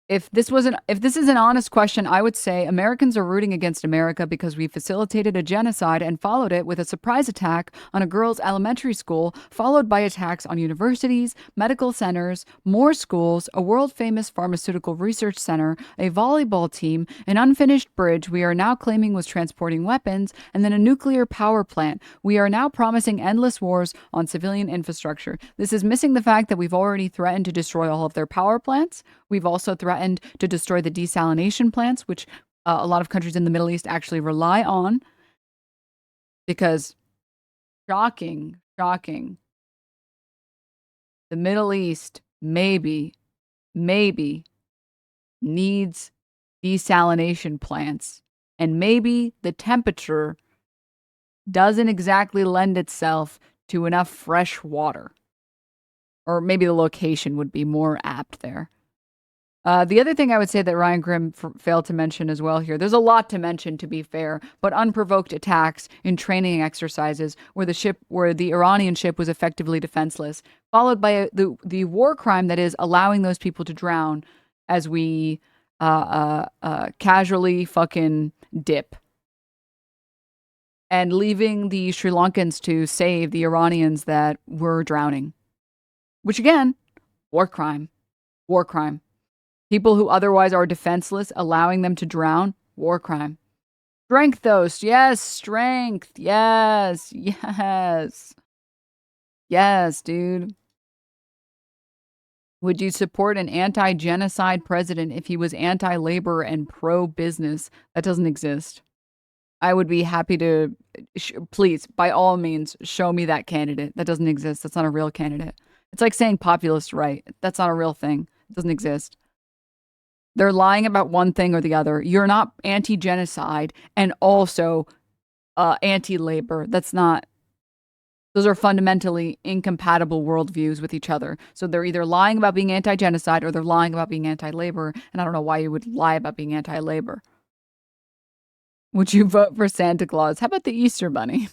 If this is an honest question, I would say Americans are rooting against America because we facilitated a genocide and followed it with a surprise attack on a girls' elementary school, followed by attacks on universities, medical centers, more schools, a world-famous pharmaceutical research center, a volleyball team, an unfinished bridge we are now claiming was transporting weapons, and then a nuclear power plant. We are now promising endless wars on civilian infrastructure. This is missing the fact that we've already threatened to destroy all of their power plants. We've also threatened to destroy the desalination plants, which a lot of countries in the Middle East actually rely on. Because, shocking, the Middle East maybe needs desalination plants. And maybe the temperature doesn't exactly lend itself to enough fresh water. Or maybe the location would be more apt there. The other thing I would say that Ryan Grimm failed to mention as well here, there's a lot to mention, to be fair, but unprovoked attacks in training exercises where the Iranian ship was effectively defenseless, followed by the war crime that is allowing those people to drown as we casually fucking dip. And leaving the Sri Lankans to save the Iranians that were drowning. Which again, war crime. War crime. People who otherwise are defenseless, allowing them to drown, war crime. Strength, though. Yes, strength. Yes. Yes, dude. Would you support an anti-genocide president if he was anti-labor and pro-business? That doesn't exist. I would be happy to, please, by all means, show me that candidate. That doesn't exist. That's not a real candidate. It's like saying populist right. That's not a real thing. It doesn't exist. They're lying about one thing or the other. You're not anti-genocide and also anti-labor. Those are fundamentally incompatible worldviews with each other. So they're either lying about being anti-genocide or they're lying about being anti-labor. And I don't know why you would lie about being anti-labor. Would you vote for Santa Claus? How about the Easter Bunny?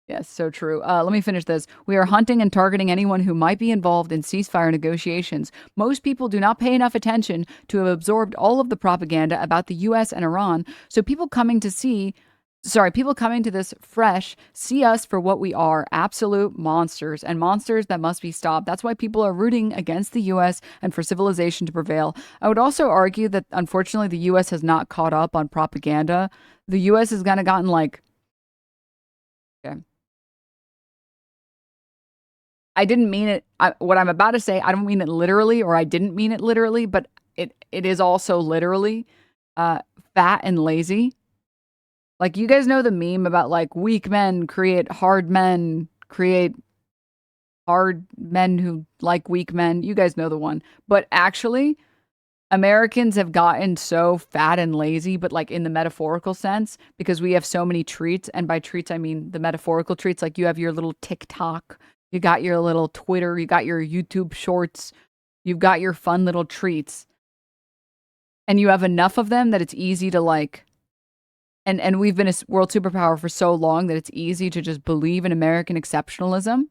Yes, so true. Let me finish this. We are hunting and targeting anyone who might be involved in ceasefire negotiations. Most people do not pay enough attention to have absorbed all of the propaganda about the U.S. and Iran. So people coming to this fresh see us for what we are, absolute monsters, and monsters that must be stopped. That's why people are rooting against the U.S. and for civilization to prevail. I would also argue that, unfortunately, the U.S. has not caught up on propaganda. The U.S. has kind of gotten like... Okay. I didn't mean it. What I'm about to say, I don't mean it literally, or I didn't mean it literally, but it is also literally fat and lazy. Like, you guys know the meme about like weak men create hard men who like weak men. You guys know the one. But actually, Americans have gotten so fat and lazy, but like in the metaphorical sense, because we have so many treats. And by treats, I mean the metaphorical treats. Like, you have your little TikTok, you got your little Twitter, you got your YouTube shorts, you've got your fun little treats. And you have enough of them that it's easy to like, and we've been a world superpower for so long that it's easy to just believe in American exceptionalism.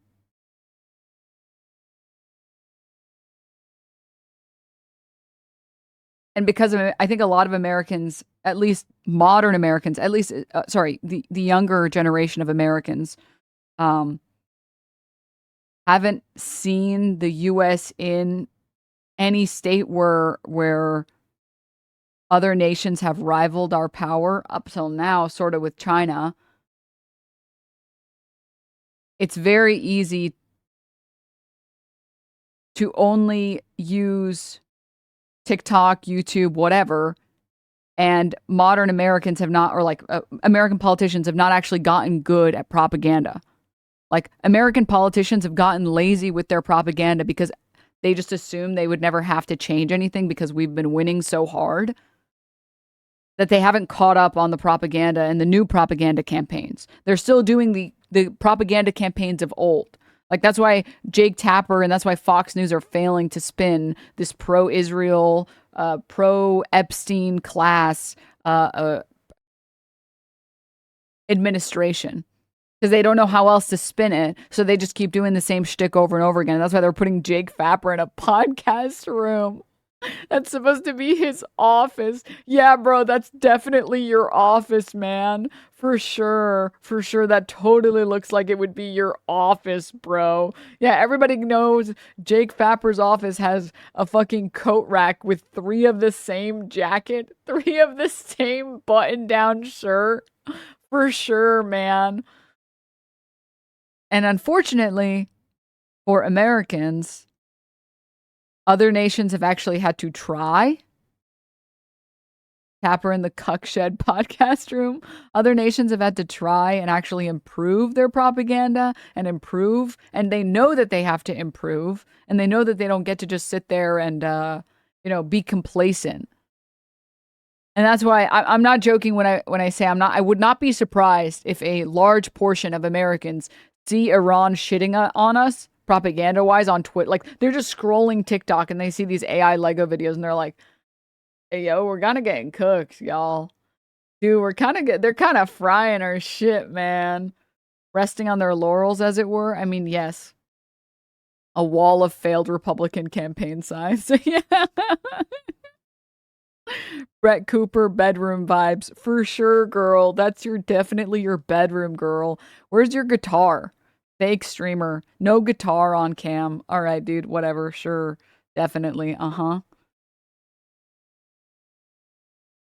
And because of it, I think a lot of Americans, at least modern Americans, at least, the younger generation of Americans, haven't seen the U.S. in any state where other nations have rivaled our power up till now, sort of with China. It's very easy to only use TikTok, YouTube, whatever, and modern Americans have not, or like American politicians have not actually gotten good at propaganda. Like, American politicians have gotten lazy with their propaganda because they just assume they would never have to change anything because we've been winning so hard that they haven't caught up on the propaganda and the new propaganda campaigns. They're still doing the propaganda campaigns of old. Like, that's why Jake Tapper and that's why Fox News are failing to spin this pro-Israel, pro-Epstein class administration. Because they don't know how else to spin it. So they just keep doing the same shtick over and over again. And that's why they're putting Jake Tapper in a podcast room. That's supposed to be his office. Yeah, bro, that's definitely your office, man. For sure. For sure. That totally looks like it would be your office, bro. Yeah, everybody knows Jake Fapper's office has a fucking coat rack with 3 of the same jacket, 3 of the same button-down shirt. For sure, man. And unfortunately, for Americans, other nations have actually had to try. Tapper in the Cuck Shed podcast room. Other nations have had to try and actually improve their propaganda and improve. And they know that they have to improve. And they know that they don't get to just sit there and, be complacent. And that's why I'm not joking when I say I would not be surprised if a large portion of Americans see Iran shitting on us propaganda-wise on Twitter. Like, they're just scrolling TikTok and they see these AI Lego videos and they're like, hey, yo, we're kind of getting cooked, y'all. Dude, they're kind of frying our shit, man. Resting on their laurels, as it were. I mean, yes. A wall of failed Republican campaign signs. Yeah. Brett Cooper, bedroom vibes. For sure, girl. That's definitely your bedroom, girl. Where's your guitar? Fake streamer. No guitar on cam. All right, dude. Whatever. Sure. Definitely. Uh-huh.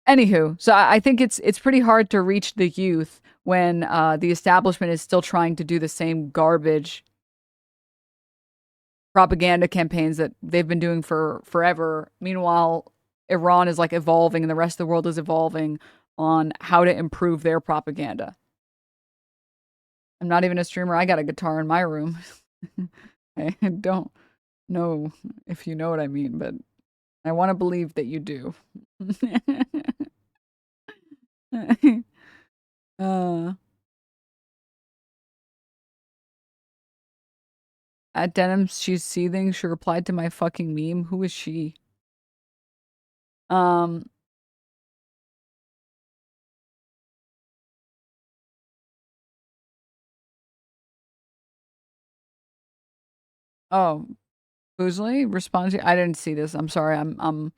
Anywho, so I think it's pretty hard to reach the youth when the establishment is still trying to do the same garbage propaganda campaigns that they've been doing for forever. Meanwhile, Iran is like evolving and the rest of the world is evolving on how to improve their propaganda. I'm not even a streamer. I got a guitar in my room. I don't know if you know what I mean, but I want to believe that you do. At Denims, she's seething. She replied to my fucking meme. Who is she? Oh, Boozley responds. I didn't see this. I'm sorry. I'm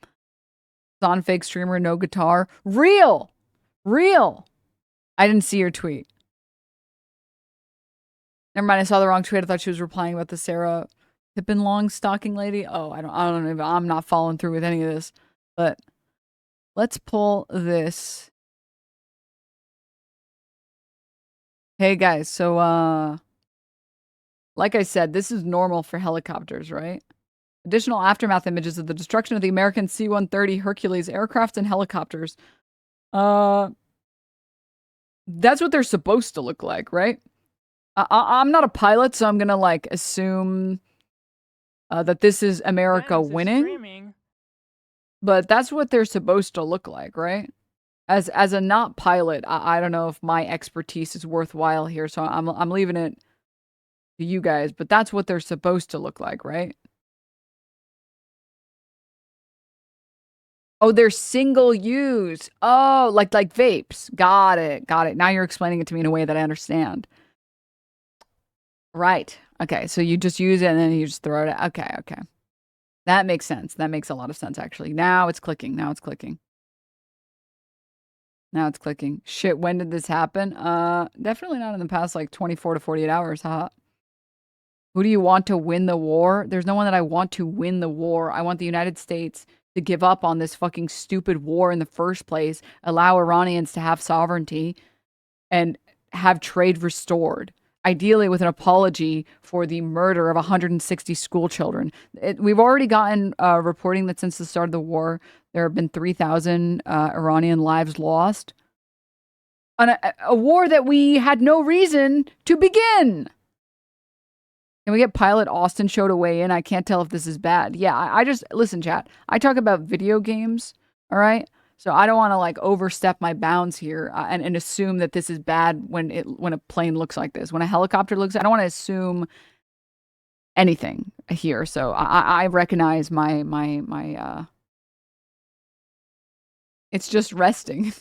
on fake streamer, no guitar. Real. I didn't see your tweet. Never mind. I saw the wrong tweet. I thought she was replying about the Sarah Pippin long stocking lady. Oh, I don't know. I'm not following through with any of this. But let's pull this. Hey guys, so like I said, this is normal for helicopters, right? Additional aftermath images of the destruction of the American C-130 Hercules aircraft and helicopters. That's what they're supposed to look like, right? I'm not a pilot, so I'm gonna like assume that this is America winning. But that's what they're supposed to look like, right? As a not pilot, I don't know if my expertise is worthwhile here, so I'm leaving it to you guys. But that's what they're supposed to look like, right? Oh, they're single use. Oh, like vapes. Got it. Now you're explaining it to me in a way that I understand. Right. Okay, so you just use it and then you just throw it out. Okay. That makes sense. That makes a lot of sense, actually. Now it's clicking. Shit, when did this happen? Definitely not in the past, like, 24 to 48 hours, huh? Who do you want to win the war? There's no one that I want to win the war. I want the United States to give up on this fucking stupid war in the first place, allow Iranians to have sovereignty, and have trade restored. Ideally with an apology for the murder of 160 school children. We've already gotten reporting that since the start of the war, there have been 3,000 Iranian lives lost. On a war that we had no reason to begin. Can we get Pilot Austin show to weigh in? I can't tell if this is bad. Yeah, I just, listen, chat. I talk about video games, all right? So I don't want to like overstep my bounds here and assume that this is bad when a plane looks like this. When a helicopter looks, I don't want to assume anything here. So I recognize my it's just resting.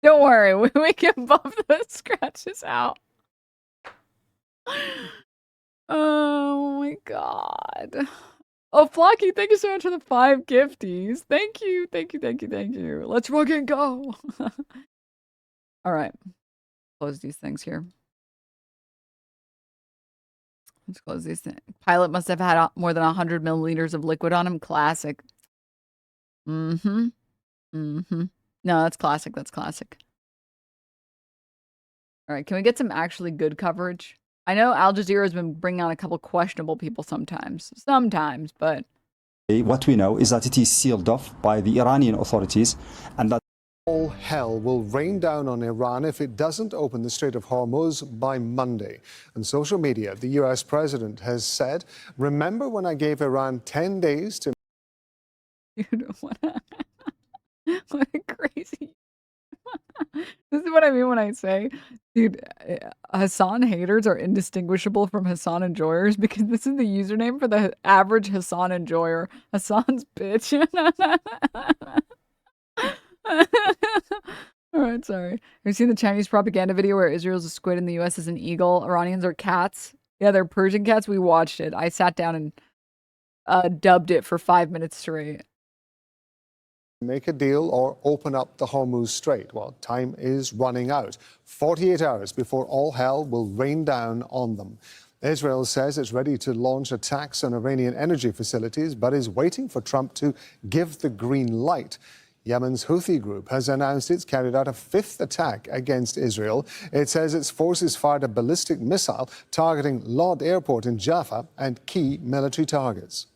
Don't worry, we can buff those scratches out. Oh my God. Oh, Flocky, thank you so much for the 5 gifties. Thank you, thank you, thank you, thank you. Let's fucking go. All right. Close these things here. Let's close these things. Pilot must have had more than 100 milliliters of liquid on him. Classic. Mm-hmm. Mm-hmm. No, that's classic. That's classic. All right. Can we get some actually good coverage? I know Al Jazeera has been bringing on a couple questionable people sometimes, but what we know is that it is sealed off by the Iranian authorities and that all hell will rain down on Iran if it doesn't open the Strait of Hormuz by Monday. On social media, the US president has said, "Remember when I gave Iran 10 days to..." Dude, what a crazy... This is what I mean when I say, dude, Hasan haters are indistinguishable from Hasan enjoyers because this is the username for the average Hasan enjoyer. Hasan's bitch. All right, sorry. Have you seen the Chinese propaganda video where Israel's a squid and the US is an eagle? Iranians are cats. Yeah, they're Persian cats. We watched it. I sat down and dubbed it for 5 minutes straight. Make a deal or open up the Hormuz Strait. Well, time is running out. 48 hours before all hell will rain down on them. Israel says it's ready to launch attacks on Iranian energy facilities, but is waiting for Trump to give the green light. Yemen's Houthi group has announced it's carried out a 5th attack against Israel. It says its forces fired a ballistic missile targeting Lod Airport in Jaffa and key military targets.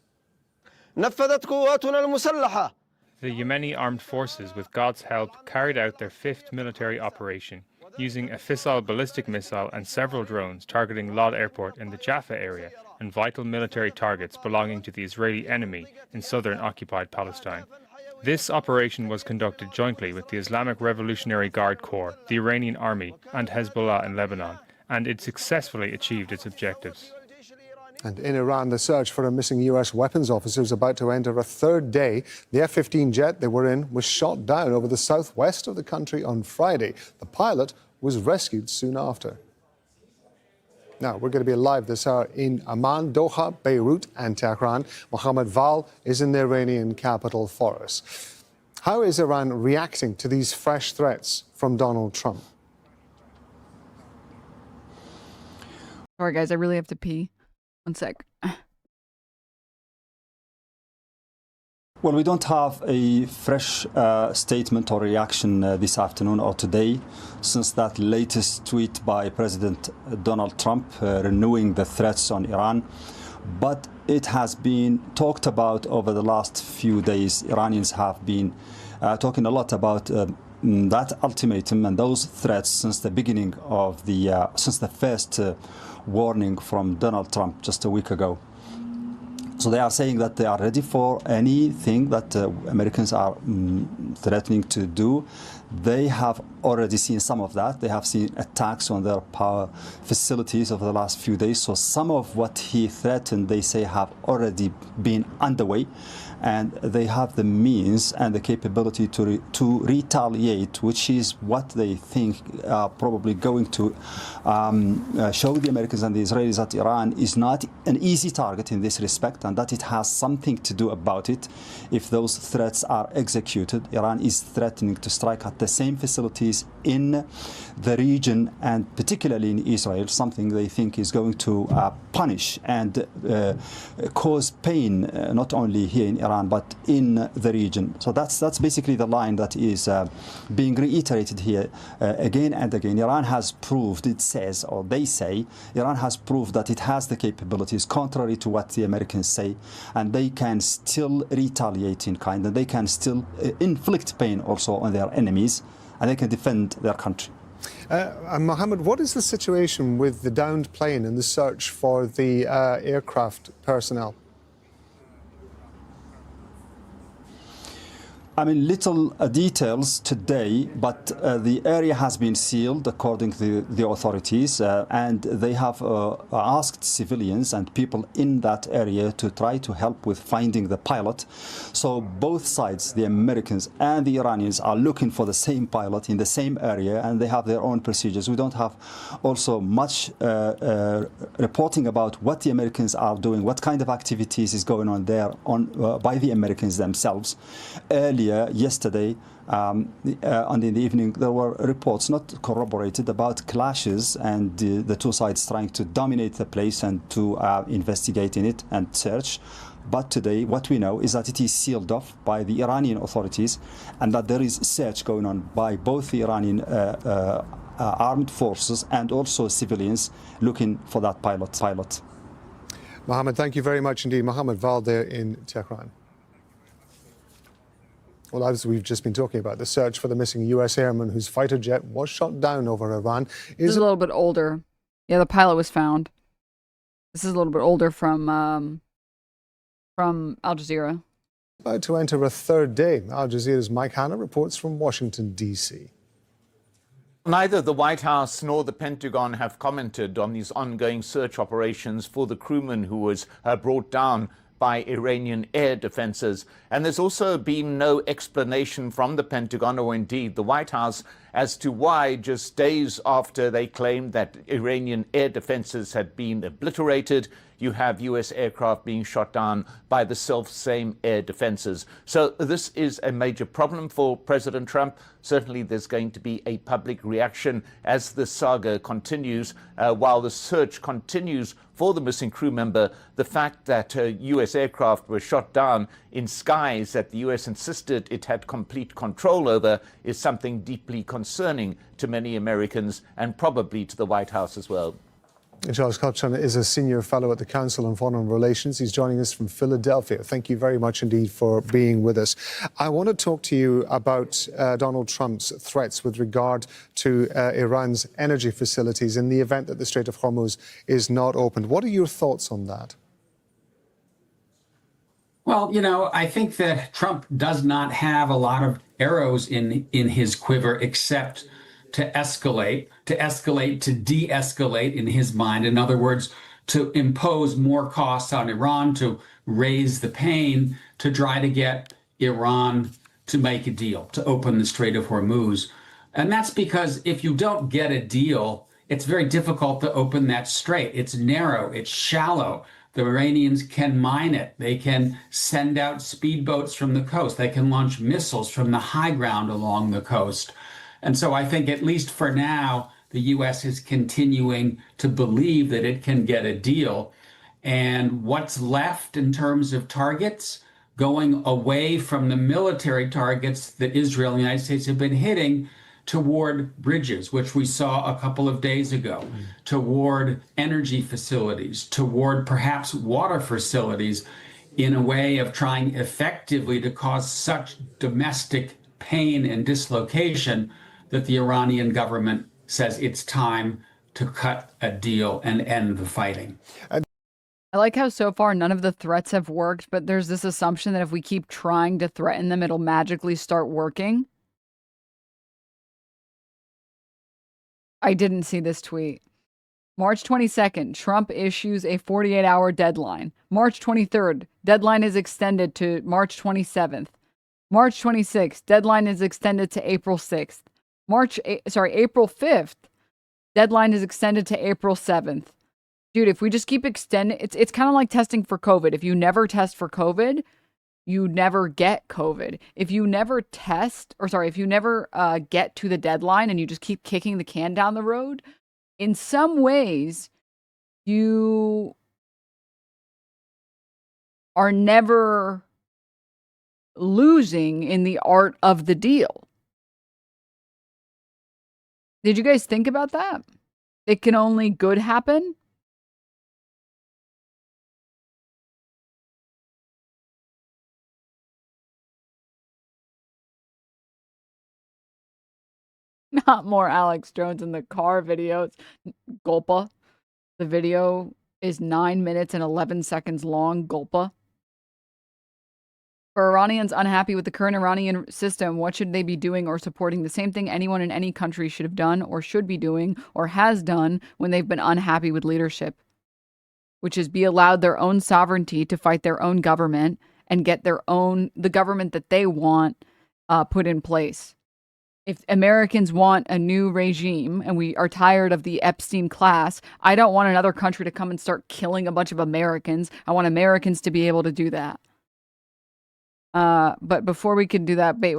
The Yemeni armed forces, with God's help, carried out their 5th military operation, using a fissile ballistic missile and several drones targeting Lod Airport in the Jaffa area and vital military targets belonging to the Israeli enemy in southern occupied Palestine. This operation was conducted jointly with the Islamic Revolutionary Guard Corps, the Iranian Army, and Hezbollah in Lebanon, and it successfully achieved its objectives. And in Iran, the search for a missing U.S. weapons officer is about to enter a 3rd day. The F-15 jet they were in was shot down over the southwest of the country on Friday. The pilot was rescued soon after. Now, we're going to be live this hour in Amman, Doha, Beirut, and Tehran. Mohammed Val is in the Iranian capital for us. How is Iran reacting to these fresh threats from Donald Trump? Sorry, guys, I really have to pee. One sec. Well, we don't have a fresh statement or reaction this afternoon or today since that latest tweet by President Donald Trump renewing the threats on Iran. But it has been talked about over the last few days. Iranians have been talking a lot about that ultimatum and those threats since the beginning of since the first warning from Donald Trump just a week ago. So they are saying that they are ready for anything that Americans are threatening to do. They have already seen some of that. They have seen attacks on their power facilities over the last few days. So some of what he threatened, they say, have already been underway. And they have the means and the capability to retaliate, which is what they think are probably going to show the Americans and the Israelis that Iran is not an easy target in this respect and that it has something to do about it if those threats are executed. Iran is threatening to strike at the same facilities in the region and particularly in Israel, something they think is going to punish and cause pain not only here in Iran but in the region. So that's basically the line that is being reiterated here again and again. Iran has proved, it says, or they say, Iran has proved that it has the capabilities, contrary to what the Americans say, and they can still retaliate in kind, and they can still inflict pain also on their enemies, and they can defend their country. Mohammed, what is the situation with the downed plane and the search for the aircraft personnel? I mean, little details today, but the area has been sealed according to the authorities, and they have asked civilians and people in that area to try to help with finding the pilot. So both sides, the Americans and the Iranians, are looking for the same pilot in the same area, and they have their own procedures. We don't have also much reporting about what the Americans are doing, what kind of activities is going on there by the Americans themselves. Earlier, yesterday, in the evening, there were reports, not corroborated, about clashes and the two sides trying to dominate the place and to investigate in it and search. But today, what we know is that it is sealed off by the Iranian authorities and that there is search going on by both the Iranian armed forces and also civilians looking for that pilot. Mohammed, thank you very much indeed. Mohammed Val there in Tehran. Well, as we've just been talking about, the search for the missing U.S. airman whose fighter jet was shot down over Iran is a little bit older. Yeah, the pilot was found. This is a little bit older from Al Jazeera. About to enter a third day. Al Jazeera's Mike Hanna reports from Washington, D.C. Neither the White House nor the Pentagon have commented on these ongoing search operations for the crewman who was brought down by Iranian air defenses. And there's also been no explanation from the Pentagon or indeed the White House as to why, just days after they claimed that Iranian air defenses had been obliterated, you have U.S. aircraft being shot down by the self-same air defenses. So this is a major problem for President Trump. Certainly there's going to be a public reaction as the saga continues. While the search continues for the missing crew member, the fact that U.S. aircraft were shot down in skies that the U.S. insisted it had complete control over is something deeply concerning to many Americans and probably to the White House as well. Charles Kupchan is a senior fellow at the Council on Foreign Relations. He's joining us from Philadelphia. Thank you very much indeed for being with us. I want to talk to you about Donald Trump's threats with regard to Iran's energy facilities in the event that the Strait of Hormuz is not opened. What are your thoughts on that? Well, you know, I think that Trump does not have a lot of arrows in his quiver except to de-escalate in his mind. In other words, to impose more costs on Iran, to raise the pain, to try to get Iran to make a deal, to open the Strait of Hormuz. And that's because if you don't get a deal, it's very difficult to open that strait. It's narrow, it's shallow. The Iranians can mine it. They can send out speedboats from the coast. They can launch missiles from the high ground along the coast. And so I think, at least for now, the U.S. is continuing to believe that it can get a deal. And what's left in terms of targets, going away from the military targets that Israel and the United States have been hitting, toward bridges, which we saw a couple of days ago, toward energy facilities, toward perhaps water facilities, in a way of trying effectively to cause such domestic pain and dislocation that the Iranian government says it's time to cut a deal and end the fighting. I like how so far none of the threats have worked, but there's this assumption that if we keep trying to threaten them, it'll magically start working. I didn't see this tweet. March 22nd, Trump issues a 48-hour deadline. March 23rd, deadline is extended to March 27th. March 26th, deadline is extended to April 6th. April 5th, deadline is extended to April 7th. Dude, if we just keep extending, it's kind of like testing for COVID. If you never test for COVID, you never get COVID. If you never if you never get to the deadline and you just keep kicking the can down the road, in some ways, you are never losing in the art of the deal. Did you guys think about that? It can only good happen? Not more Alex Jones in the car videos. GULPA. The video is 9 minutes and 11 seconds long. GULPA. For Iranians unhappy with the current Iranian system, what should they be doing or supporting? The same thing anyone in any country should have done or should be doing or has done when they've been unhappy with leadership, which is be allowed their own sovereignty to fight their own government and get the government that they want put in place. If Americans want a new regime and we are tired of the Epstein class, I don't want another country to come and start killing a bunch of Americans. I want Americans to be able to do that. But before we can do that, wait.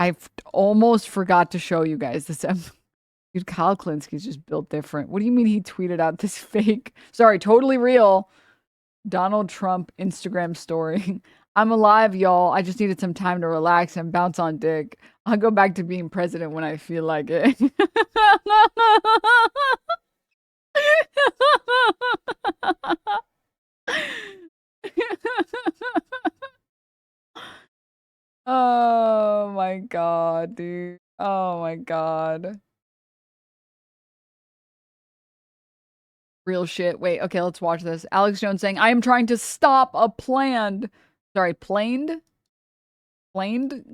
I almost forgot to show you guys this. Dude, Kyle Klinsky's just built different. What do you mean he tweeted out this fake? Sorry, totally real. Donald Trump Instagram story. I'm alive, y'all. I just needed some time to relax and bounce on dick. I'll go back to being president when I feel like it. Oh my god, dude. Oh my god. Real shit. Wait, okay, let's watch this. Alex Jones saying, I am trying to stop a planed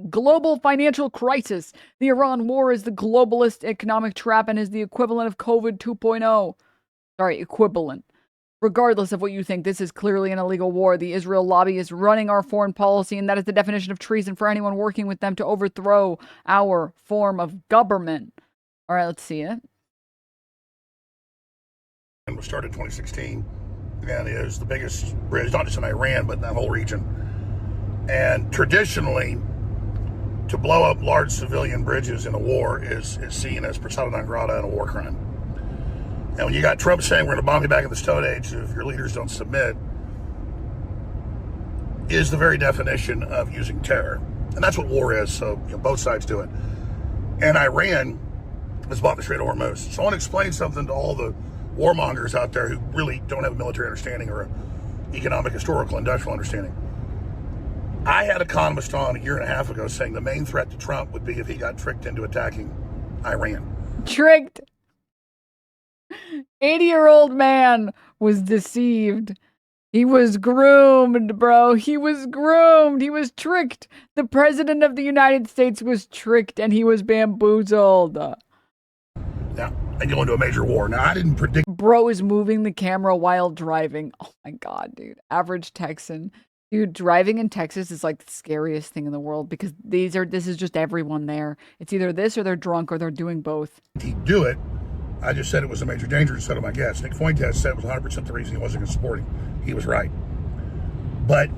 global financial crisis. The Iran war is the globalist economic trap and is the equivalent of COVID 2.0. Sorry, equivalent. Regardless of what you think, this is clearly an illegal war. The Israel lobby is running our foreign policy, and that is the definition of treason for anyone working with them to overthrow our form of government. All right, let's see it. Was started in 2016 and is the biggest bridge, not just in Iran, but in that whole region. And traditionally, to blow up large civilian bridges in a war is seen as persona non grata and a war crime. And when you got Trump saying we're going to bomb you back in the Stone Age if your leaders don't submit, is the very definition of using terror. And that's what war is, so both sides do it. And Iran has bought the Strait of Hormuz. So I want to explain something to all the warmongers out there who really don't have a military understanding or an economic, historical, industrial understanding. I had an economist on a year and a half ago saying the main threat to Trump would be if he got tricked into attacking Iran. Tricked. 80-year-old man was deceived. He was groomed, bro. He was groomed. He was tricked. The president of the United States was tricked and he was bamboozled. Now, and go into a major war. Now, I didn't predict. Bro is moving the camera while driving. Oh my God, dude. Average Texan. Dude, driving in Texas is like the scariest thing in the world because this is just everyone there. It's either this or they're drunk or they're doing both. He'd do it. I just said it was a major danger instead of my guess. Nick Fuentes said it was 100% the reason he wasn't going to support him. He was right. But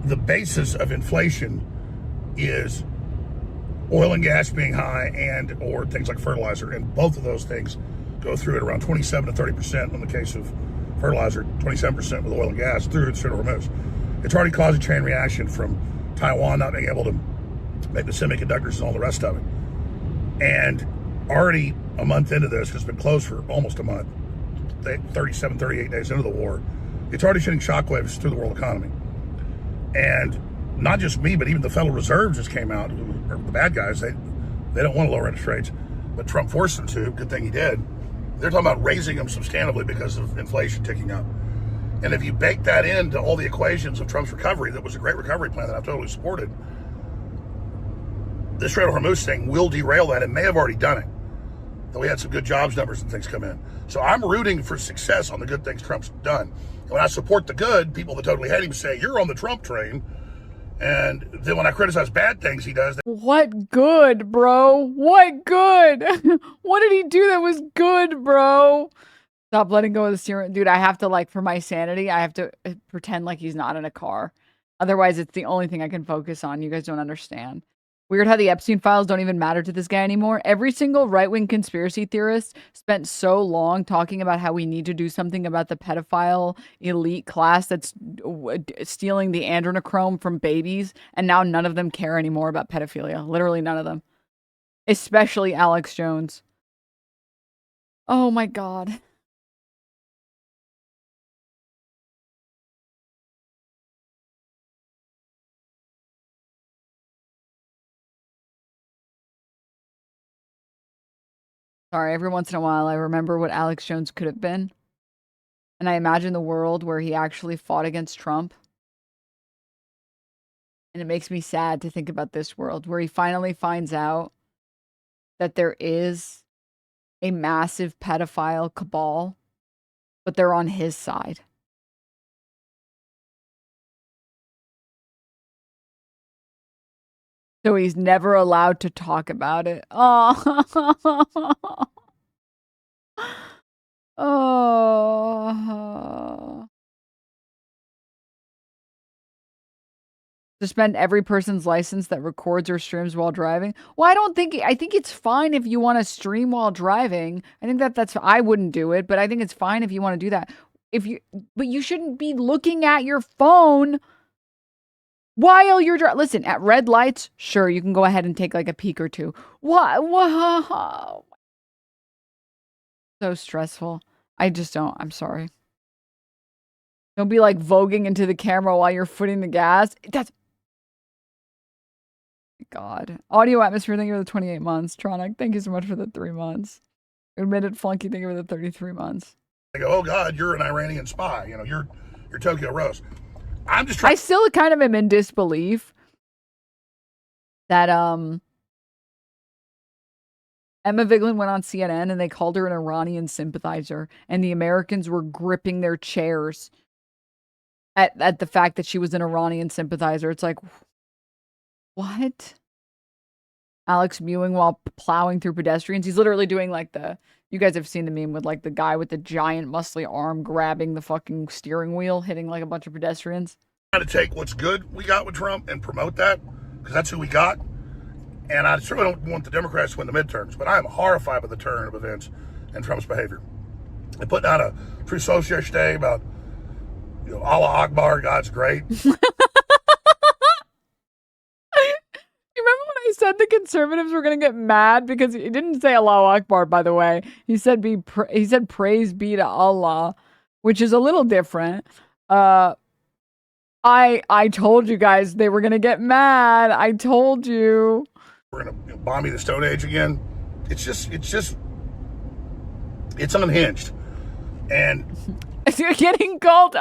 the basis of inflation is oil and gas being high and or things like fertilizer, and both of those things go through at around 27 to 30% in the case of fertilizer, 27% with oil and gas through the Strait of Hormuz. It's already caused a chain reaction from Taiwan not being able to make the semiconductors and all the rest of it. And already a month into this, because it's been closed for almost a month, 37, 38 days into the war, it's already sending shockwaves through the world economy. And not just me, but even the Federal Reserve just came out, who are the bad guys. They don't want to lower interest rates, but Trump forced them to. Good thing he did. They're talking about raising them substantively because of inflation ticking up. And if you bake that into all the equations of Trump's recovery, that was a great recovery plan that I've totally supported, this Strait of Hormuz thing will derail that and may have already done it. Though we had some good jobs numbers and things come in. So I'm rooting for success on the good things Trump's done. And when I support the good, people that totally hate him say, you're on the Trump train. And then when I criticize bad things he does... What good, bro? What good? What did he do that was good, bro? Stop letting go of the steering. Dude, I have to, like, for my sanity, I have to pretend like he's not in a car. Otherwise, it's the only thing I can focus on. You guys don't understand. Weird how the Epstein files don't even matter to this guy anymore. Every single right-wing conspiracy theorist spent so long talking about how we need to do something about the pedophile elite class that's stealing the adrenochrome from babies, and now none of them care anymore about pedophilia. Literally none of them. Especially Alex Jones. Oh my God. Sorry, every once in a while I remember what Alex Jones could have been. And I imagine the world where he actually fought against Trump And it makes me sad to think about this world where he finally finds out that there is a massive pedophile cabal, but they're on his side. So he's never allowed to talk about it. Oh. Oh. Suspend every person's license that records or streams while driving. Well, I think it's fine if you want to stream while driving. I think that's, I wouldn't do it, but I think it's fine if you want to do that. But you shouldn't be looking at your phone while you're driving. Listen, at red lights, sure, you can go ahead and take like a peek or two. What? Wow. So stressful. I just don't. I'm sorry. Don't be like voguing into the camera while you're footing the gas. That's God. Audio atmosphere, thank you for the 28 months. Tronic, thank you so much for the 3 months. Admitted Flunky, thank you for the 33 months. They go, oh God, you're an Iranian spy. You know, you're Tokyo Rose. I'm just I still kind of am in disbelief that Emma Vigeland went on CNN and they called her an Iranian sympathizer, and the Americans were gripping their chairs at the fact that she was an Iranian sympathizer. It's like, what? Alex mewing while plowing through pedestrians. He's literally doing like you guys have seen the meme with like the guy with the giant muscly arm grabbing the fucking steering wheel, hitting like a bunch of pedestrians. Trying to take what's good we got with Trump and promote that, because that's who we got. And I certainly don't want the Democrats to win the midterms, but I am horrified by the turn of events and Trump's behavior. They put out a Truth Social yesterday about, you know, Allah Akbar, God's great. You remember when I said the conservatives were going to get mad because he didn't say Allahu Akbar, by the way. He said praise be to Allah, which is a little different. I told you guys they were going to get mad. I told you. We're going to bomb the Stone Age again. It's unhinged. And getting called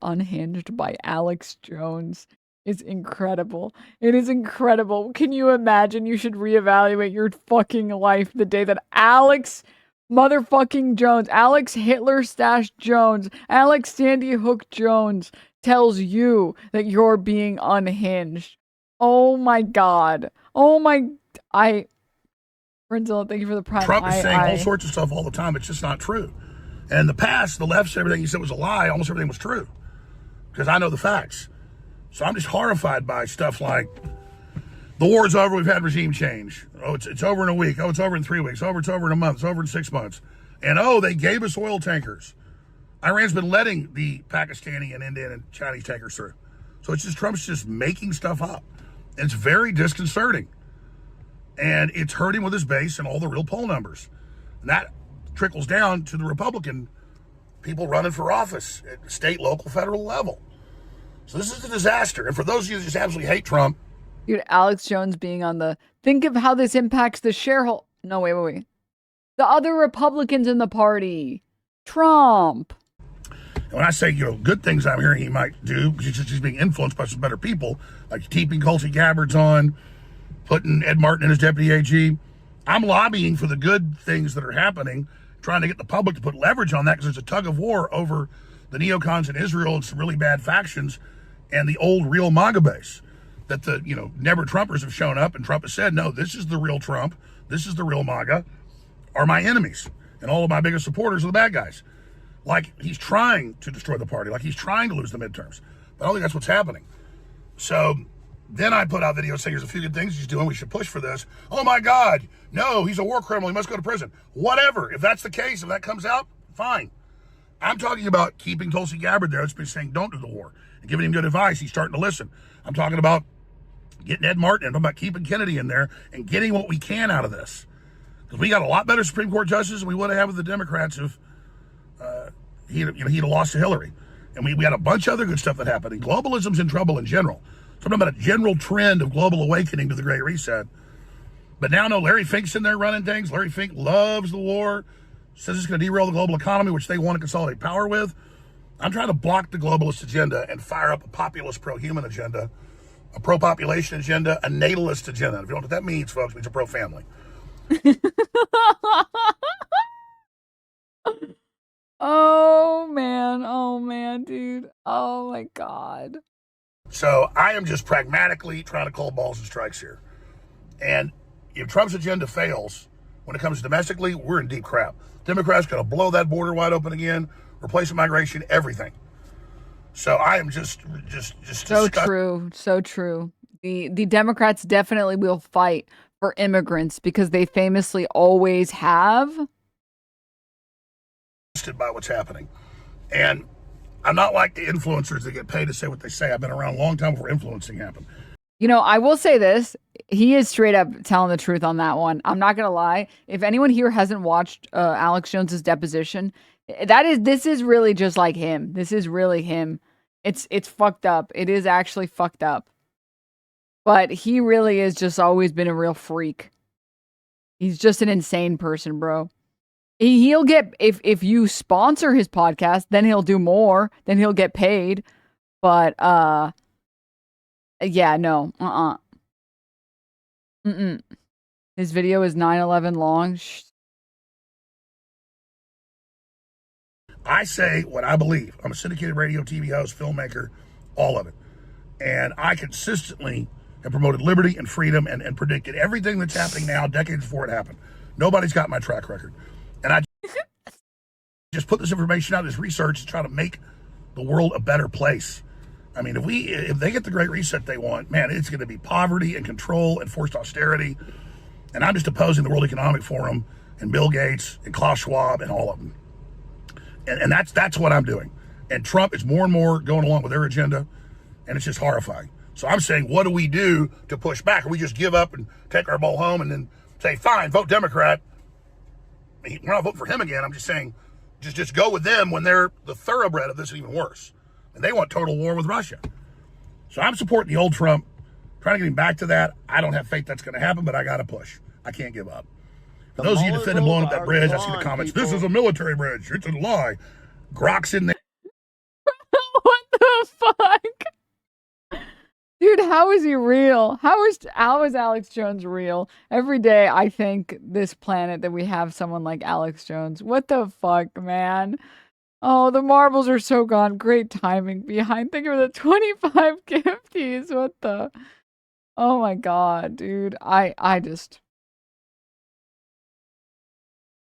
unhinged by Alex Jones is incredible. It is incredible. Can you imagine? You should reevaluate your fucking life the day that Alex motherfucking Jones, Alex Hitler Stash Jones, Alex Sandy Hook Jones tells you that you're being unhinged. Oh my God. Oh my, Brinzilla, thank you for the prime. Trump is saying all sorts of stuff all the time. It's just not true. And in the past, the left said everything he said was a lie. Almost everything was true. Because I know the facts. So I'm just horrified by stuff like, the war's over, we've had regime change. Oh, it's over in a week. Oh, it's over in 3 weeks. It's over in a month. It's over in 6 months. And oh, they gave us oil tankers. Iran's been letting the Pakistani and Indian and Chinese tankers through. So it's just Trump's just making stuff up. And it's very disconcerting. And it's hurting with his base and all the real poll numbers. And that trickles down to the Republican people running for office at the state, local, federal level. So this is a disaster. And for those of you who just absolutely hate Trump. Dude, Alex Jones being on think of how this impacts the shareholder. No, wait. The other Republicans in the party. Trump. And when I say, good things I'm hearing he might do, because he's being influenced by some better people, like keeping Tulsi Gabbard's on, putting Ed Martin in as deputy AG. I'm lobbying for the good things that are happening, trying to get the public to put leverage on that, because there's a tug of war over the neocons in Israel and some really bad factions and the old real MAGA base. That the, never Trumpers have shown up, and Trump has said, no, this is the real Trump, this is the real MAGA, are my enemies. And all of my biggest supporters are the bad guys. Like he's trying to destroy the party, like he's trying to lose the midterms. But I don't think that's what's happening. So then I put out videos saying there's a few good things he's doing, we should push for this. Oh my God, no, he's a war criminal, he must go to prison. Whatever, if that's the case, if that comes out, fine. I'm talking about keeping Tulsi Gabbard there. It's been saying don't do the war and giving him good advice. He's starting to listen. I'm talking about getting Ed Martin. I'm talking about keeping Kennedy in there and getting what we can out of this. Because we got a lot better Supreme Court justices than we would have had with the Democrats if he'd have lost to Hillary. And we had a bunch of other good stuff that happened. And globalism's in trouble in general. So I'm talking about a general trend of global awakening to the Great Reset. But now, no, Larry Fink's in there running things. Larry Fink loves the war. Says it's going to derail the global economy, which they want to consolidate power with. I'm trying to block the globalist agenda and fire up a populist pro-human agenda, a pro-population agenda, a natalist agenda. If you don't know what that means, folks, it means a pro-family. Oh man, dude. Oh my God. So I am just pragmatically trying to call balls and strikes here. And if Trump's agenda fails, when it comes domestically, we're in deep crap. Democrats going to blow that border wide open again, replace migration, everything. So I am just so true, so true. The Democrats definitely will fight for immigrants because they famously always have. By what's happening, and I'm not like the influencers that get paid to say what they say. I've been around a long time before influencing happened. You know, I will say this. He is straight up telling the truth on that one. I'm not going to lie. If anyone here hasn't watched Alex Jones's deposition, this is really just like him. This is really him. It's fucked up. It is actually fucked up. But he really is just always been a real freak. He's just an insane person, bro. He'll get, if you sponsor his podcast, then he'll do more, then he'll get paid. But, yeah, no, His video is 9/11 long. I say what I believe. I'm a syndicated radio, TV host, filmmaker, all of it. And I consistently have promoted liberty and freedom and predicted everything that's happening now decades before it happened. Nobody's got my track record. And I just put this information out, this research, to try to make the world a better place. I mean, if they get the great reset they want, man, it's going to be poverty and control and forced austerity. And I'm just opposing the World Economic Forum and Bill Gates and Klaus Schwab and all of them. And that's what I'm doing. And Trump is more and more going along with their agenda, and it's just horrifying. So I'm saying, what do we do to push back? Or we just give up and take our ball home and then say, fine, vote Democrat. We're not voting for him again. I'm just saying, just go with them when they're the thoroughbred of this, and even worse. And they want total war with Russia. So I'm supporting the old Trump, trying to get him back to that. I don't have faith that's going to happen, but I got to push. I can't give up. For those of you defending blowing up that bridge, I see the comments. This is a military bridge. It's a lie. Grok's in there. What the fuck? Dude, how is he real? How is Alex Jones real? Every day I thank this planet that we have someone like Alex Jones. What the fuck, man? Oh, the marbles are so gone. Great timing behind. Thank you for the 25 gifties. What the? Oh my God, dude. I just.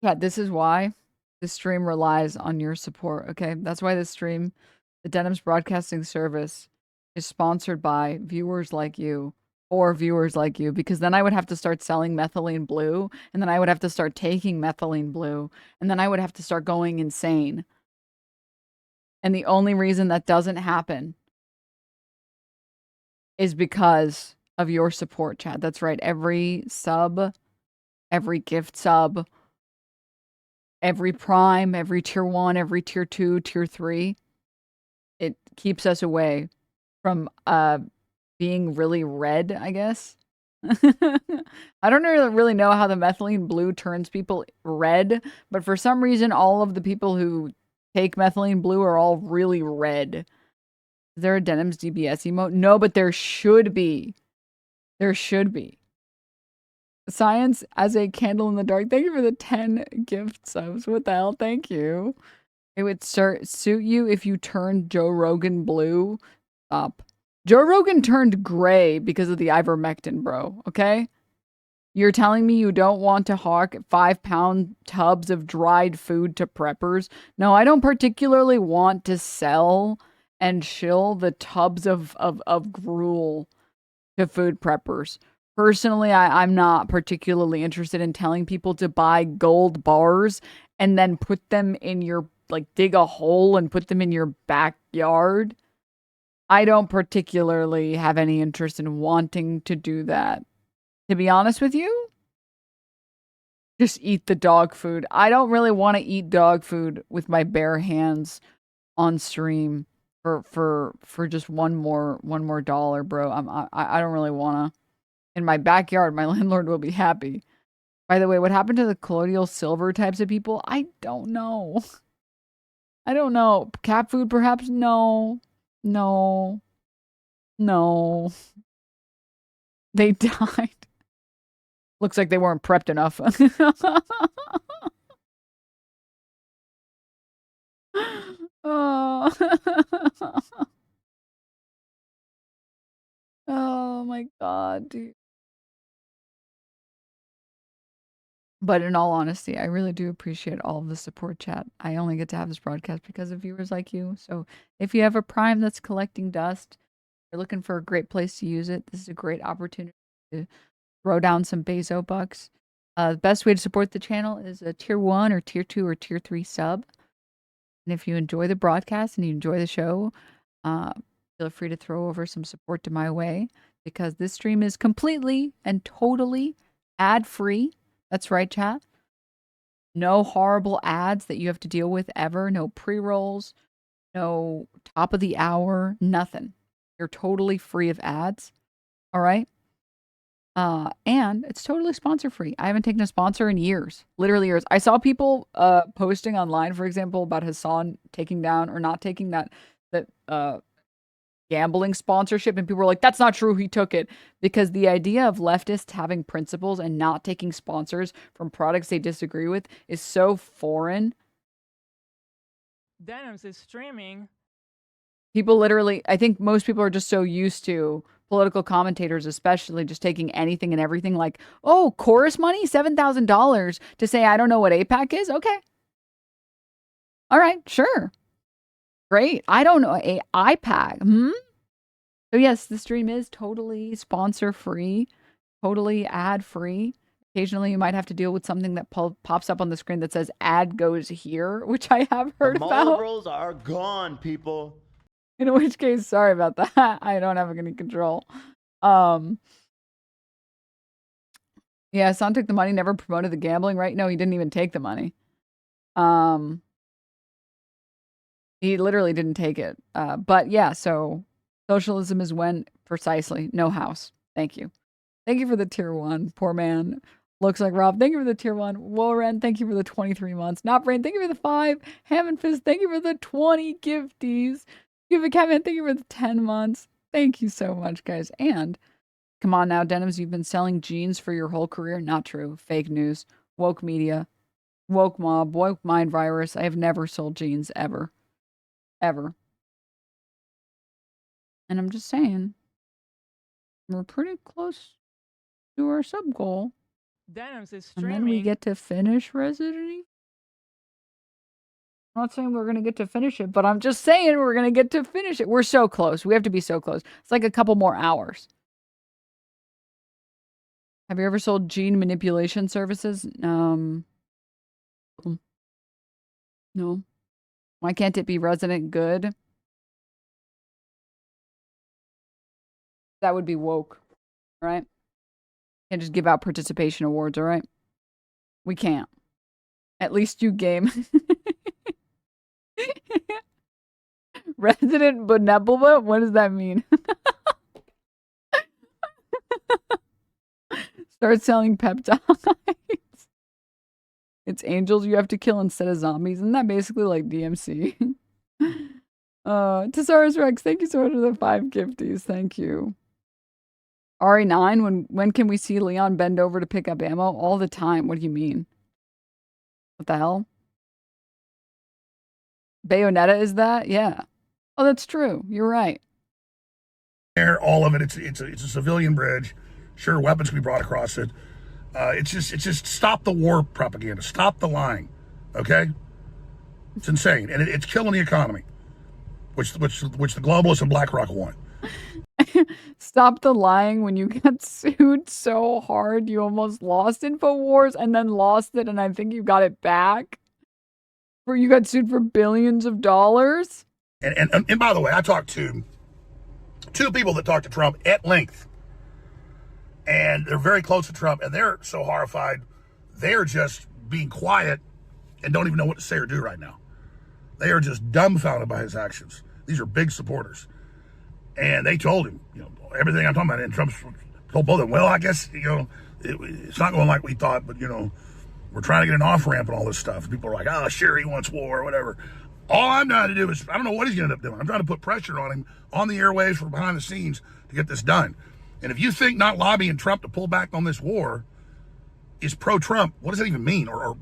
Yeah, this is why this stream relies on your support, okay? That's why this stream, the Denims Broadcasting Service, is sponsored by viewers like you, or viewers like you, because then I would have to start selling methylene blue, and then I would have to start taking methylene blue, and then I would have to start going insane. And the only reason that doesn't happen is because of your support, Chad. That's right. Every sub, every gift sub, every prime, every tier 1, every tier 2, tier 3, it keeps us away from being really red, I guess. I don't really know how the methylene blue turns people red, but for some reason, all of the people who take methylene blue are all really red. Is there a Denims DBS emote? No, but there should be. There should be. Science as a candle in the dark. Thank you for the 10 gift subs. What the hell? Thank you. It would suit you if you turned Joe Rogan blue up. Joe Rogan turned gray because of the ivermectin, bro. Okay? You're telling me you don't want to hawk 5-pound tubs of dried food to preppers? No, I don't particularly want to sell and shill the tubs of gruel to food preppers. Personally, I'm not particularly interested in telling people to buy gold bars and then put them in your, dig a hole and put them in your backyard. I don't particularly have any interest in wanting to do that. To be honest with you, just eat the dog food. I don't really want to eat dog food with my bare hands on stream for just one more dollar, bro. I don't really want to. In my backyard, my landlord will be happy. By the way, what happened to the colloidal silver types of people? I don't know. I don't know. Cat food, perhaps? No. No. No. They died. Looks like they weren't prepped enough. Oh. Oh my god, dude. But in all honesty, I really do appreciate all of the support, chat. I only get to have this broadcast because of viewers like you. So if you have a Prime that's collecting dust, you're looking for a great place to use it, this is a great opportunity to throw down some Bezo bucks. The best way to support the channel is a tier 1 or tier 2 or tier 3 sub. And if you enjoy the broadcast and you enjoy the show, feel free to throw over some support to my way, because this stream is completely and totally ad-free. That's right, chat. No horrible ads that you have to deal with ever. No pre-rolls. No top of the hour. Nothing. You're totally free of ads. All right? And it's totally sponsor free. I haven't taken a sponsor in years. Literally years. I saw people posting online, for example, about Hasan taking down or not taking that gambling sponsorship, and people were like, that's not true, he took it. Because the idea of leftists having principles and not taking sponsors from products they disagree with is so foreign. Denims is streaming. People literally, I think most people are just so used to political commentators, especially, just taking anything and everything, like, oh, chorus money, $7,000 to say, I don't know what APAC is. Okay. All right, sure. Great. I don't know. IPAC. So yes, the stream is totally sponsor-free, totally ad-free. Occasionally, you might have to deal with something that pops up on the screen that says ad goes here, which I have heard about. The Marlboros are gone, people. In which case, sorry about that. I don't have any control. Yeah, Hasan took the money, never promoted the gambling, right? No, he didn't even take the money. He literally didn't take it. But yeah, so socialism is when precisely no house. Thank you. Thank you for the tier 1. Poor man. Looks like Rob. Thank you for the tier 1. Woren, thank you for the 23 months. Not Brain, thank you for the 5. Ham and Fist, thank you for the 20 gifties. Give a Kevin, thank you for the 10 months. Thank you so much, guys. And come on now, Denims, you've been selling jeans for your whole career. Not true. Fake news. Woke media. Woke mob. Woke mind virus. I have never sold jeans ever. Ever. And I'm just saying, we're pretty close to our sub goal. Denims is And streaming. then we get to finish Resident Evil. I'm not saying we're going to get to finish it, but I'm just saying we're going to get to finish it. We're so close. We have to be so close. It's like a couple more hours. Have you ever sold gene manipulation services? No. Why can't it be Resident Good? That would be woke, right? Can't just give out participation awards, all right? We can't. At least you game. Resident Benevolent? What does that mean? Start selling peptides. It's angels you have to kill instead of zombies. Isn't that basically like DMC? Tesaurus Rex, thank you so much for the 5 gifties. Thank you. RE9, when can we see Leon bend over to pick up ammo? All the time. What do you mean? What the hell? Bayonetta is that? Yeah. Oh, that's true. You're right. All of it. It's a civilian bridge. Sure, weapons can be brought across it. It's just stop the war propaganda. Stop the lying. Okay? It's insane, and it's killing the economy, which the globalists and BlackRock want. Stop the lying. When you got sued so hard, you almost lost InfoWars and then lost it, and I think you got it back. You got sued for billions of dollars. And by the way, I talked to 2 people that talked to Trump at length, and they're very close to Trump, and they're so horrified, they're just being quiet and don't even know what to say or do right now. They are just dumbfounded by his actions. These are big supporters. And they told him, everything I'm talking about, and Trump told both of them, well, I guess, it's not going like we thought, but, We're trying to get an off-ramp and all this stuff. People are like, oh, sure, he wants war or whatever. All I'm trying to do is, I don't know what he's going to end up doing. I'm trying to put pressure on him on the airwaves from behind the scenes to get this done. And if you think not lobbying Trump to pull back on this war is pro-Trump, what does that even mean? Or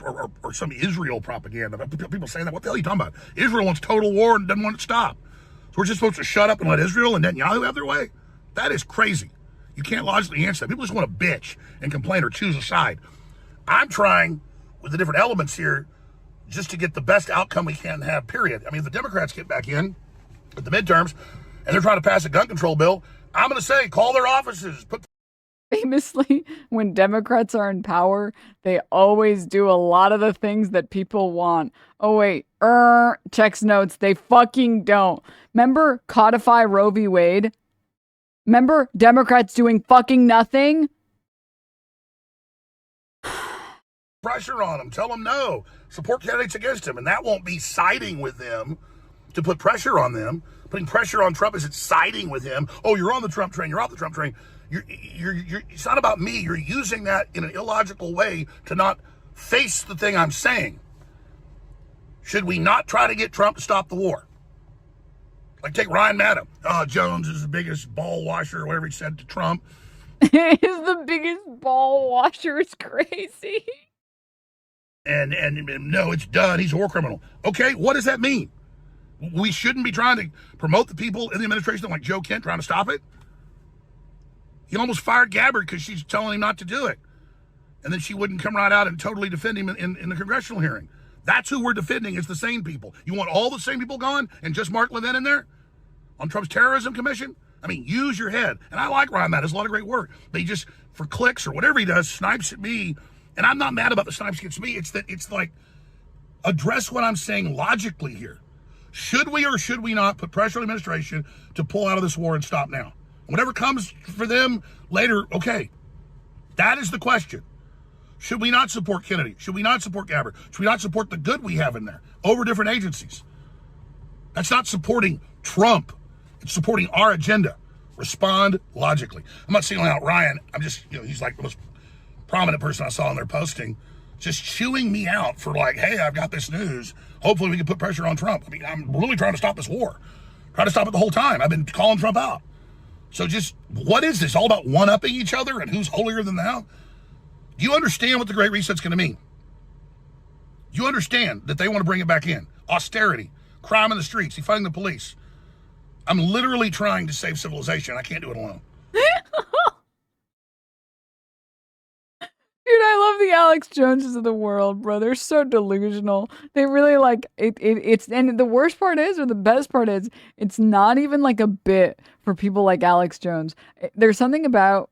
some Israel propaganda. People saying that, what the hell are you talking about? Israel wants total war and doesn't want it to stop. So we're just supposed to shut up and let Israel and Netanyahu have their way? That is crazy. You can't logically answer that. People just want to bitch and complain or choose a side. I'm trying with the different elements here just to get the best outcome we can have, period. I mean, if the Democrats get back in at the midterms and they're trying to pass a gun control bill, I'm going to say, call their offices. Famously, when Democrats are in power, they always do a lot of the things that people want. Oh, wait, checks notes. They fucking don't. Remember codify Roe v. Wade? Remember Democrats doing fucking nothing? Pressure on them. Tell them no. Support candidates against him. And that won't be siding with them to put pressure on them. Putting pressure on Trump isn't siding with him. Oh, you're on the Trump train. You're off the Trump train. It's not about me. You're using that in an illogical way to not face the thing I'm saying. Should we not try to get Trump to stop the war? Like take Ryan Maddow. Jones is the biggest ball washer, or whatever he said to Trump. Is the biggest ball washer. Is crazy. And no, it's done. He's a war criminal. Okay, what does that mean? We shouldn't be trying to promote the people in the administration like Joe Kent trying to stop it. He almost fired Gabbard because she's telling him not to do it. And then she wouldn't come right out and totally defend him in the congressional hearing. That's who we're defending. It's the same people. You want all the same people gone and just Mark Levin in there on Trump's terrorism commission? I mean, use your head. And I like Ryan Matt. Does a lot of great work. But he just, for clicks or whatever he does, snipes at me. And I'm not mad about the snipes against me. It's like, address what I'm saying logically here. Should we or should we not put pressure on the administration to pull out of this war and stop now? Whatever comes for them later, okay. That is the question. Should we not support Kennedy? Should we not support Gabbard? Should we not support the good we have in there over different agencies? That's not supporting Trump. It's supporting our agenda. Respond logically. I'm not singling out Ryan. I'm just, he's like the most prominent person I saw in their posting, just chewing me out for like, hey, I've got this news. Hopefully we can put pressure on Trump. I mean, I'm really trying to stop this war. Trying to stop it the whole time. I've been calling Trump out. So just, what is this? All about one-upping each other and who's holier than thou? Do you understand what the Great Reset's going to mean? Do you understand that they want to bring it back in? Austerity, crime in the streets, defunding the police. I'm literally trying to save civilization. I can't do it alone. Dude, I love the Alex Joneses of the world, bro. They're so delusional. They really like it. It's, and the worst part is, or the best part is, it's not even like a bit for people like Alex Jones. There's something about,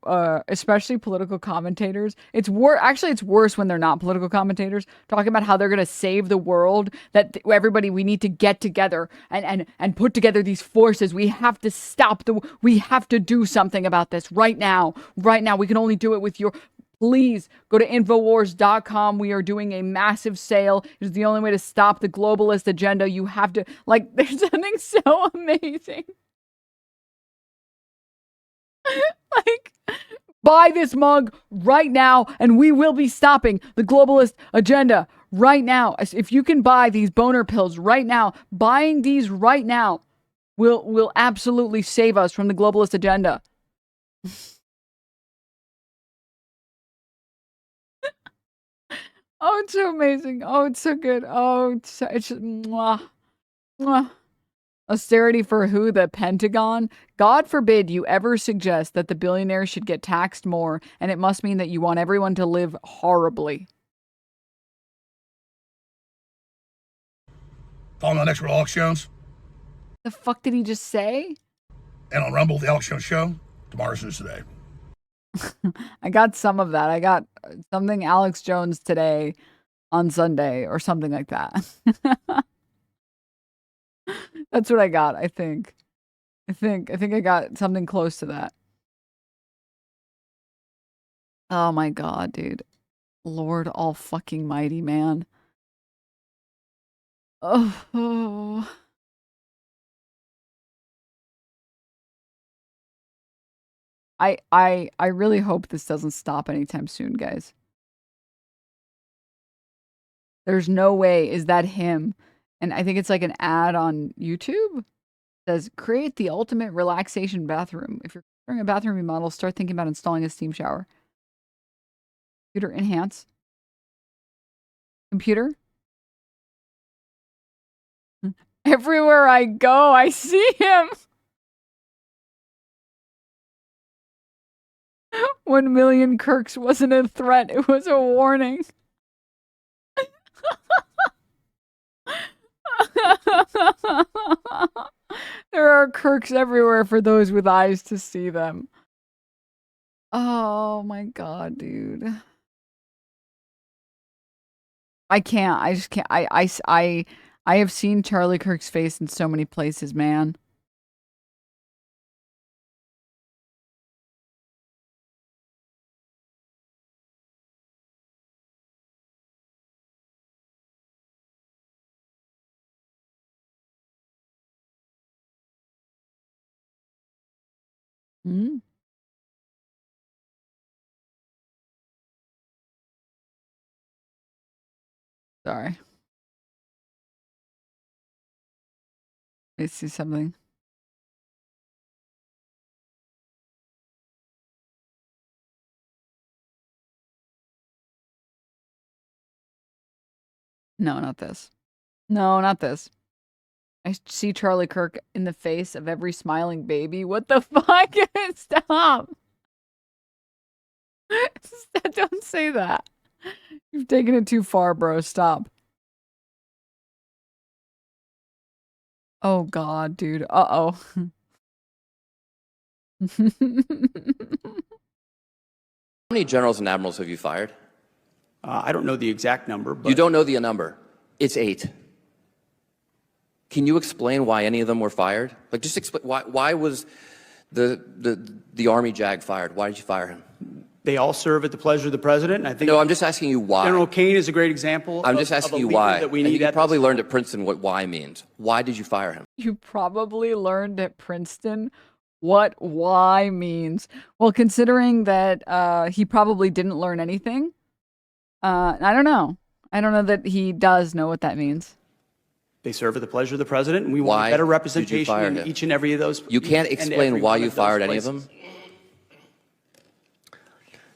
especially political commentators. Actually, it's worse when they're not political commentators talking about how they're gonna save the world. That everybody, we need to get together and put together these forces. We have to stop we have to do something about this right now. Right now, we can only do it with your. Please go to Infowars.com. We are doing a massive sale. It's the only way to stop the globalist agenda. You have to, like, there's something so amazing. Like, buy this mug right now, and we will be stopping the globalist agenda right now. If you can buy these boner pills right now, buying these right now will absolutely save us from the globalist agenda. Oh, it's so amazing. Oh, it's so good. Oh, it's just, mwah, mwah. Austerity for who? The Pentagon? God forbid you ever suggest that the billionaires should get taxed more, and it must mean that you want everyone to live horribly. Follow me on next with Alex Jones. The fuck did he just say? And on Rumble, the Alex Jones Show. Tomorrow's news today. I got some of that. I got something Alex Jones today on Sunday or something like that. That's what I got, I think. I think I got something close to that. Oh my god, dude. Lord all fucking mighty, man. Oh. I really hope this doesn't stop anytime soon, guys. There's no way. Is that him? And I think it's like an ad on YouTube. It says, create the ultimate relaxation bathroom. If you're considering a bathroom remodel, start thinking about installing a steam shower. Computer enhance. Computer. Everywhere I go, I see him. 1 million Kirks wasn't a threat. It was a warning. There are Kirks everywhere for those with eyes to see them. Oh my god, dude. I can't. I just can't. I have seen Charlie Kirk's face in so many places, man. Hmm? Sorry. Let me see something. No, not this. No, not this. I see Charlie Kirk in the face of every smiling baby. What the fuck? Stop. Don't say that. You've taken it too far, bro. Stop. Oh god, dude. Uh-oh. How many generals and admirals have you fired? I don't know the exact number, but You don't know the number. It's 8. Can you explain why any of them were fired? Like, just explain why was the Army JAG fired? Why did you fire him? they all serve at the pleasure of the president. And I think No, I'm just asking you why. General Kane is a great example. I'm just asking you why. That we I think need you probably learned at Princeton what why means. Why did you fire him? You probably learned at Princeton what why means. Well, considering that he probably didn't learn anything, I don't know. I don't know that he does know what that means. They serve at the pleasure of the president, and we want better representation in each and every of those. You can't explain why you fired any of them?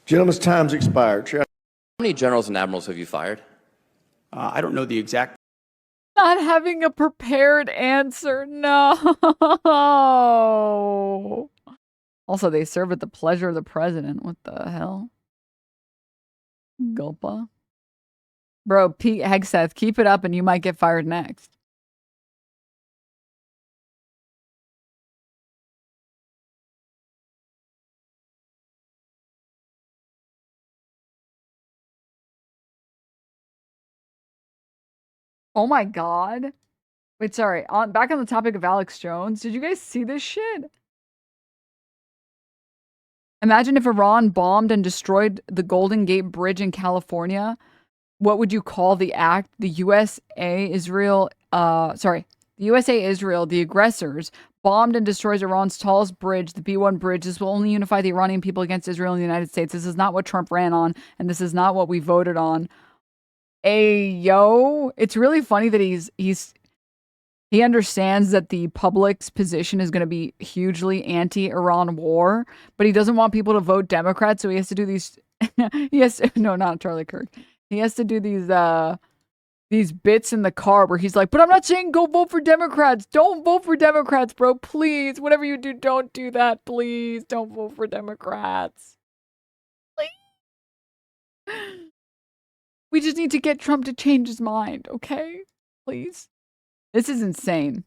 Gentleman's time's expired. How many generals and admirals have you fired? I don't know the exact. Not having a prepared answer. No. Also, they serve at the pleasure of the president. What the hell? GULPA. Bro, Pete Hegseth, keep it up and you might get fired next. Oh my god. Wait, sorry. Back on the topic of Alex Jones. Did you guys see this shit? Imagine if Iran bombed and destroyed the Golden Gate Bridge in California. What would you call the act? The USA, Israel, the aggressors, bombed and destroys Iran's tallest bridge, the B1 bridge. This will only unify the Iranian people against Israel and the United States. This is not what Trump ran on, and this is not what we voted on. Yo, it's really funny that he understands that the public's position is going to be hugely anti-Iran war, but he doesn't want people to vote Democrat, so he has to do these. No, not Charlie Kirk. He has to do these bits in the car where he's like, but I'm not saying go vote for Democrats. Don't vote for Democrats, bro. Please, whatever you do, don't do that. Please, don't vote for Democrats. Please. We just need to get Trump to change his mind, okay? Please. This is insane.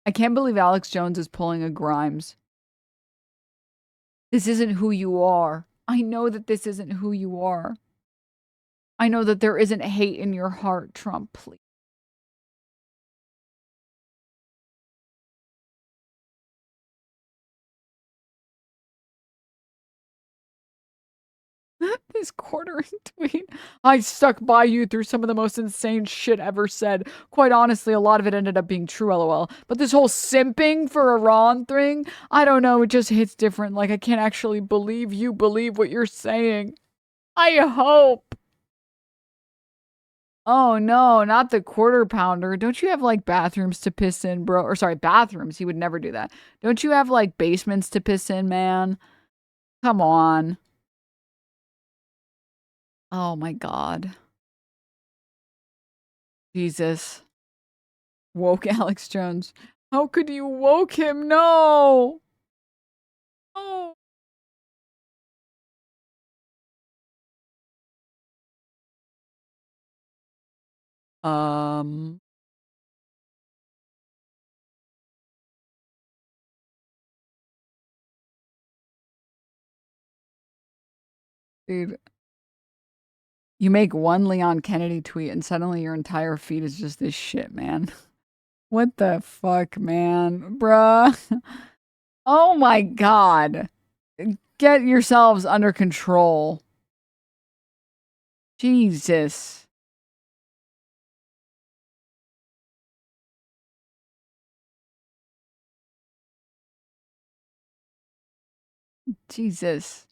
I can't believe Alex Jones is pulling a Grimes. This isn't who you are. I know that this isn't who you are. I know that there isn't hate in your heart, Trump, please. His quarter tweet. I stuck by you through some of the most insane shit ever said. Quite honestly, a lot of it ended up being true, lol. But this whole simping for Iran thing, I don't know, it just hits different. Like, I can't actually believe you believe what you're saying. I hope. Oh no, not the quarter pounder. Don't you have like bathrooms to piss in, bro? Or sorry, bathrooms. He would never do that. Don't you have like basements to piss in, man? Come on. Oh my God. Jesus. Woke Alex Jones. How could you woke him? No. Oh. Um. Dude. You make one Leon Kennedy tweet and suddenly your entire feed is just this shit, man. What the fuck, man? Bruh. Oh my God. Get yourselves under control. Jesus. Jesus.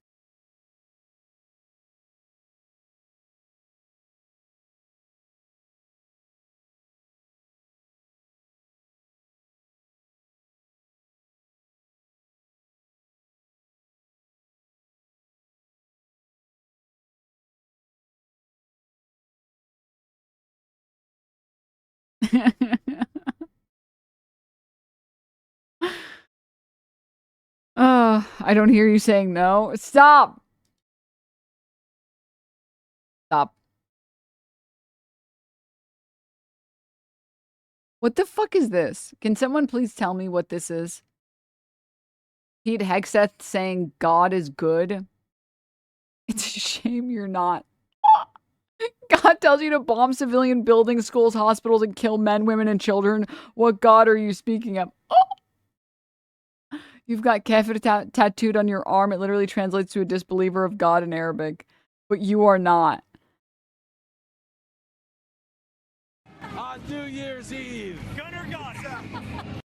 I don't hear you saying no. Stop. Stop. What the fuck is this? Can someone please tell me what this is? Pete Hegseth saying God is good. It's a shame you're not. God tells you to bomb civilian buildings, schools, hospitals, and kill men, women, and children. What God are you speaking of? You've got Kefir tattooed on your arm. It literally translates to a disbeliever of God in Arabic. But you are not. On New Year's Eve. Gunner got it. Down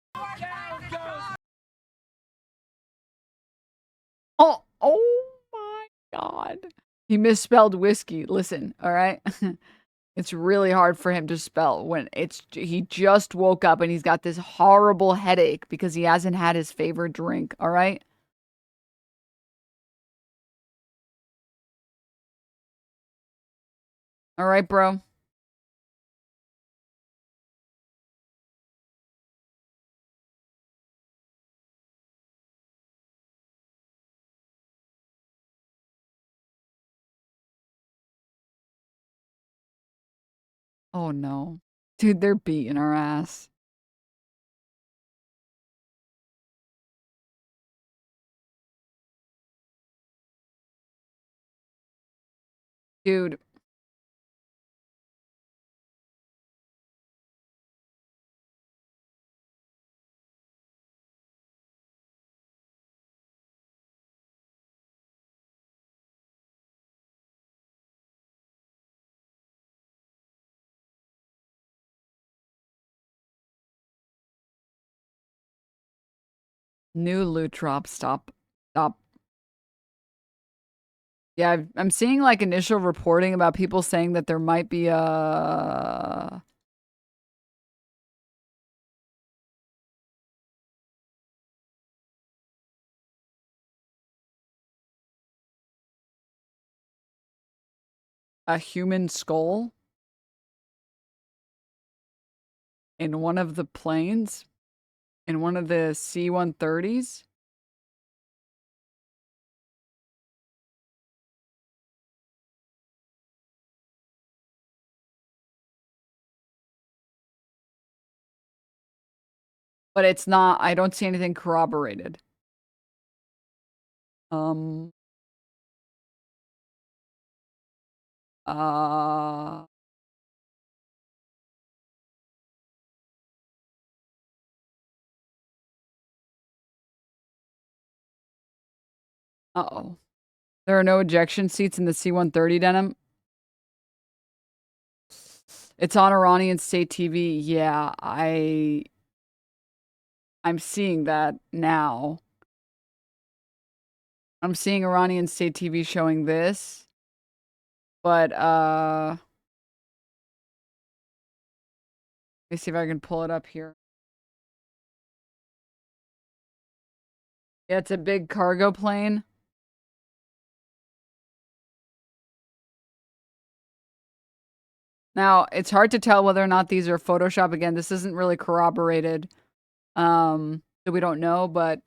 goes. Oh my God. He misspelled whiskey. Listen, all right? It's really hard for him to spell when he just woke up and he's got this horrible headache because he hasn't had his favorite drink, all right? All right, bro. Oh no. Dude, they're beating our ass. Dude. New loot drop. Stop. Stop. Yeah, I'm seeing like initial reporting about people saying that there might be a human skull in one of the planes, in one of the C-130s. But it's not, I don't see anything corroborated. Uh-oh. There are no ejection seats in the C-130 denim. It's on Iranian state TV. Yeah, I'm seeing that now. I'm seeing Iranian state TV showing this. But let me see if I can pull it up here. Yeah, it's a big cargo plane. Now, it's hard to tell whether or not these are Photoshop. Again, this isn't really corroborated. So we don't know, but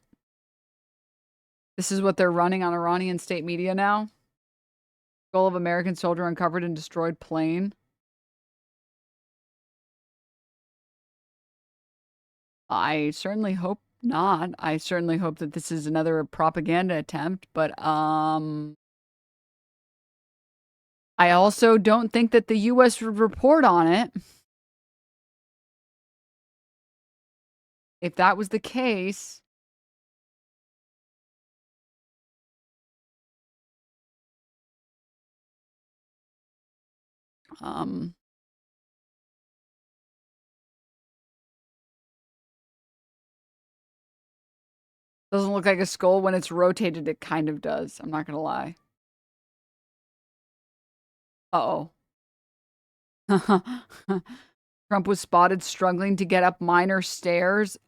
this is what they're running on Iranian state media now. Goal of American soldier uncovered and destroyed plane. I certainly hope not. I certainly hope that this is another propaganda attempt, but I also don't think that the US would report on it. If that was the case, doesn't look like a skull. When it's rotated, it kind of does. I'm not gonna lie. Uh-oh. Trump was spotted struggling to get up minor stairs.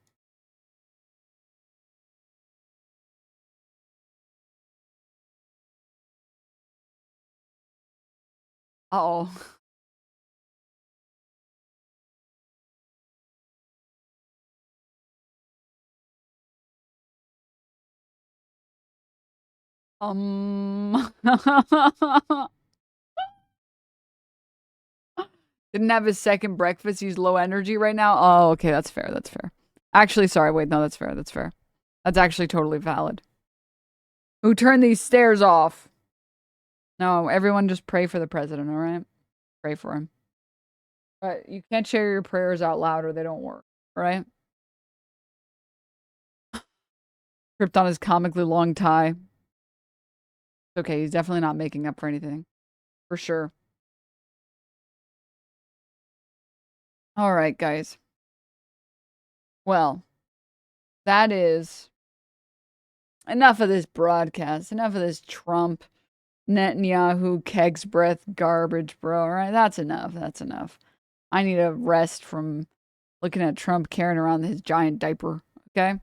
Uh-oh. Didn't have his second breakfast. He's low energy right now. Oh, okay. That's fair. That's fair. Actually, sorry. Wait, no, that's fair. That's fair. That's actually totally valid. Who turned these stairs off? No, everyone just pray for the president, all right? Pray for him. But you can't share your prayers out loud or they don't work, right? Tripped on his comically long tie. It's okay. He's definitely not making up for anything. For sure. All right, guys. Well, that is enough of this broadcast. Enough of this Trump, Netanyahu, keg's breath garbage, bro. All right, that's enough. That's enough. I need a rest from looking at Trump carrying around his giant diaper. Okay.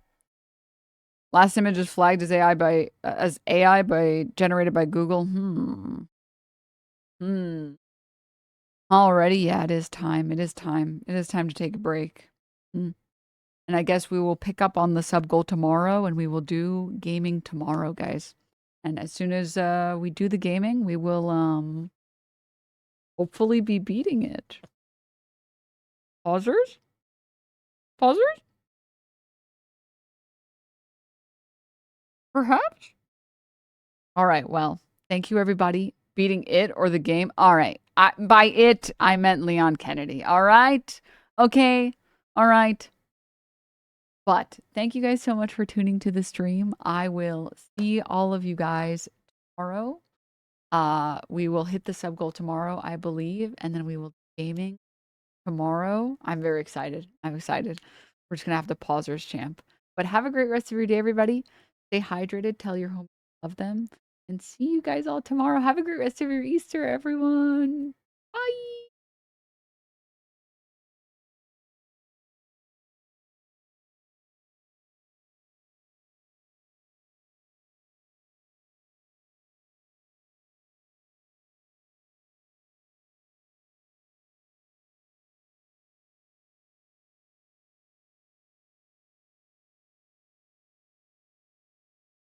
Last image is flagged as AI by generated by Google. Already, yeah, it is time. It is time. It is time to take a break. And I guess we will pick up on the sub goal tomorrow, and we will do gaming tomorrow, guys. And as soon as we do the gaming, we will hopefully be beating it. Pausers? Pausers? Perhaps? All right, well, thank you, everybody. Beating it or the game? All right. By it, I meant Leon Kennedy. All right? Okay. All right. But thank you guys so much for tuning to the stream. I will see all of you guys tomorrow. We will hit the sub goal tomorrow, I believe, and then we will be gaming tomorrow. I'm very excited. I'm excited. We're just going to have the pausers champ. But have a great rest of your day, everybody. Stay hydrated. Tell your home you love them. And see you guys all tomorrow. Have a great rest of your Easter, everyone.